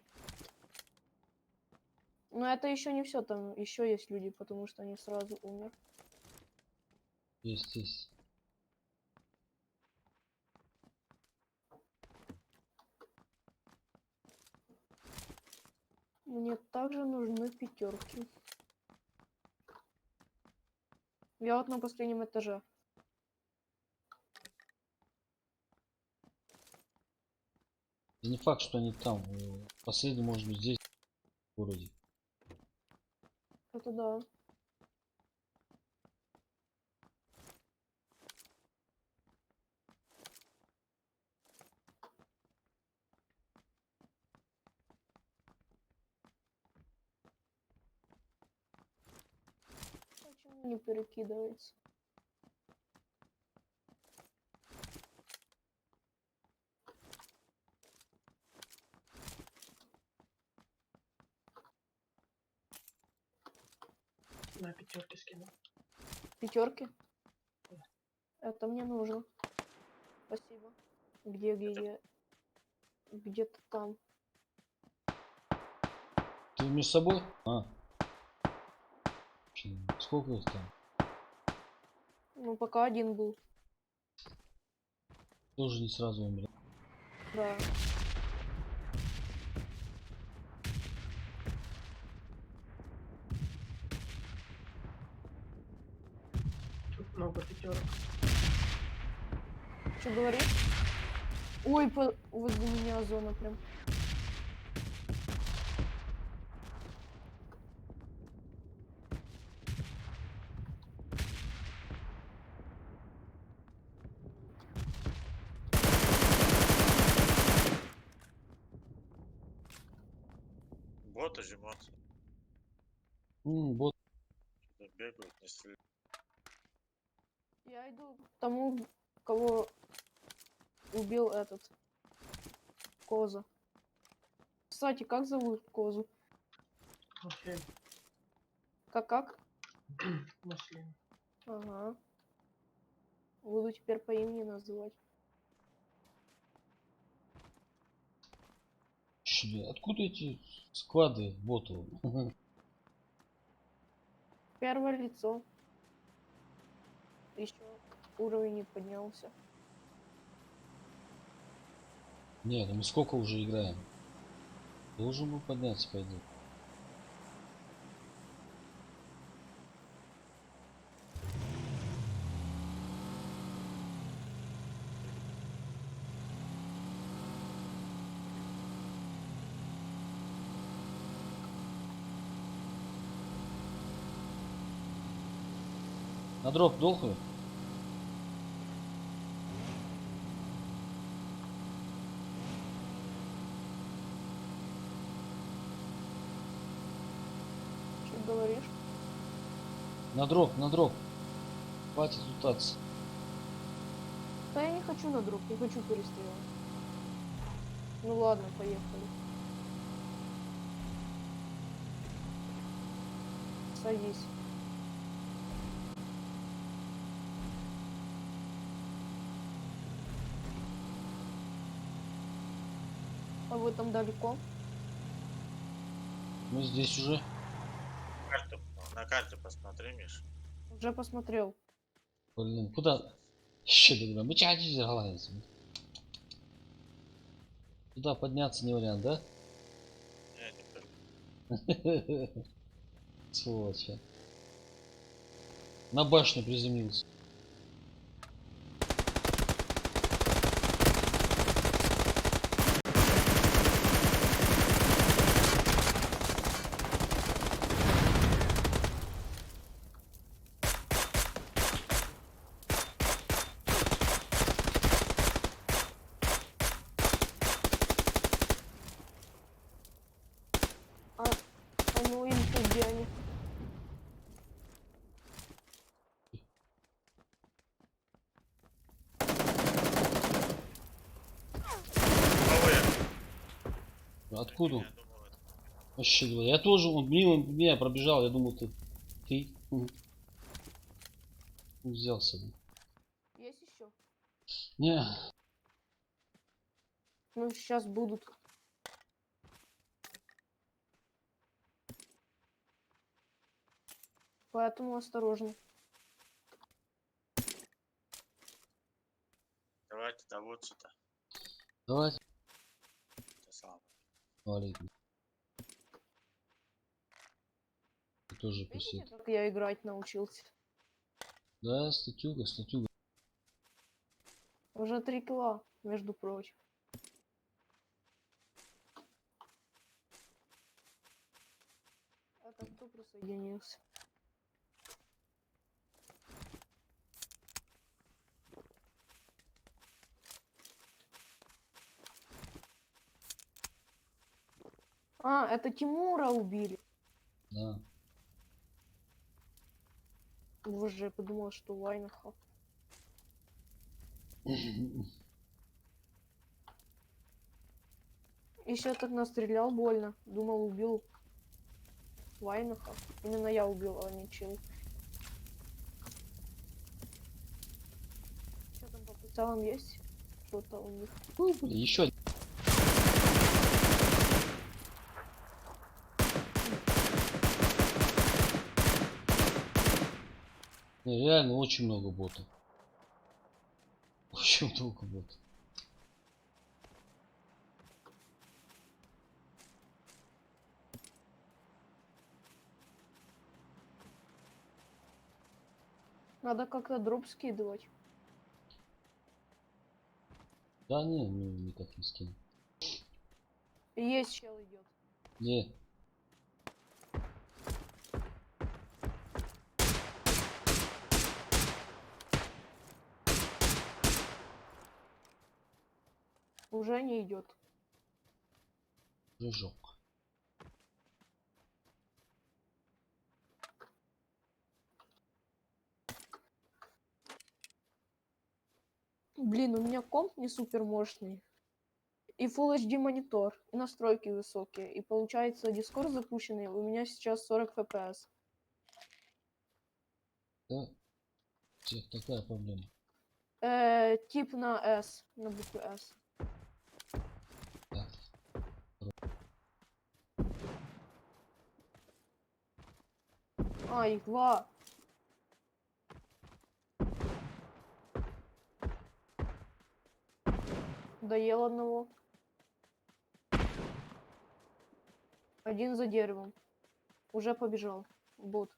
Ну это еще не все, там еще есть люди, потому что они сразу умер. Есть. Мне также нужны пятерки. Я вот на последнем этаже. И не факт, что они там. Последний, может быть, здесь, в городе. Это да. Почему не перекидывается? На пятерке скинул. Пятерки? Это мне нужно. Спасибо. Где? Где-то там. Ты между собой? Сколько их там? Ну, пока один был. Тоже не сразу умер. Да. Тут много пятерок. Что говоришь? Ой, возле меня зона прям. боты жмутся. Вот. Что-то бегают, не стреляют. Я иду к тому, кого убил этот Коза. Кстати, как зовут Козу? Окей. Как? Муслим. Ага. Буду теперь по имени называть. Откуда эти склады ботов? Первое лицо. Еще уровень не поднялся. Нет, мы сколько уже играем? Должен был подняться, по идее. На дроп дохлый? Что говоришь? На дроп, на дроп. Хватит лутаться. Да я не хочу на дроп, не хочу перестрелять. Ну ладно, поехали. Садись. А вы там далеко? Мы здесь уже. На карте посмотри, Миш. Уже посмотрел. Блин, куда? Еще тогда. Мы чаще загалаемся. Туда подняться не вариант, да? Не, не Сволочь. На башню приземлился. А ну инфу где они? Откуда? Я думал, это Вообще говоря. Я тоже, он мимо меня пробежал, я думал, ты. Взялся. Есть еще? Не, Ну сейчас будут. Поэтому осторожно. давайте доводцы-то. давайте. Это самое. Алейкум. Ты тоже Видите, присед. как я играть научился? Да, статюга, статюга. Уже 3 кило, между прочим. Это кто присоединился? А, это Тимура убили. Да. Боже, я подумал, что Вайнаха. Еще так настрелял больно. Думал, убил Вайнаха. Именно я убил, а не чел. Что там по прицелам есть? Что-то у них. Еще. Не, реально очень много ботов. Очень много ботов. Надо как-то дроп скидывать. Да не, никак не скину. Есть чел идет. Не. Уже не идет. Жжок. Блин, у меня комп не супер мощный. И Full HD монитор, и настройки высокие. И получается Discord запущенный, у меня сейчас 40 FPS. Да? У всех такая проблема. Тип на S, на букву S. Так. А, их два. Доел одного. Один за деревом. Уже побежал. Бот.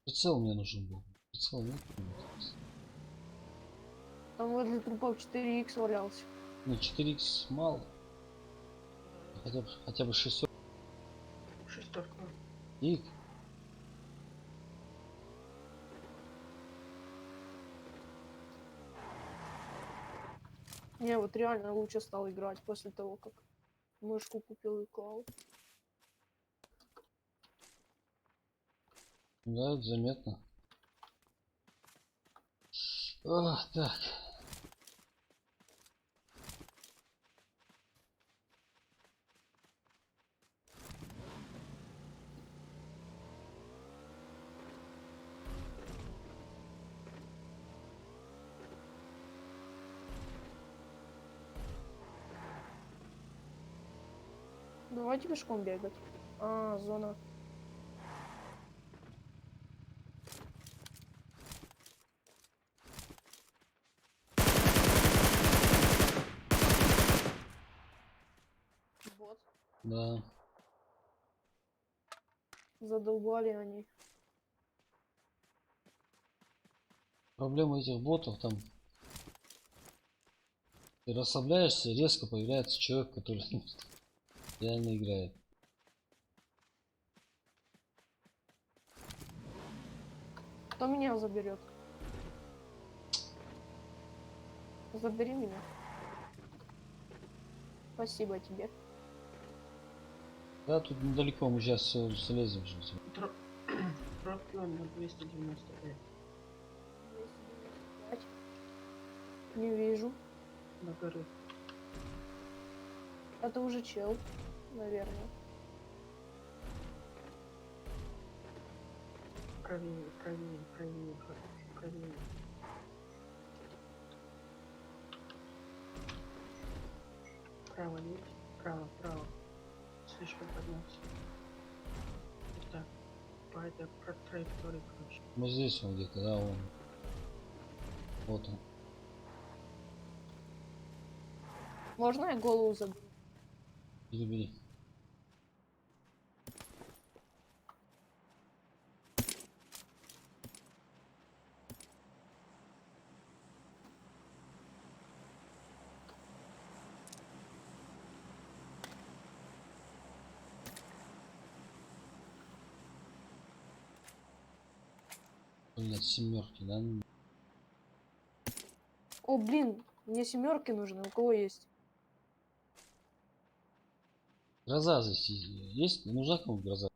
Прицел мне нужен был. Прицел нет? Там возле трупов 4х валялся. Ну, 4х мало. Хотя бы 600. Шестерка. И Не, вот реально лучше стал играть после того, как мышку купил и клал. да, это заметно. Так. Давайте пешком бегать. А, зона. Вот. Да. Задолбали они. Проблема этих ботов там. Ты расслабляешься, резко появляется человек, который реально играет. Кто меня заберет? Забери меня. Спасибо тебе. Да, тут недалеко, мы сейчас слезем же. Пробки он на 295. 295. Не вижу. На горы. Это уже чел, наверное. Правее, правее, правее, правее. Право есть? Право, право. Слишком поднялся. Вот так. По этой траектории, короче. Мы здесь он где-то, да, он. Вот он. Можно я голову заберу? Бери. Блять, семерки, да? О, блин, мне семерки нужны. У кого есть? Гроза здесь есть? Нужна кому гроза?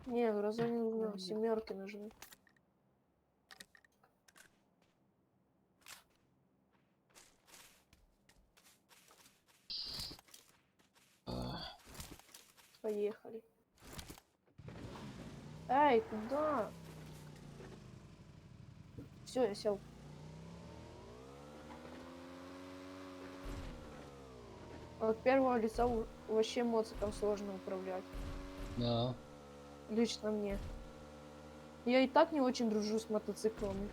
Не, гроза не нужна. Семерки нужны. Поехали. Эй, куда? Все, я сел. От первого лица вообще моциком сложно управлять. Да. Лично мне. Я и так не очень дружу с мотоциклами.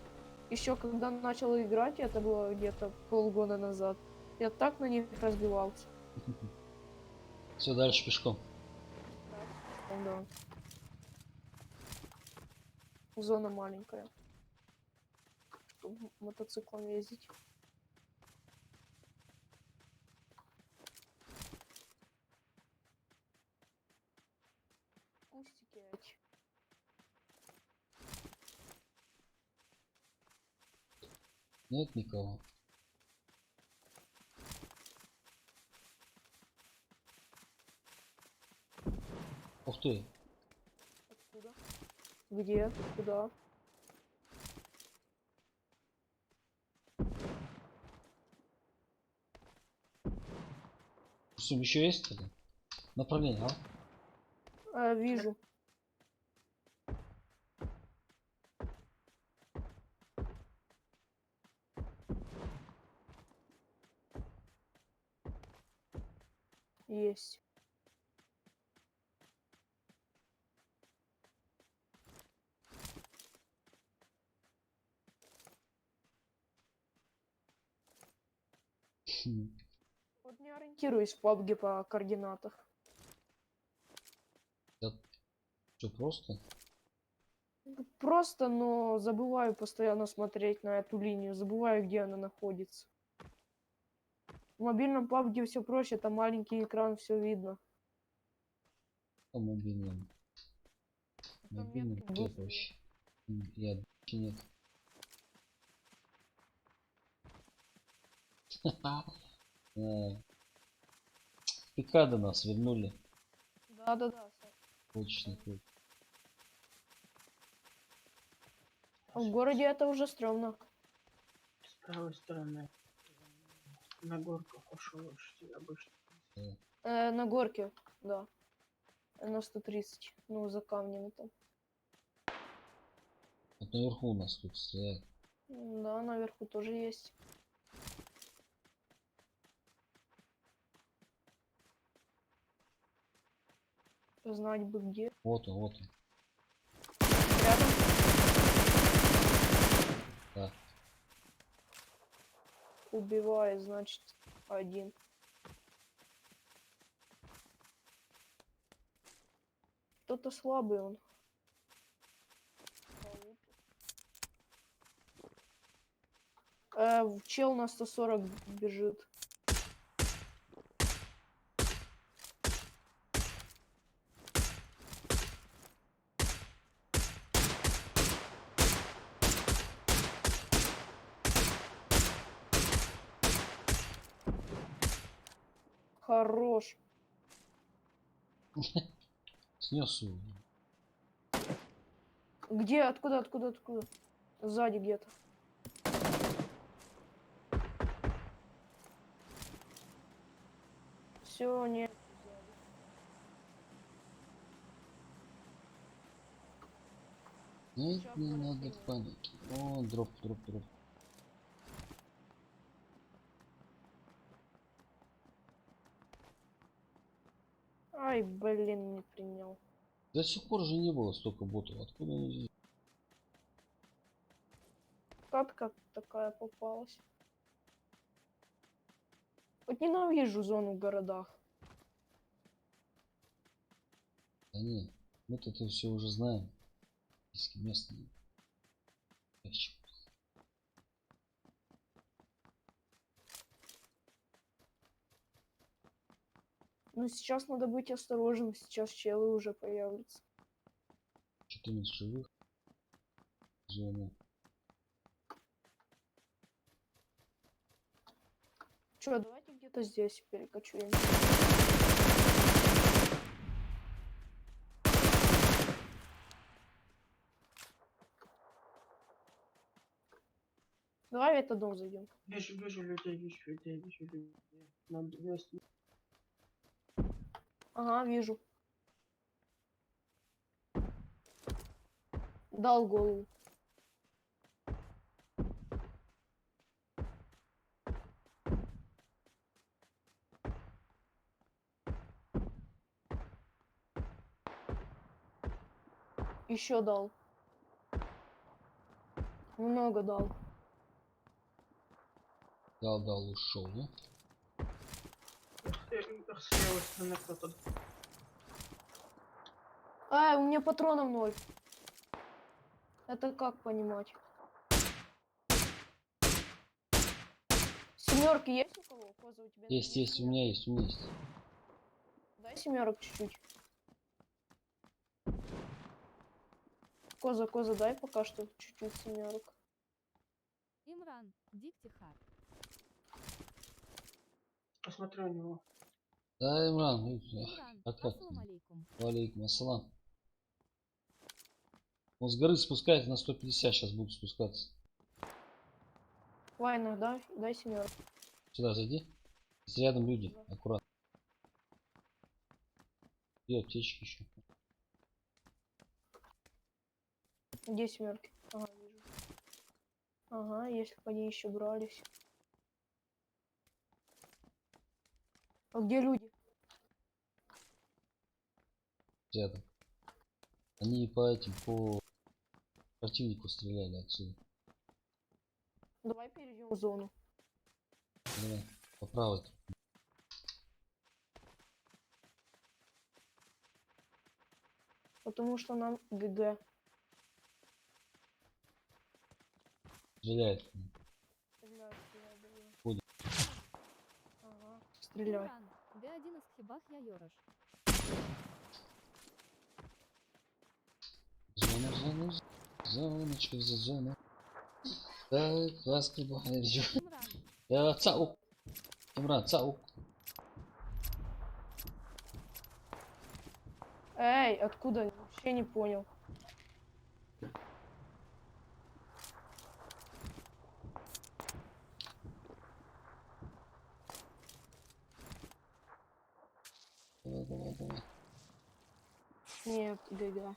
Еще когда начал играть, это было где-то полгода назад, я так на них разбивался. Все, дальше пешком. Да. Зона маленькая, чтобы мотоциклом ездить. Кустики эти. Нет никого. Ух ты. Откуда? Где? Куда? Что, еще есть тогда? Направление, а? Вижу. Есть. Хм. Вот не ориентируюсь в PUBG по координатах. Все просто. Просто, но забываю постоянно смотреть на эту линию, забываю, где она находится. В мобильном PUBG все проще, там маленький экран, все видно. По мобильному. Там Мобильный метки все быстрые. проще. Я нет. Пикады нас вернули. Да-да-да. Точно. А в городе это уже стрёмно. С правой стороны. На горках ушел обычно. На горке, да. На 130. Ну, за камнями там. Вот наверху у нас тут стоят. Да, наверху тоже есть. Знать бы где. Вот он, вот он. Рядом. Да. Убивает, значит, один. Кто-то слабый он. Чел на 140 бежит. Хорош. Снес его. Где? Откуда? Сзади где-то. Все, нет. Нет, не надо паники. О, дроп. Ай, блин, не принял. До сих пор же не было столько ботов. Откуда они здесь? Катка такая попалась. Вот ненавижу зону в городах. Да нет, мы-то это все уже знаем. Если местные. Ящик. Но сейчас надо быть осторожным, сейчас челы уже появятся. 14 живых. Зона. Чё, давайте где-то здесь перекочуем. Давай в этот дом зайдем. Вижу людей, вижу людей. Нам вместе. Ага, вижу. Дал голову. Еще дал. Много дал. Дал, ушел, да? С левой стороны кто-то. У меня патронов 0. Это как понимать? Семерки есть у кого? Коза, у тебя Есть, у меня есть. Дай семерок чуть-чуть. Коза, дай пока что чуть-чуть семерок. Имран, Диктихар. Посмотри у него. Да, Имран, Имран, как? ассалам алейкум. Валейкум ассалам. Он с горы спускается на 150, сейчас буду спускаться. Вайна, дай семерку. Сюда зайди. Здесь рядом люди, аккуратно. И аптечки еще. Где семерки? Ага, вижу. Ага, если бы они еще брались. А где люди? Рядом. Они по противнику стреляли отсюда. Давай перейдем в зону. Давай, по правой. Потому что нам ГГ. Стреляет. Стреляй, давай. Ходит. Ага, стреляй. Имран, Д1 из Хибах я Йораш. Зоночка за зону. Так, вас прибухали. Имран, Я цаук. Имран, цаук. Эй, откуда? Вообще не понял. Давай. Нет, ГГ.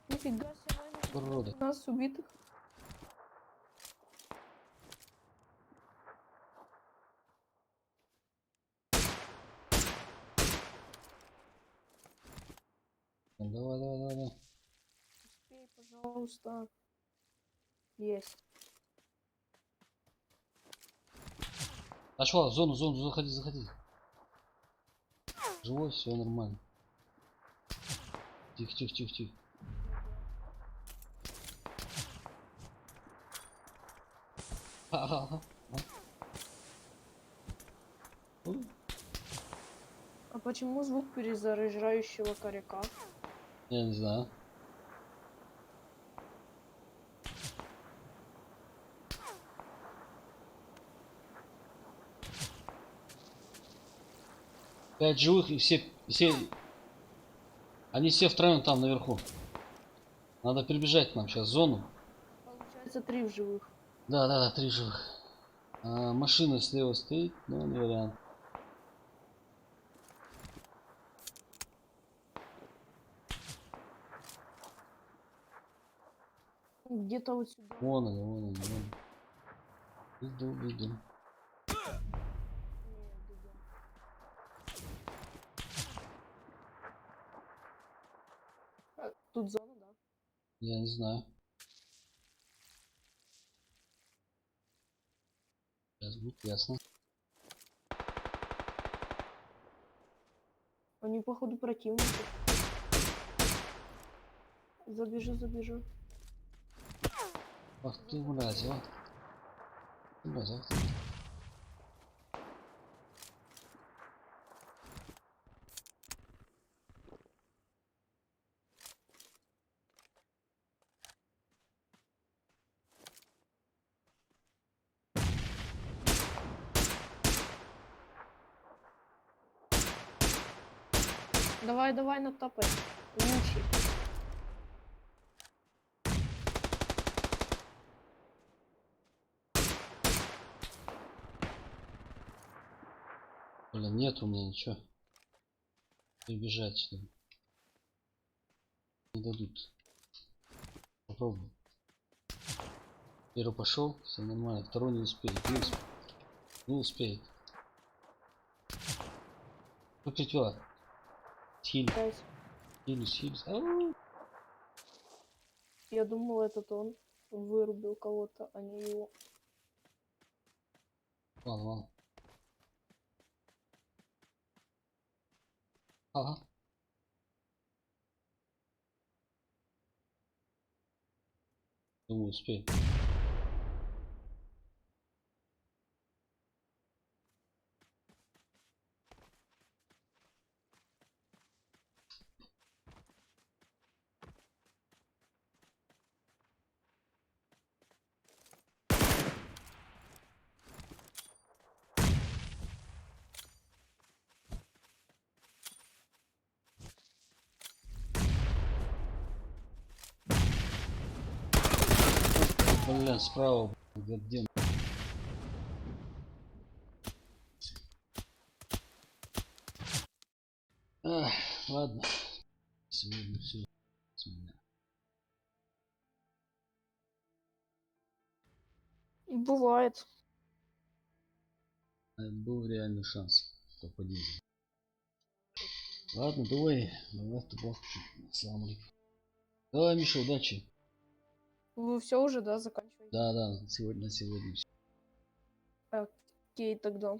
Нифига себе, Уроды. у нас убитых. Давай. Успей, пожалуйста. Есть. Нашла, в зону, заходи. Живой, все нормально. Тихо. Ага. А почему звук перезаряжающего коряка? Я не знаю. Пять живых и все... Они все втроем там наверху. Надо перебежать к нам сейчас в зону. Получается 3 в живых. Да, 3 живых. Машина слева стоит, но не вариант. Где-то вот сюда. Вон они. Иду. Не, ГГ. Тут зона, да? Я не знаю. Сейчас будет ясно. Они, походу, противники. Забежу. Ах ты мразь, а. Давай, натапай. Лучи. Блин, нет у меня ничего. Прибежать что ли. Не дадут. Попробуй. Первый пошел, все нормально. Второй не успеет. Не успеет. Покрытила. Хилис. Я думал, этот он вырубил кого-то, а не его. Ладно. Ага. Думаю, успею. Блин, справа. Где? Ах, ладно. Сегодня все с меня. Бывает. Был реальный шанс. Топ-1. Ладно, давай. Давай, Салам алейкум. Давай, Миша, удачи. Вы все уже, да, заканчиваете? Да, на сегодня все. Окей, тогда.